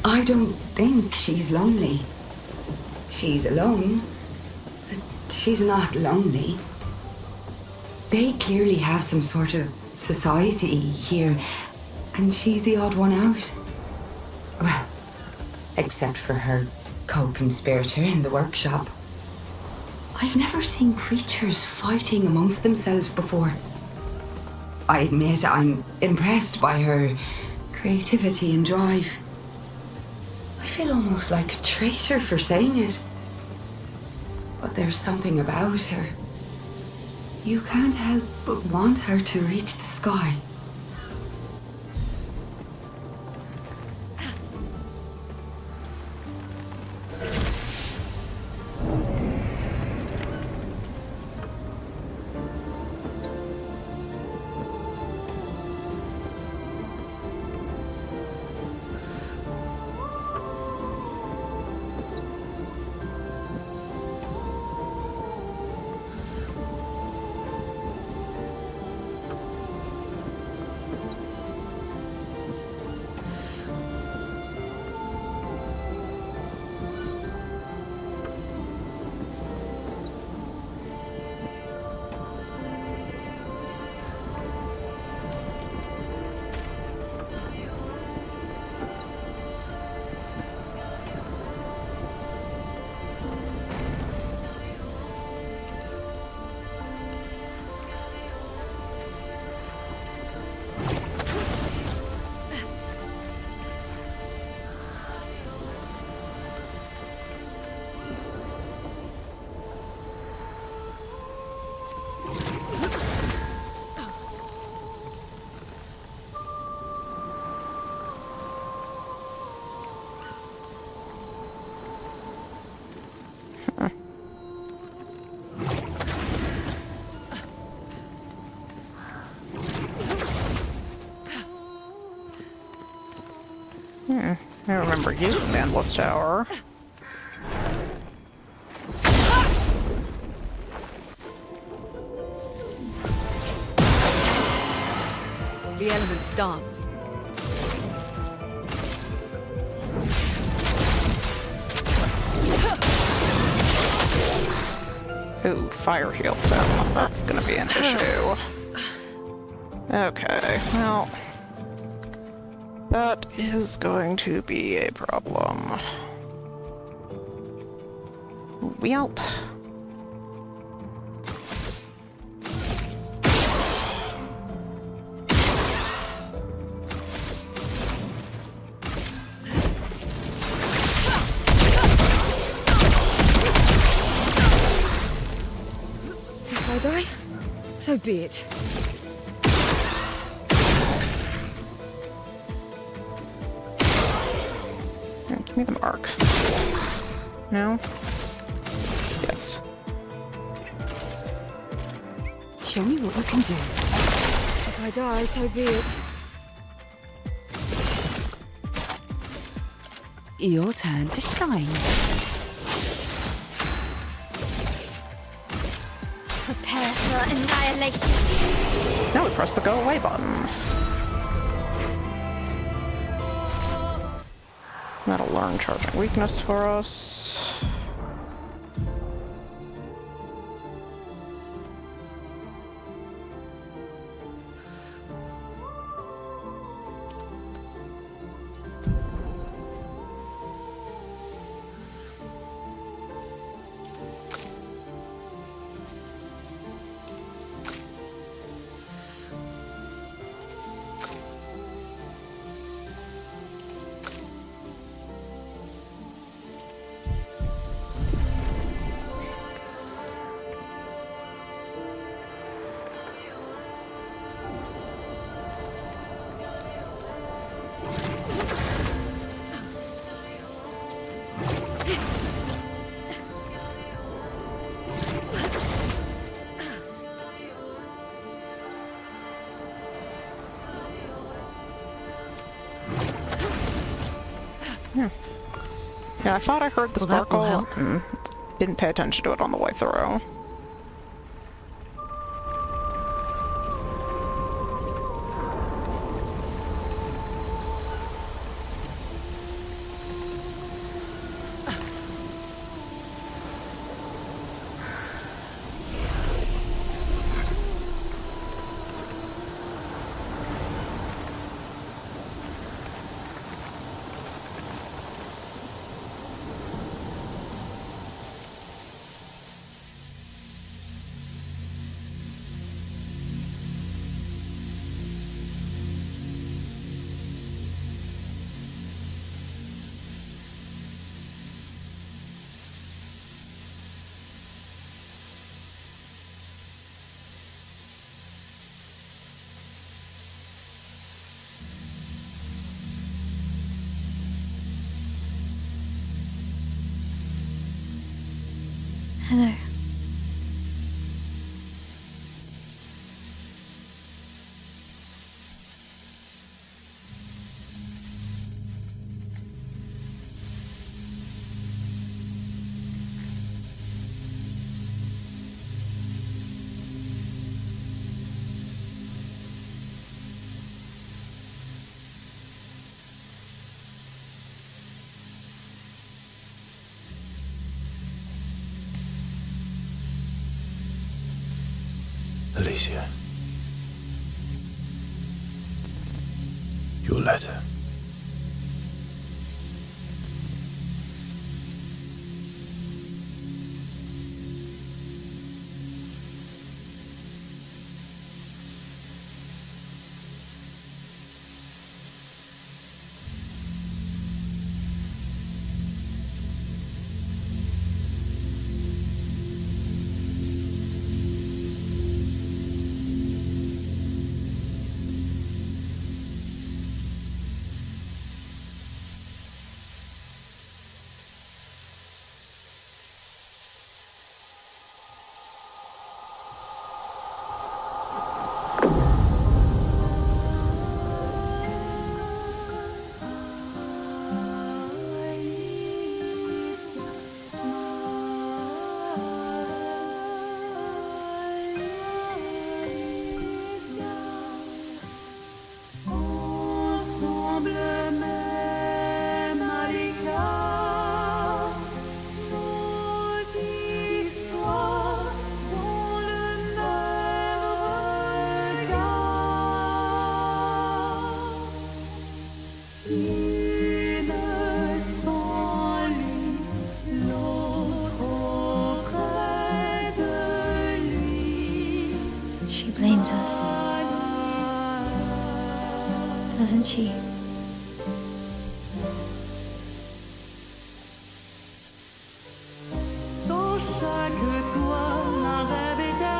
I don't think she's lonely. She's alone, but she's not lonely. They clearly have some sort of society here, and she's the odd one out. Well, except for her co-conspirator in the workshop. I've never seen creatures fighting amongst themselves before. I admit I'm impressed by her creativity and drive. I feel almost like a traitor for saying it. But there's something about her. You can't help but want her to reach the sky. I remember using the Endless Tower. The elements dance. Ooh, fire heals him. That's gonna be an issue. Okay, well... that is going to be a problem. Yelp. If I die, so be it. Give me the mark. No? Yes. Show me what you can do. If I die, so be it. Your turn to shine. Prepare for annihilation. Now we press the go away button. That'll learn charging weakness for us. Yeah, I thought I heard the sparkle. Didn't pay attention to it on the way through. Hello. Alicia. Your letter. She blames us, doesn't she?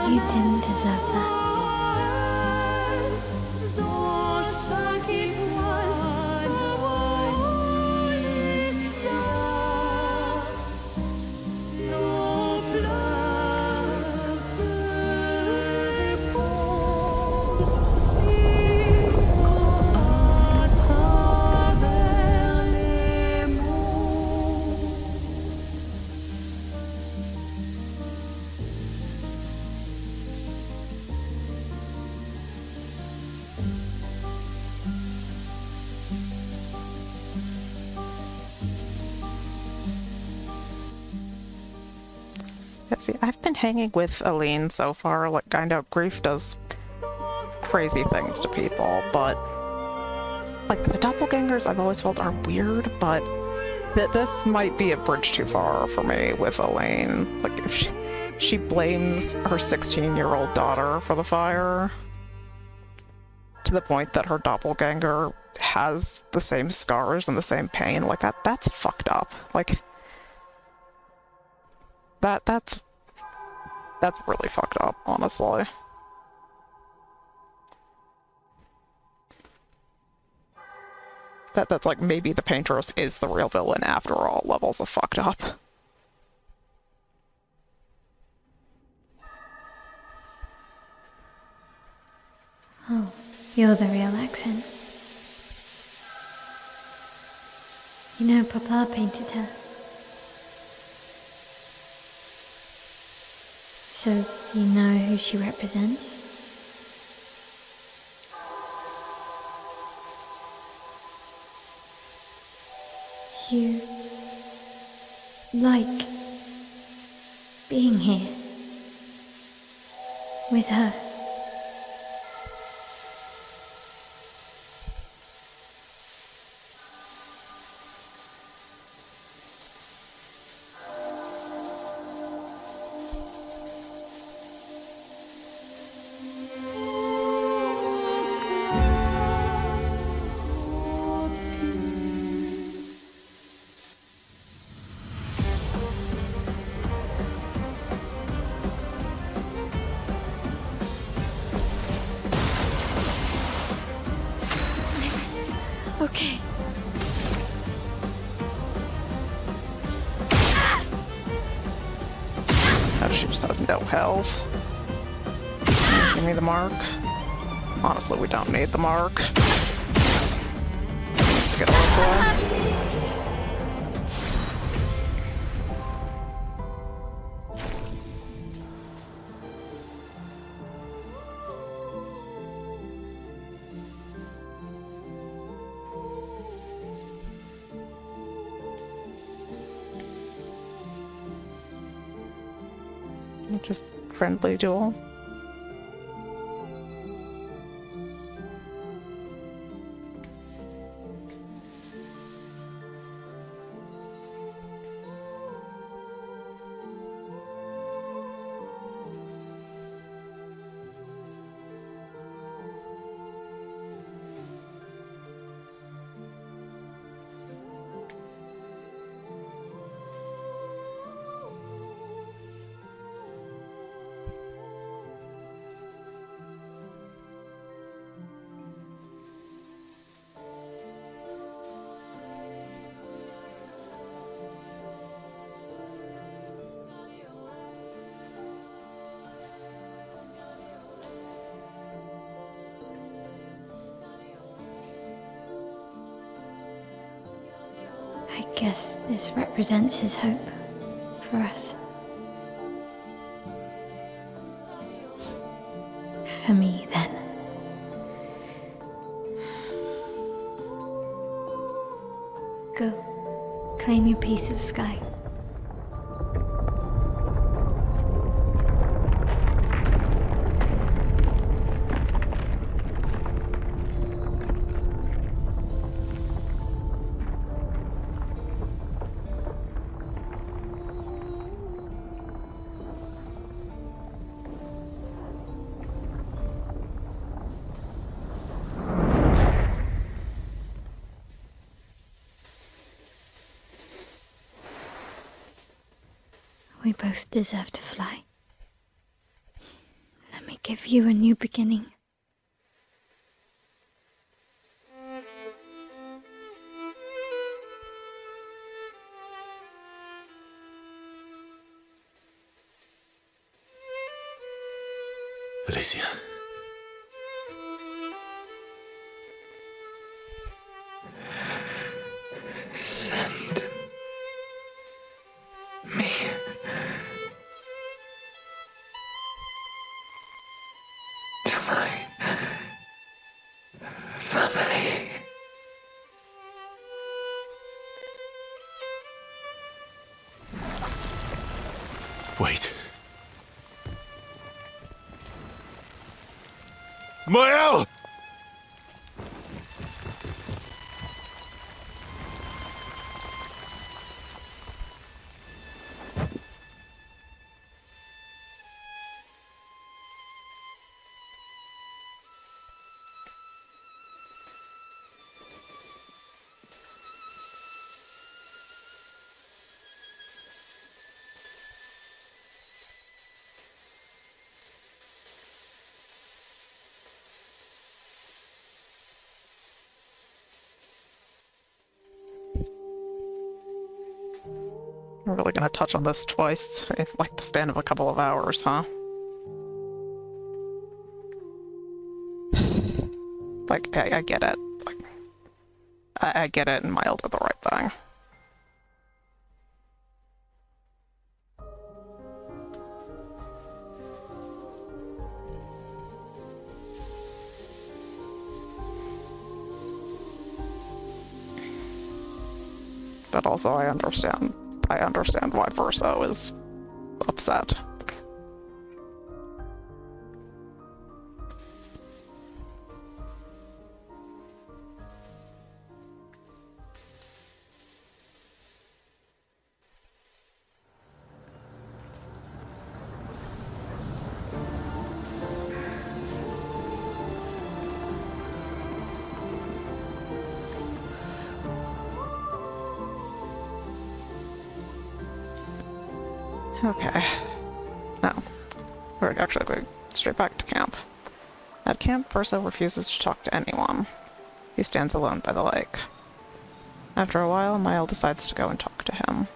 You didn't deserve that. Yeah, see, I've been hanging with Aline so far. Like, I know grief does crazy things to people, but like the doppelgangers I've always felt are weird, but this might be a bridge too far for me with Aline. Like, if she blames her 16-year-old daughter for the fire to the point that her doppelganger has the same scars and the same pain. Like, that's fucked up. Like, that's really fucked up, honestly. That's like, maybe the paintress is the real villain after all levels of fucked up. Oh, you're the real accent. You know, Papa painted her. So, you know who she represents? You like being here with her. Okay. Oh, she just has no health. Give me the mark. Honestly, we don't need the mark. Just get this way. Just friendly duel. I guess this represents his hope for us. For me, then. Claim your piece of sky. We both deserve to fly. Let me give you a new beginning. Alicia. Send me. To my family. Wait. Maelle! We're really gonna touch on this twice in like the span of a couple of hours, huh? Like, I get it. Like, I get it, and Maelle did the right thing. But also, I understand why Verso is upset. Okay. Now, we're actually going straight back to camp. At camp, Verso refuses to talk to anyone. He stands alone by the lake. After a while, Maelle decides to go and talk to him.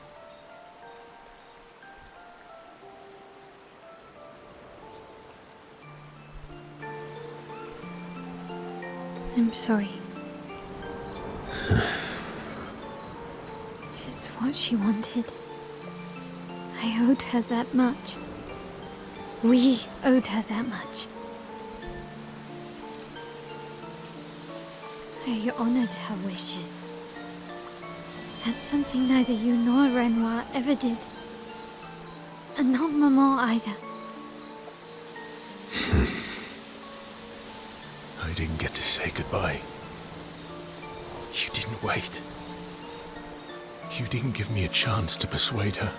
I'm sorry. It's what she wanted. I owed her that much. We owed her that much. I honored her wishes. That's something neither you nor Renoir ever did. And not Maman either. I didn't get to say goodbye. You didn't wait. You didn't give me a chance to persuade her.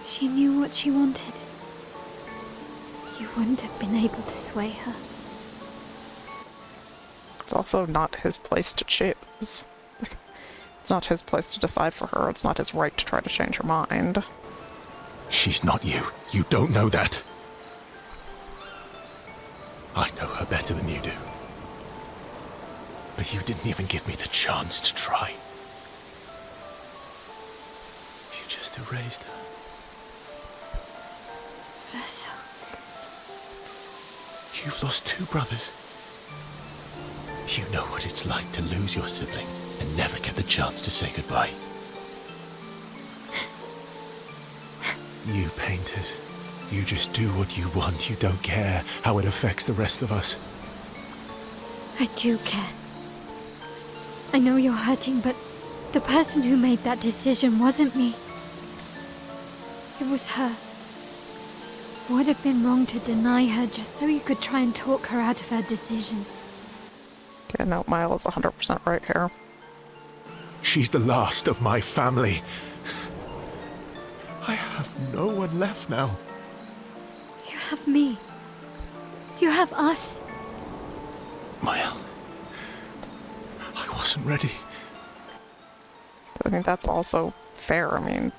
She knew what she wanted. You wouldn't have been able to sway her. It's also not his place to choose. It's not his place to decide for her. It's not his right to try to change her mind. She's not you. You don't know that. I know her better than you do. But you didn't even give me the chance to try. You just erased her. Verso. You've lost 2 brothers. You know what it's like to lose your sibling and never get the chance to say goodbye. You painters, you just do what you want. You don't care how it affects the rest of us. I do care. I know you're hurting, but The person who made that decision wasn't me. It was her. Would have been wrong to deny her just so you could try and talk her out of her decision. Yeah, no, Maelle is 100% right here. She's the last of my family. I have no one left now. You have me. You have us. Maelle, I wasn't ready. I think that's also fair. I mean,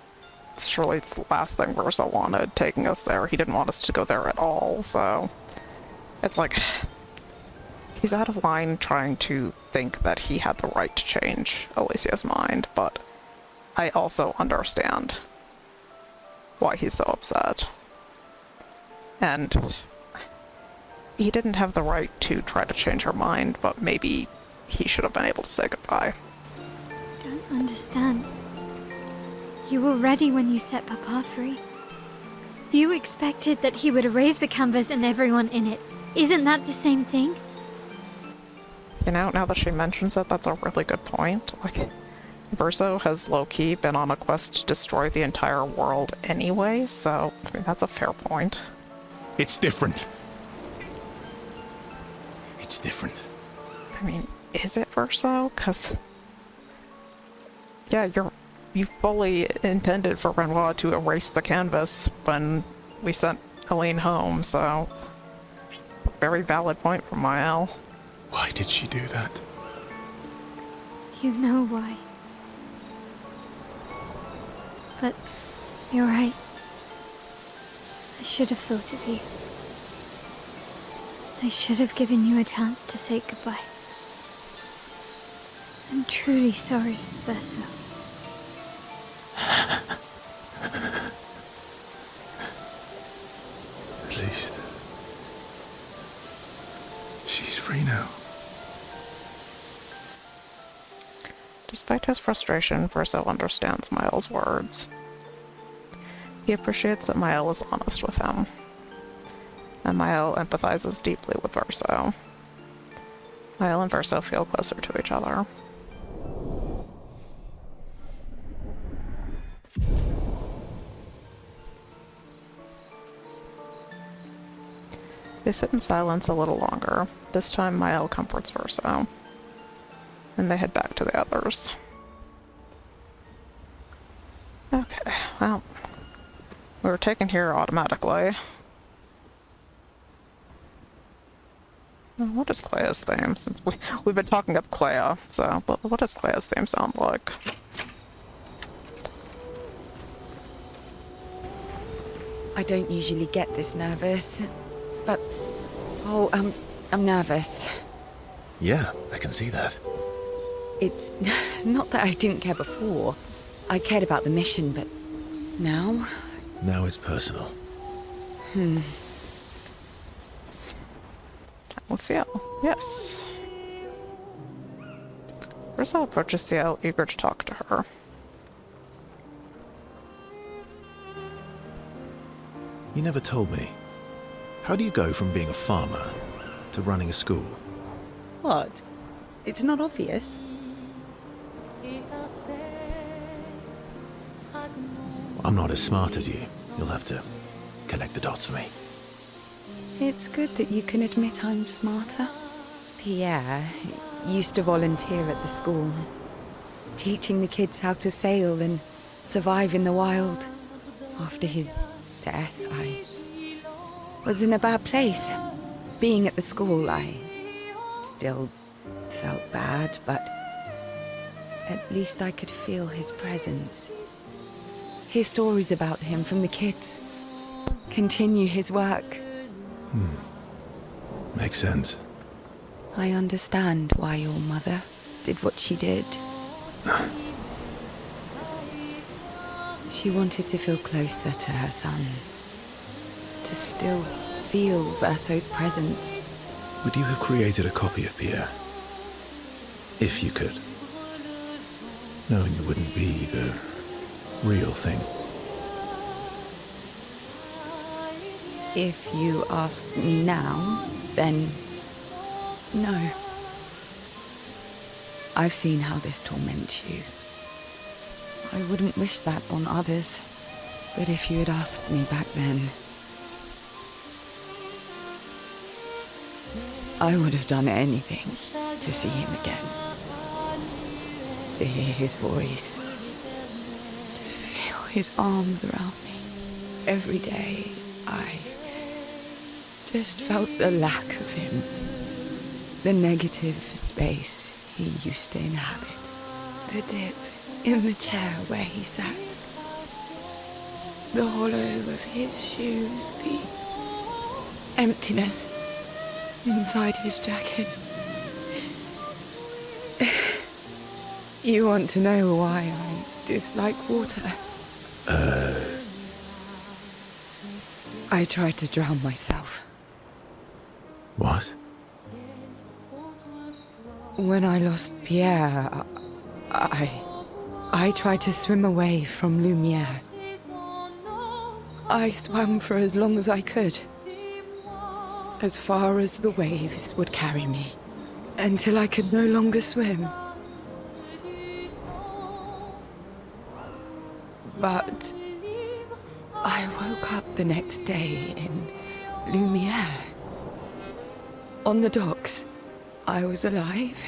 surely it's the last thing Versa wanted, taking us there. He didn't want us to go there at all, so... It's like... He's out of line trying to think that he had the right to change Alicia's mind, but I also understand why he's so upset. And he didn't have the right to try to change her mind, but maybe he should have been able to say goodbye. Don't understand. You were ready when you set Papa free. You expected that he would erase the canvas and everyone in it. Isn't that the same thing? You know, now that she mentions it, that's a really good point. Like, Verso has low-key been on a quest to destroy the entire world anyway, so I mean, that's a fair point. It's different. It's different. I mean, is it Verso? Because, yeah, you fully intended for Renoir to erase the canvas when we sent Elaine home, so very valid point from Maelle. Why did she do that? You know why. But you're right. I should have thought of you. I should have given you a chance to say goodbye. I'm truly sorry, Verso. At least she's free now. Despite his frustration, Verso understands Maelle's words. He appreciates that Maelle is honest with him, and Maelle empathizes deeply with Verso. Maelle and Verso feel closer to each other. They sit in silence a little longer. This time Maelle comforts Verso, and they head back to the others. Okay, well, we were taken here automatically. What is Claire's theme? Since we've been talking up Claire, so what does Claire's theme sound like? I don't usually get this nervous, but... I'm nervous. Yeah, I can see that. It's not that I didn't care before. I cared about the mission, but now? Now it's personal. With Ciel, yes. Verso approaches Ciel, eager to talk to her. You never told me. How do you go from being a farmer to running a school? What? It's not obvious. I'm not as smart as you. You'll have to connect the dots for me. It's good that you can admit I'm smarter. Pierre used to volunteer at the school, teaching the kids how to sail and survive in the wild. After his death, I was in a bad place. Being at the school, I still felt bad, but at least I could feel his presence. Hear stories about him from the kids. Continue his work. Makes sense. I understand why your mother did what she did. She wanted to feel closer to her son. To still feel Verso's presence. Would you have created a copy of Pierre? If you could. Knowing it wouldn't be the real thing. If you ask me now, then no. I've seen how this torments you. I wouldn't wish that on others. But if you had asked me back then, I would have done anything to see him again. To hear his voice. To feel his arms around me. Every day, I just felt the lack of him. The negative space he used to inhabit. The dip in the chair where he sat. The hollow of his shoes. The emptiness inside his jacket. You want to know why I dislike water? I tried to drown myself. What? When I lost Pierre, I tried to swim away from Lumiere. I swam for as long as I could. As far as the waves would carry me. Until I could no longer swim. But I woke up the next day in Lumiere. On the docks, I was alive.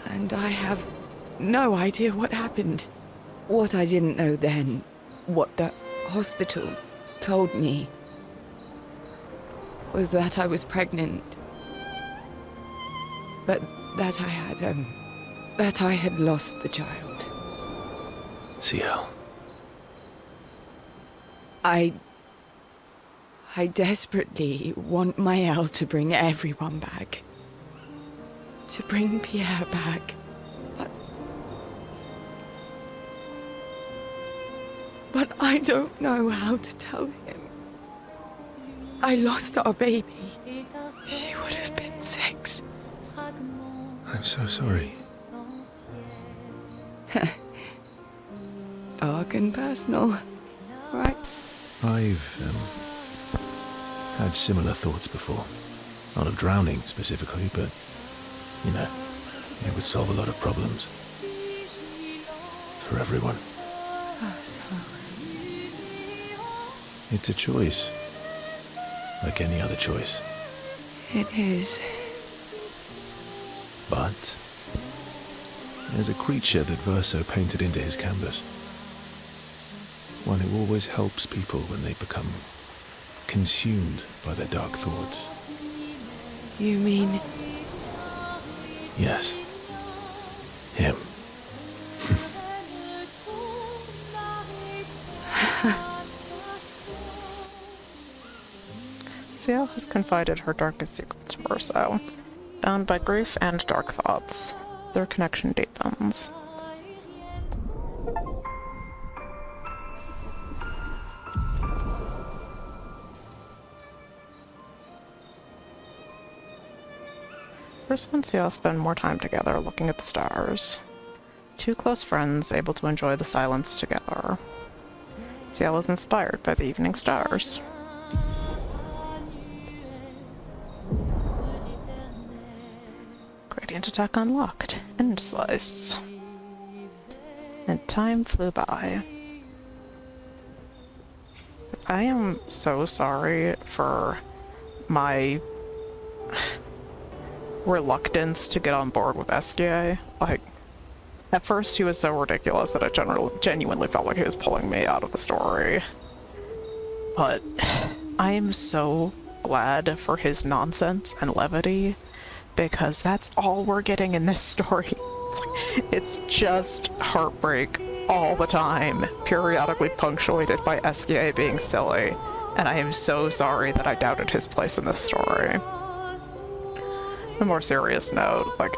And I have no idea what happened. What I didn't know then, what the hospital told me, was that I was pregnant. But that I had lost the child. Ciel. I desperately want Maelle to bring everyone back. To bring Pierre back. But I don't know how to tell him. I lost our baby. She would have been 6. I'm so sorry. Dark and personal, right? I've had similar thoughts before. Not of drowning specifically, but, you know, it would solve a lot of problems. For everyone. So... It's a choice. Like any other choice. It is. But there's a creature that Verso painted into his canvas. One who always helps people when they become consumed by their dark thoughts. You mean... Yes. Him. Ciel has confided her darkest secrets to Verso. Bound by grief and dark thoughts, their connection deepens. Verso and Ciel spend more time together looking at the stars. Two close friends able to enjoy the silence together. Ciel is inspired by the evening stars. Gradient attack unlocked. End slice. And time flew by. I am so sorry for my reluctance to get on board with SDA. Like, at first he was so ridiculous that I genuinely felt like he was pulling me out of the story. But I am so glad for his nonsense and levity, because that's all we're getting in this story. It's just heartbreak all the time, periodically punctuated by SDA being silly, and I am so sorry that I doubted his place in this story. On a more serious note, like,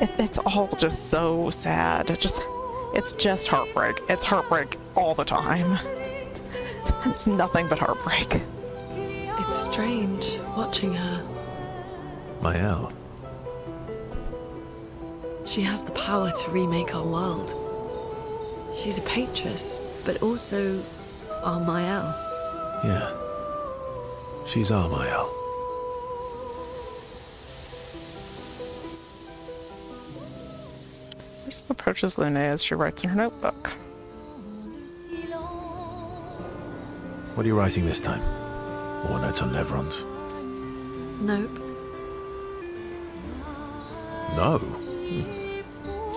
it's all just so sad. It's just heartbreak. It's heartbreak all the time. It's nothing but heartbreak. It's strange watching her. Maelle. She has the power to remake our world. She's a Patress, but also our Maelle. Yeah. She's our Maelle. Verso Approaches Lune as she writes in her notebook. What are you writing this time? War notes on Nevrons? Nope. No.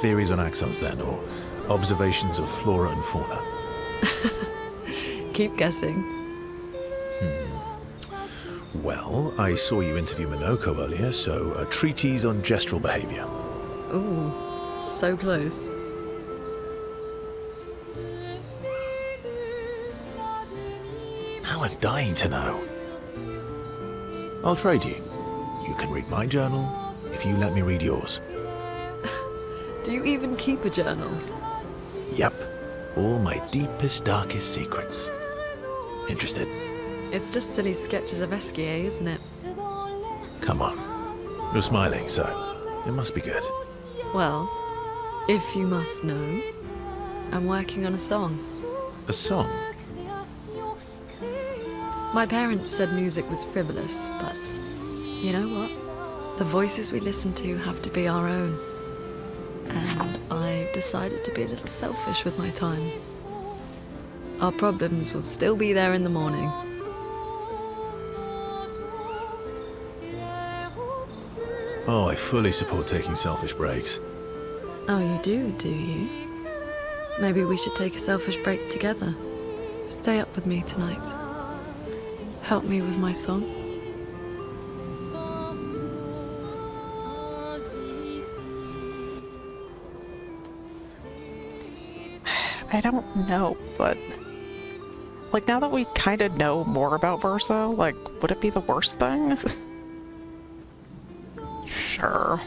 Theories on axons then, or observations of flora and fauna? Keep guessing. Well, I saw you interview Monoco earlier, so a treatise on gestural behavior. Ooh, so close. Now I'm dying to know. I'll trade you. You can read my journal if you let me read yours. Do you even keep a journal? Yep. All my deepest, darkest secrets. Interested? It's just silly sketches of Esquier, isn't it? Come on. You're smiling, so it must be good. Well, if you must know, I'm working on a song. A song? My parents said music was frivolous, but you know what? The voices we listen to have to be our own. And I've decided to be a little selfish with my time. Our problems will still be there in the morning. Oh, I fully support taking selfish breaks. Oh, you do you? Maybe we should take a selfish break together. Stay up with me tonight. Help me with my song. I don't know, but like now that we kind of know more about Verso, like would it be the worst thing? Sure.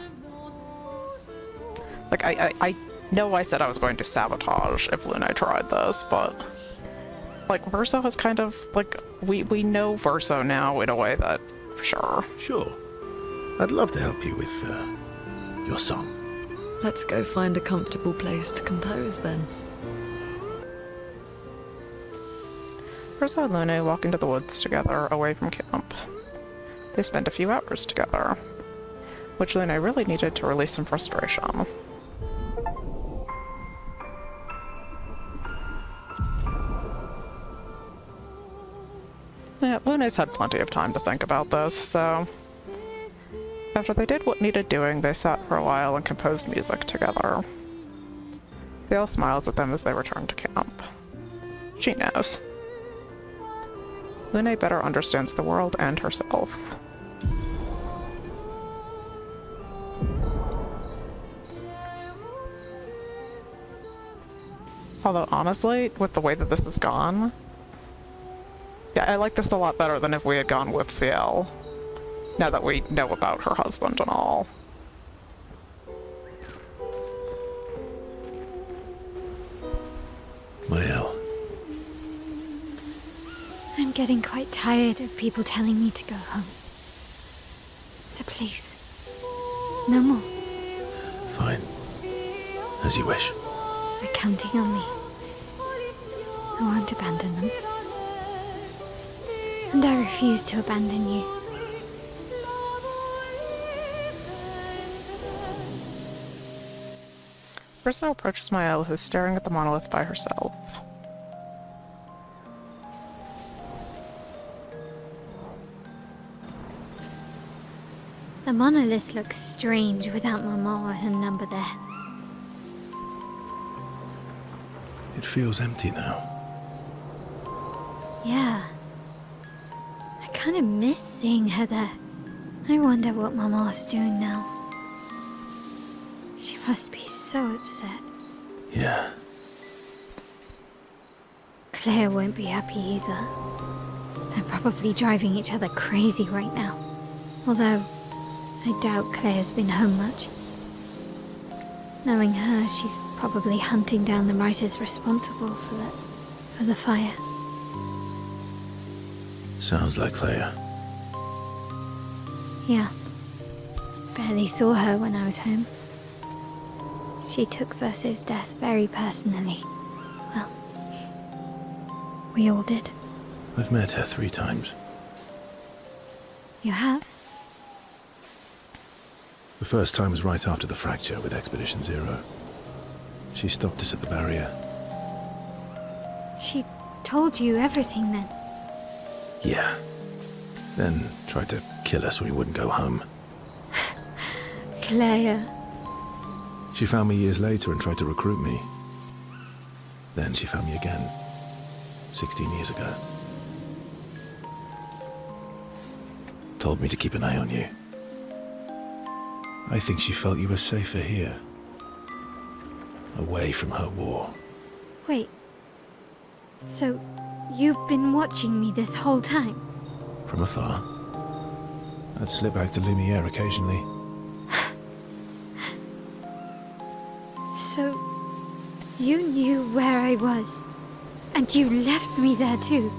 Like I know I said I was going to sabotage if Lune tried this, but like Verso has kind of like we know Verso now in a way that sure. Sure. I'd love to help you with your song. Let's go find a comfortable place to compose then. Verso and Lune walk into the woods together away from camp. They spend a few hours together, which Lune really needed to release some frustration. Yeah, Lune's had plenty of time to think about this, so after they did what needed doing, they sat for a while and composed music together. Ciel smiles at them as they return to camp. She knows. Lune better understands the world and herself. Although honestly, with the way that this has gone, yeah, I like this a lot better than if we had gone with Ciel, now that we know about her husband and all. Maelle. I'm getting quite tired of people telling me to go home. So please, no more. Fine. As you wish. They're counting on me. I won't abandon them. And I refuse to abandon you. Verso approaches Maelle, who's staring at the monolith by herself. The monolith looks strange without Mama or her number there. It feels empty now. Yeah. I kind of miss seeing her there. I wonder what Mama's doing now. She must be so upset. Yeah. Claire won't be happy either. They're probably driving each other crazy right now. Although, I doubt Claire's been home much. Knowing her, she's probably hunting down the writers responsible for the fire. Sounds like Claire. Yeah. Barely saw her when I was home. She took Verso's death very personally. Well, we all did. I've met her 3 times. You have? The first time was right after the fracture with Expedition Zero. She stopped us at the barrier. She told you everything then? Yeah. Then tried to kill us when we wouldn't go home. Claire. She found me years later and tried to recruit me. Then she found me again, 16 years ago. Told me to keep an eye on you. I think she felt you were safer here. Away from her war. Wait. So, you've been watching me this whole time? From afar. I'd slip back to Lumiere occasionally. So, you knew where I was, and you left me there too?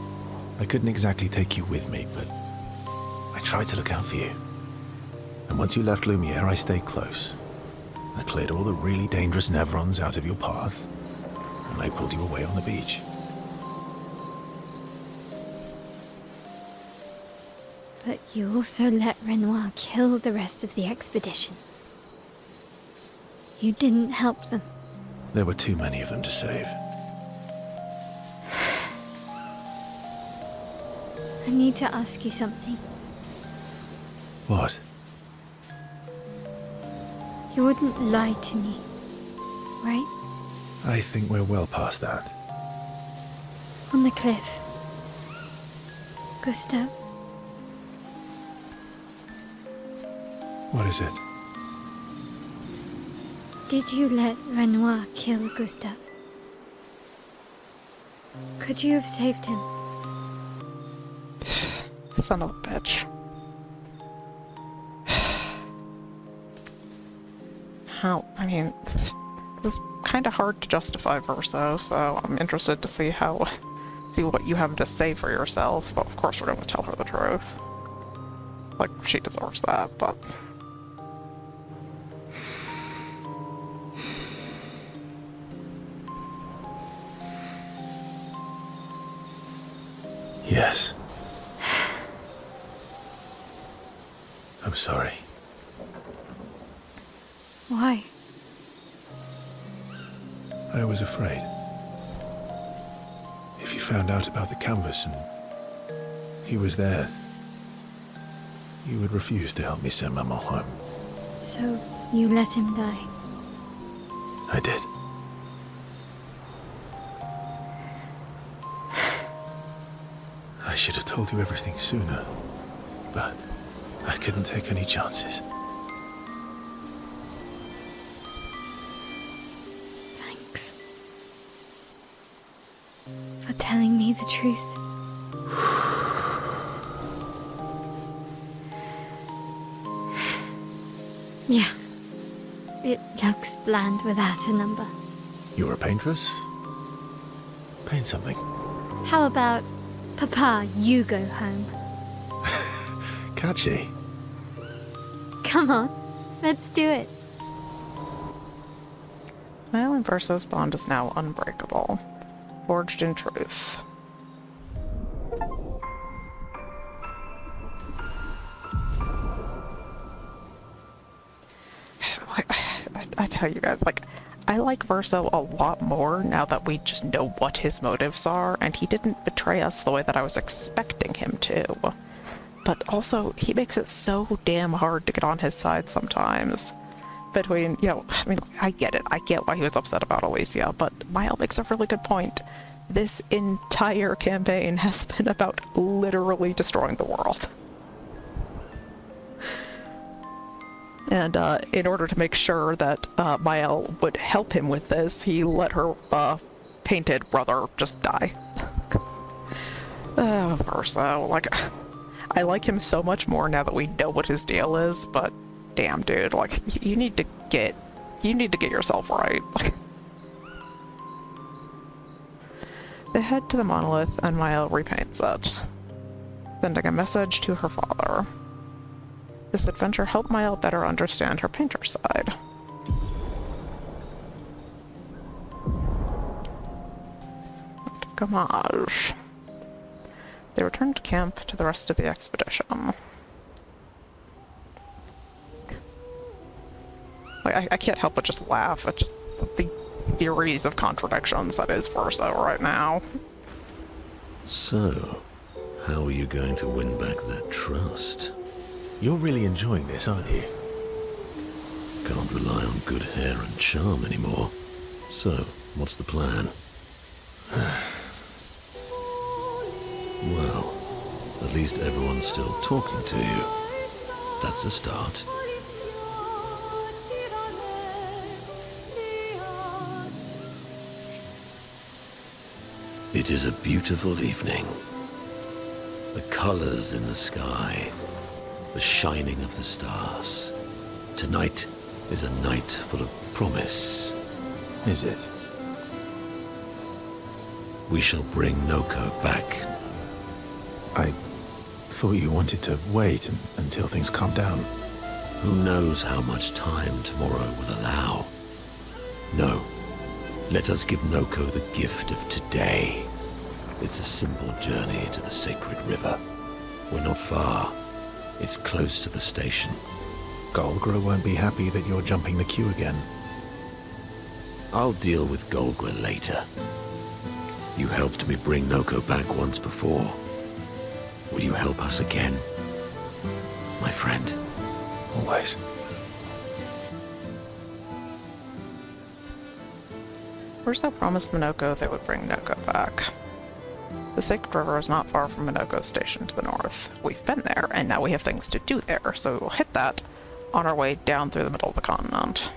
I couldn't exactly take you with me, but I tried to look out for you. And once you left Lumiere, I stayed close. I cleared all the really dangerous Nevrons out of your path, and I pulled you away on the beach. But you also let Renoir kill the rest of the expedition. You didn't help them. There were too many of them to save. I need to ask you something. What? You wouldn't lie to me, right? I think we're well past that. On the cliff. Gustav? What is it? Did you let Renoir kill Gustav? Could you have saved him? Son of a bitch. How? I mean, this is kind of hard to justify Verso, so I'm interested to see what you have to say for yourself. But of course, we're going to tell her the truth. Like, she deserves that, but. Yes. I'm sorry. Why? I was afraid. If you found out about the canvas and he was there, you would refuse to help me send Maman home. So, you let him die? I did. I should have told you everything sooner, but I couldn't take any chances. Thanks. For telling me the truth. Yeah. It looks bland without a number. You're a paintress? Paint something. How about, Papa, you go home? Catchy. Come on, let's do it. Maelle and Verso's bond is now unbreakable. Forged in truth. I tell you guys, like, I like Verso a lot more now that we just know what his motives are, and he didn't betray us the way that I was expecting him to. But also, he makes it so damn hard to get on his side sometimes. Between, you know, I mean, I get it. I get why he was upset about Alicia, but Maelle makes a really good point. This entire campaign has been about literally destroying the world. And in order to make sure that Maelle would help him with this, he let her painted brother just die. Verso, like, I like him so much more now that we know what his deal is, but damn, dude, like, you need to get yourself right. They head to the monolith and Maelle repaints it, sending a message to her father. This adventure helped Maelle better understand her painter side. Gamage. They returned to camp to the rest of the expedition. Like, I can't help but just laugh at just series of contradictions that is Verso right now. So, how are you going to win back that trust? You're really enjoying this, aren't you? Can't rely on good hair and charm anymore. So, what's the plan? Well, at least everyone's still talking to you. That's a start. It is a beautiful evening. The colors in the sky, the shining of the stars. Tonight is a night full of promise. Is it? We shall bring Noco back. I thought you wanted to wait until things calm down. Who knows how much time tomorrow will allow? No. Let us give Noco the gift of today. It's a simple journey to the sacred river. We're not far. It's close to the station. Golgra won't be happy that you're jumping the queue again. I'll deal with Golgra later. You helped me bring Noco back once before. Will you help us again? My friend. Always. Verso promised Monoco they would bring Noco back. The Sacred River is not far from Monoco Station to the north. We've been there, and now we have things to do there, so we will hit that on our way down through the middle of the continent.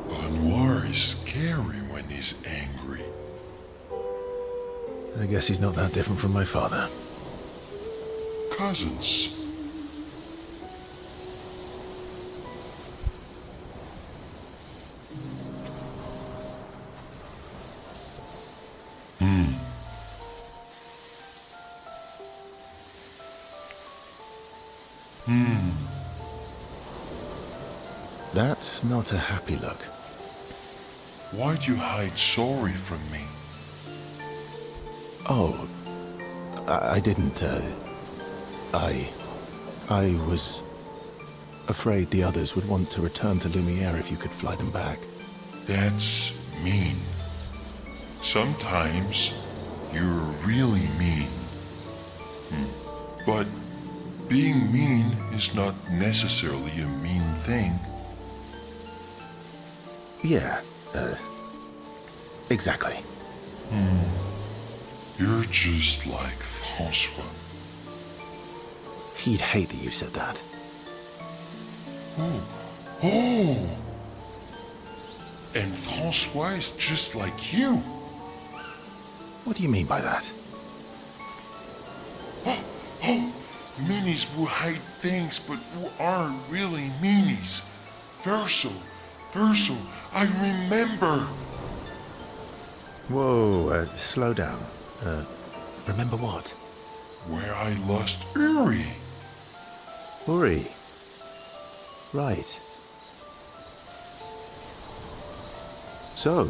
Anwar is scary when he's angry. I guess he's not that different from my father. Cousins. That's not a happy look. Why'd you hide sorry from me? Oh, I didn't, I was afraid the others would want to return to Lumiere if you could fly them back. That's mean. Sometimes you're really mean. But being mean is not necessarily a mean thing. Yeah, exactly. You're just like Francois. He'd hate that you said that. Oh! And Francois is just like you. What do you mean by that? Minis who hide things but who aren't really meanies. Verso, I remember. Whoa, slow down. Remember what? Where I lost Uri. Uri. Right. So,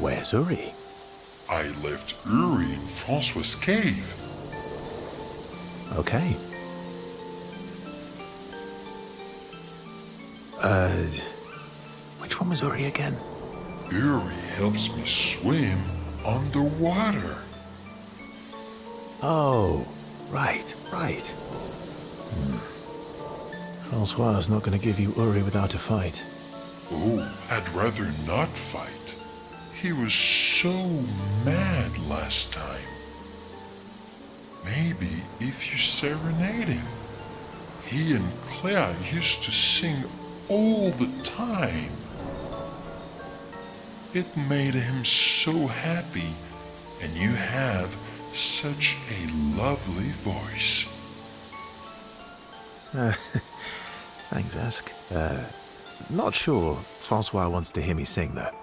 where's Uri? I left Uri in Francois' cave. Okay. Which one was Uri again? Uri helps me swim underwater. Oh, right. Francois is not going to give you Uri without a fight. Oh, I'd rather not fight. He was so mad last time. Maybe if you serenade him. He and Claire used to sing all the time. It made him so happy, and you have such a lovely voice. Thanks, Ask. Not sure Francois wants to hear me sing, though.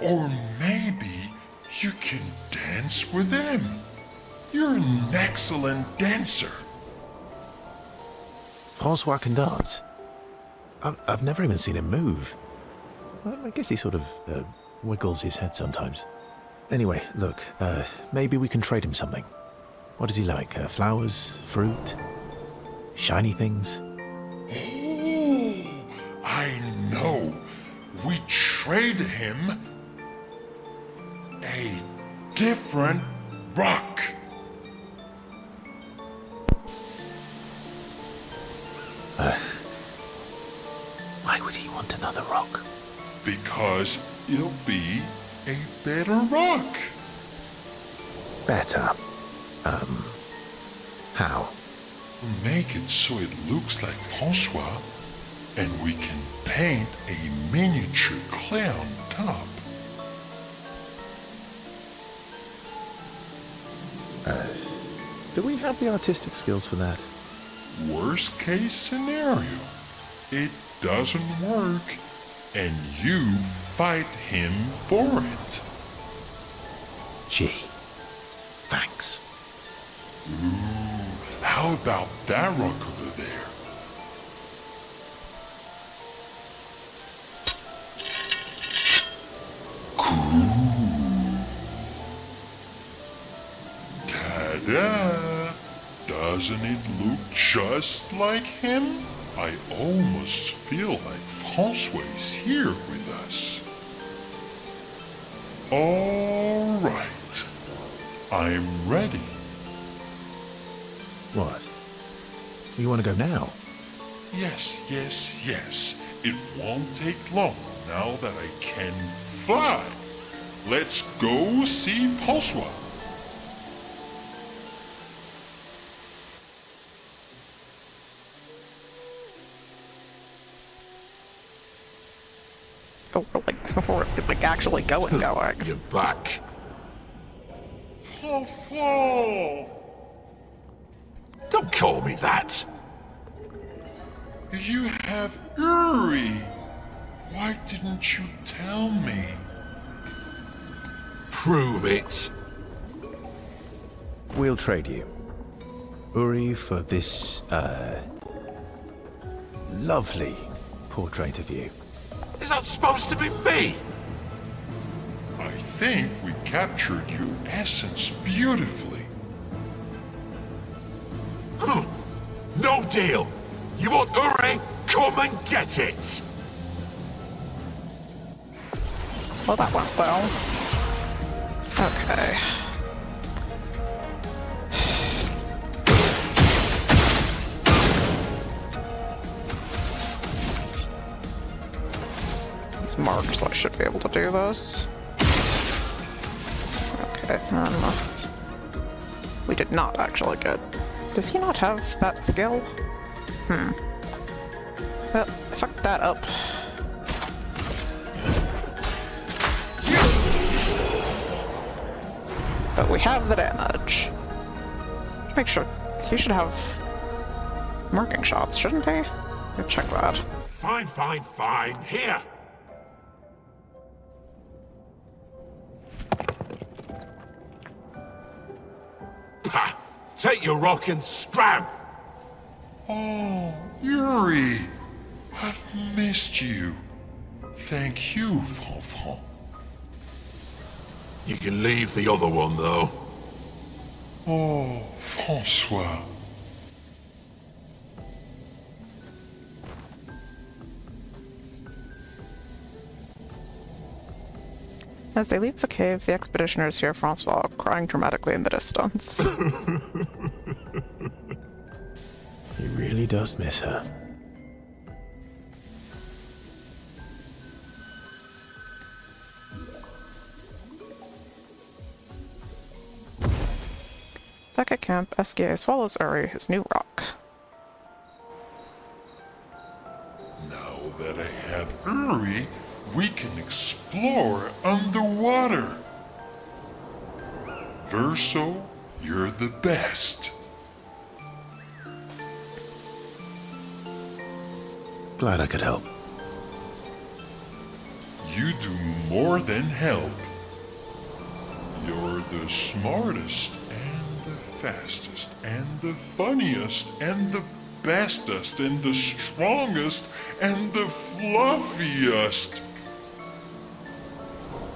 Or maybe you can dance with him. You're an excellent dancer. Francois can dance. I've never even seen him move. I guess he sort of wiggles his head sometimes. Anyway, look, maybe we can trade him something. What is he like? Flowers? Fruit? Shiny things? I know. We traded him a different rock. Why would he want another rock? Because it'll be a better rock. Better. How? Make it so it looks like Francois, and we can paint a miniature Clair on top. Do we have the artistic skills for that? Worst case scenario, it doesn't work, and you fight him for it. Gee, thanks. Ooh, how about that rock over there? Cool. Ta-da! Doesn't it look just like him? I almost feel like Francois is here with us. All right. I'm ready. What? You want to go now? Yes. It won't take long now that I can fly. Let's go see Francois. Oh, like actually going. You're back. Francois! Don't call me that. You have Uri. Why didn't you tell me? Prove it. We'll trade you. Uri for this, lovely portrait of you. Is that supposed to be me? I think we captured your essence beautifully. No deal. You want Uri? Come and get it. Well, that went well. Okay. It's marked, so I should be able to do this. Okay, we did not actually get... Does he not have that skill? Well, I fucked that up. But we have the damage. Make sure he should have marking shots, shouldn't he? Let's check that. Fine. Here. Pah! Take your rock and scram! Oh, Uri. I've missed you. Thank you, Francois. You can leave the other one, though. Oh, Francois. As they leave the cave, the expeditioners hear Francois crying dramatically in the distance. He really does miss her. Back at camp, SKA swallows Uri, his new rock. Now that I have Uri, we can explore underwater. Verso, you're the best. Glad I could help. You do more than help. You're the smartest and the fastest and the funniest and the bestest and the strongest and the fluffiest.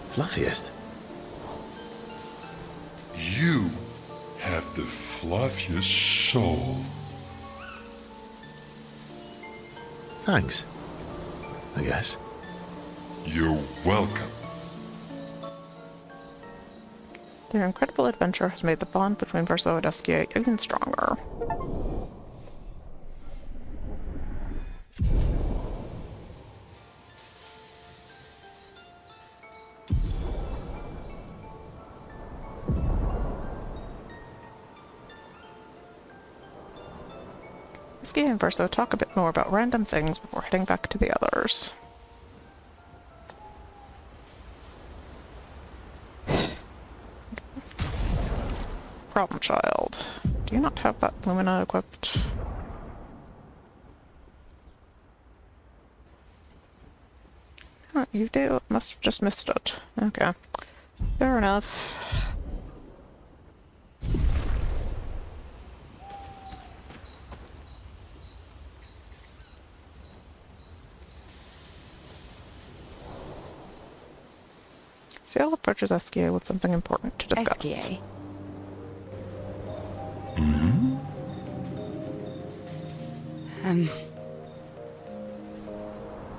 Fluffiest? You have the fluffiest soul. Thanks. I guess. You're welcome. Their incredible adventure has made the bond between Verso and Esquier even stronger. Esquier and Verso talk a bit more about random things before heading back to the others. Problem child. Do you not have that Lumina equipped? Oh, you do? Must have just missed it. Okay. Fair enough. Maelle approaches Esquier with something important to discuss. Esquier.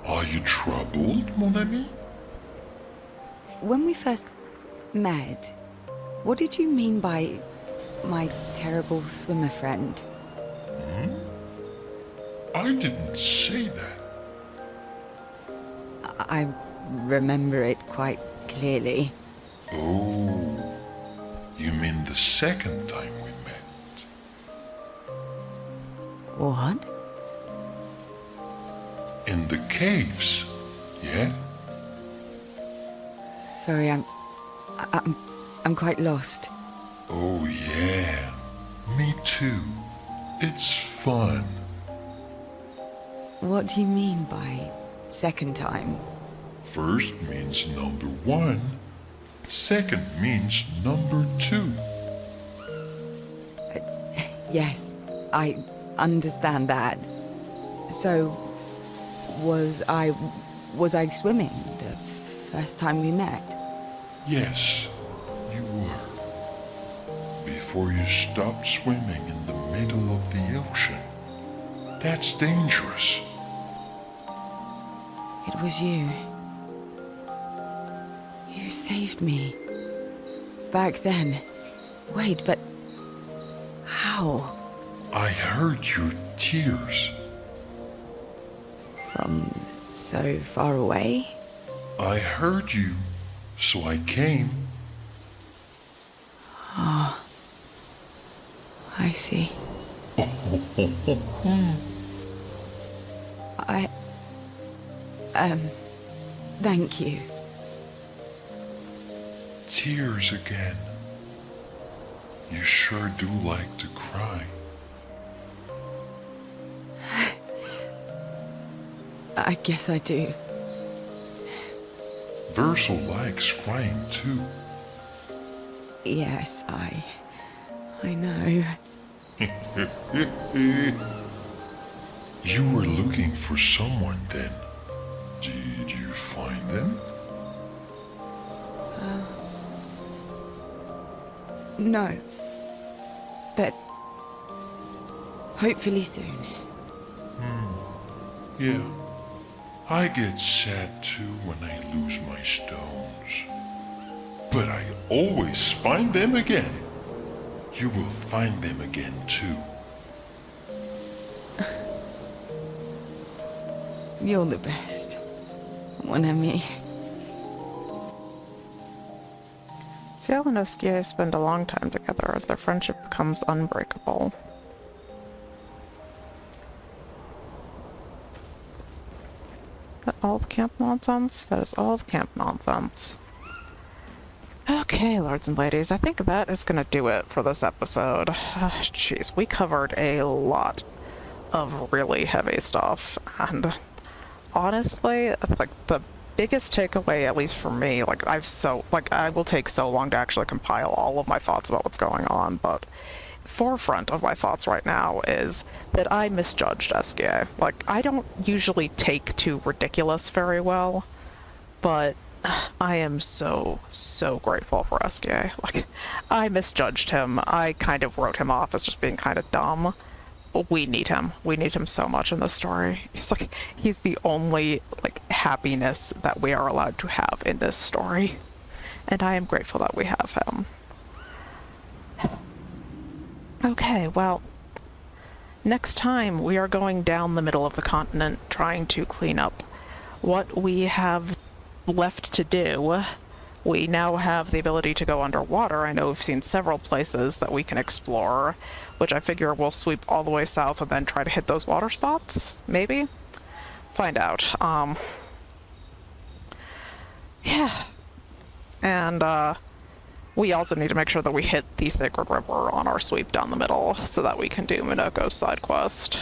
Are you troubled, mon ami? When we first met, what did you mean by my terrible swimmer friend? I didn't say that. I remember it quite clearly. Oh, you mean the second time we met? What? In the caves, yeah? Sorry, I'm quite lost. Oh, yeah. Me too. It's fun. What do you mean by second time? First means number one. Second means number two. Yes, I understand that. So, was I swimming the first time we met? Yes, you were. Before you stopped swimming in the middle of the ocean. That's dangerous. It was you. You saved me. Back then. Wait, but how? I heard your tears. From so far away? I heard you, so I came. Ah, I see. Thank you. Tears again. You sure do like to cry. I guess I do. Verso likes crying too. Yes, I know. You were looking for someone then. Did you find them? No. But hopefully soon. Yeah. I get sad too when I lose my stones. But I always find them again. You will find them again too. You're the best. Mon ami. Maelle and Esquier spend a long time together as their friendship becomes unbreakable. That all the camp nonsense? That is all the camp nonsense. Okay, lords and ladies, I think that is gonna do it for this episode. Jeez, we covered a lot of really heavy stuff, and honestly, like, the biggest takeaway, at least for me, I will take so long to actually compile all of my thoughts about what's going on, but forefront of my thoughts right now is that I misjudged Esquier. Like, I don't usually take to ridiculous very well, but I am so grateful for Esquier. Like, I misjudged him. I kind of wrote him off as just being kind of dumb, we need him. We need him so much in this story. He's the only, like, happiness that we are allowed to have in this story. And I am grateful that we have him. Okay, well, next time we are going down the middle of the continent trying to clean up what we have left to do. We now have the ability to go underwater. I know we've seen several places that we can explore, which I figure we'll sweep all the way south and then try to hit those water spots, maybe? Find out. Yeah. And, we also need to make sure that we hit the Sacred River on our sweep down the middle so that we can do Monoco's side quest.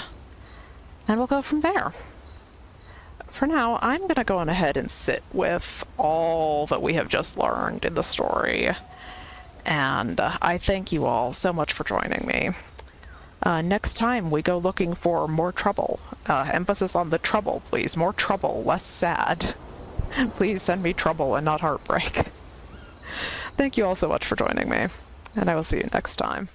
And we'll go from there. For now, I'm going to go on ahead and sit with all that we have just learned in the story. And I thank you all so much for joining me. Next time, we go looking for more trouble. Emphasis on the trouble, please. More trouble, less sad. Please send me trouble and not heartbreak. Thank you all so much for joining me, and I will see you next time.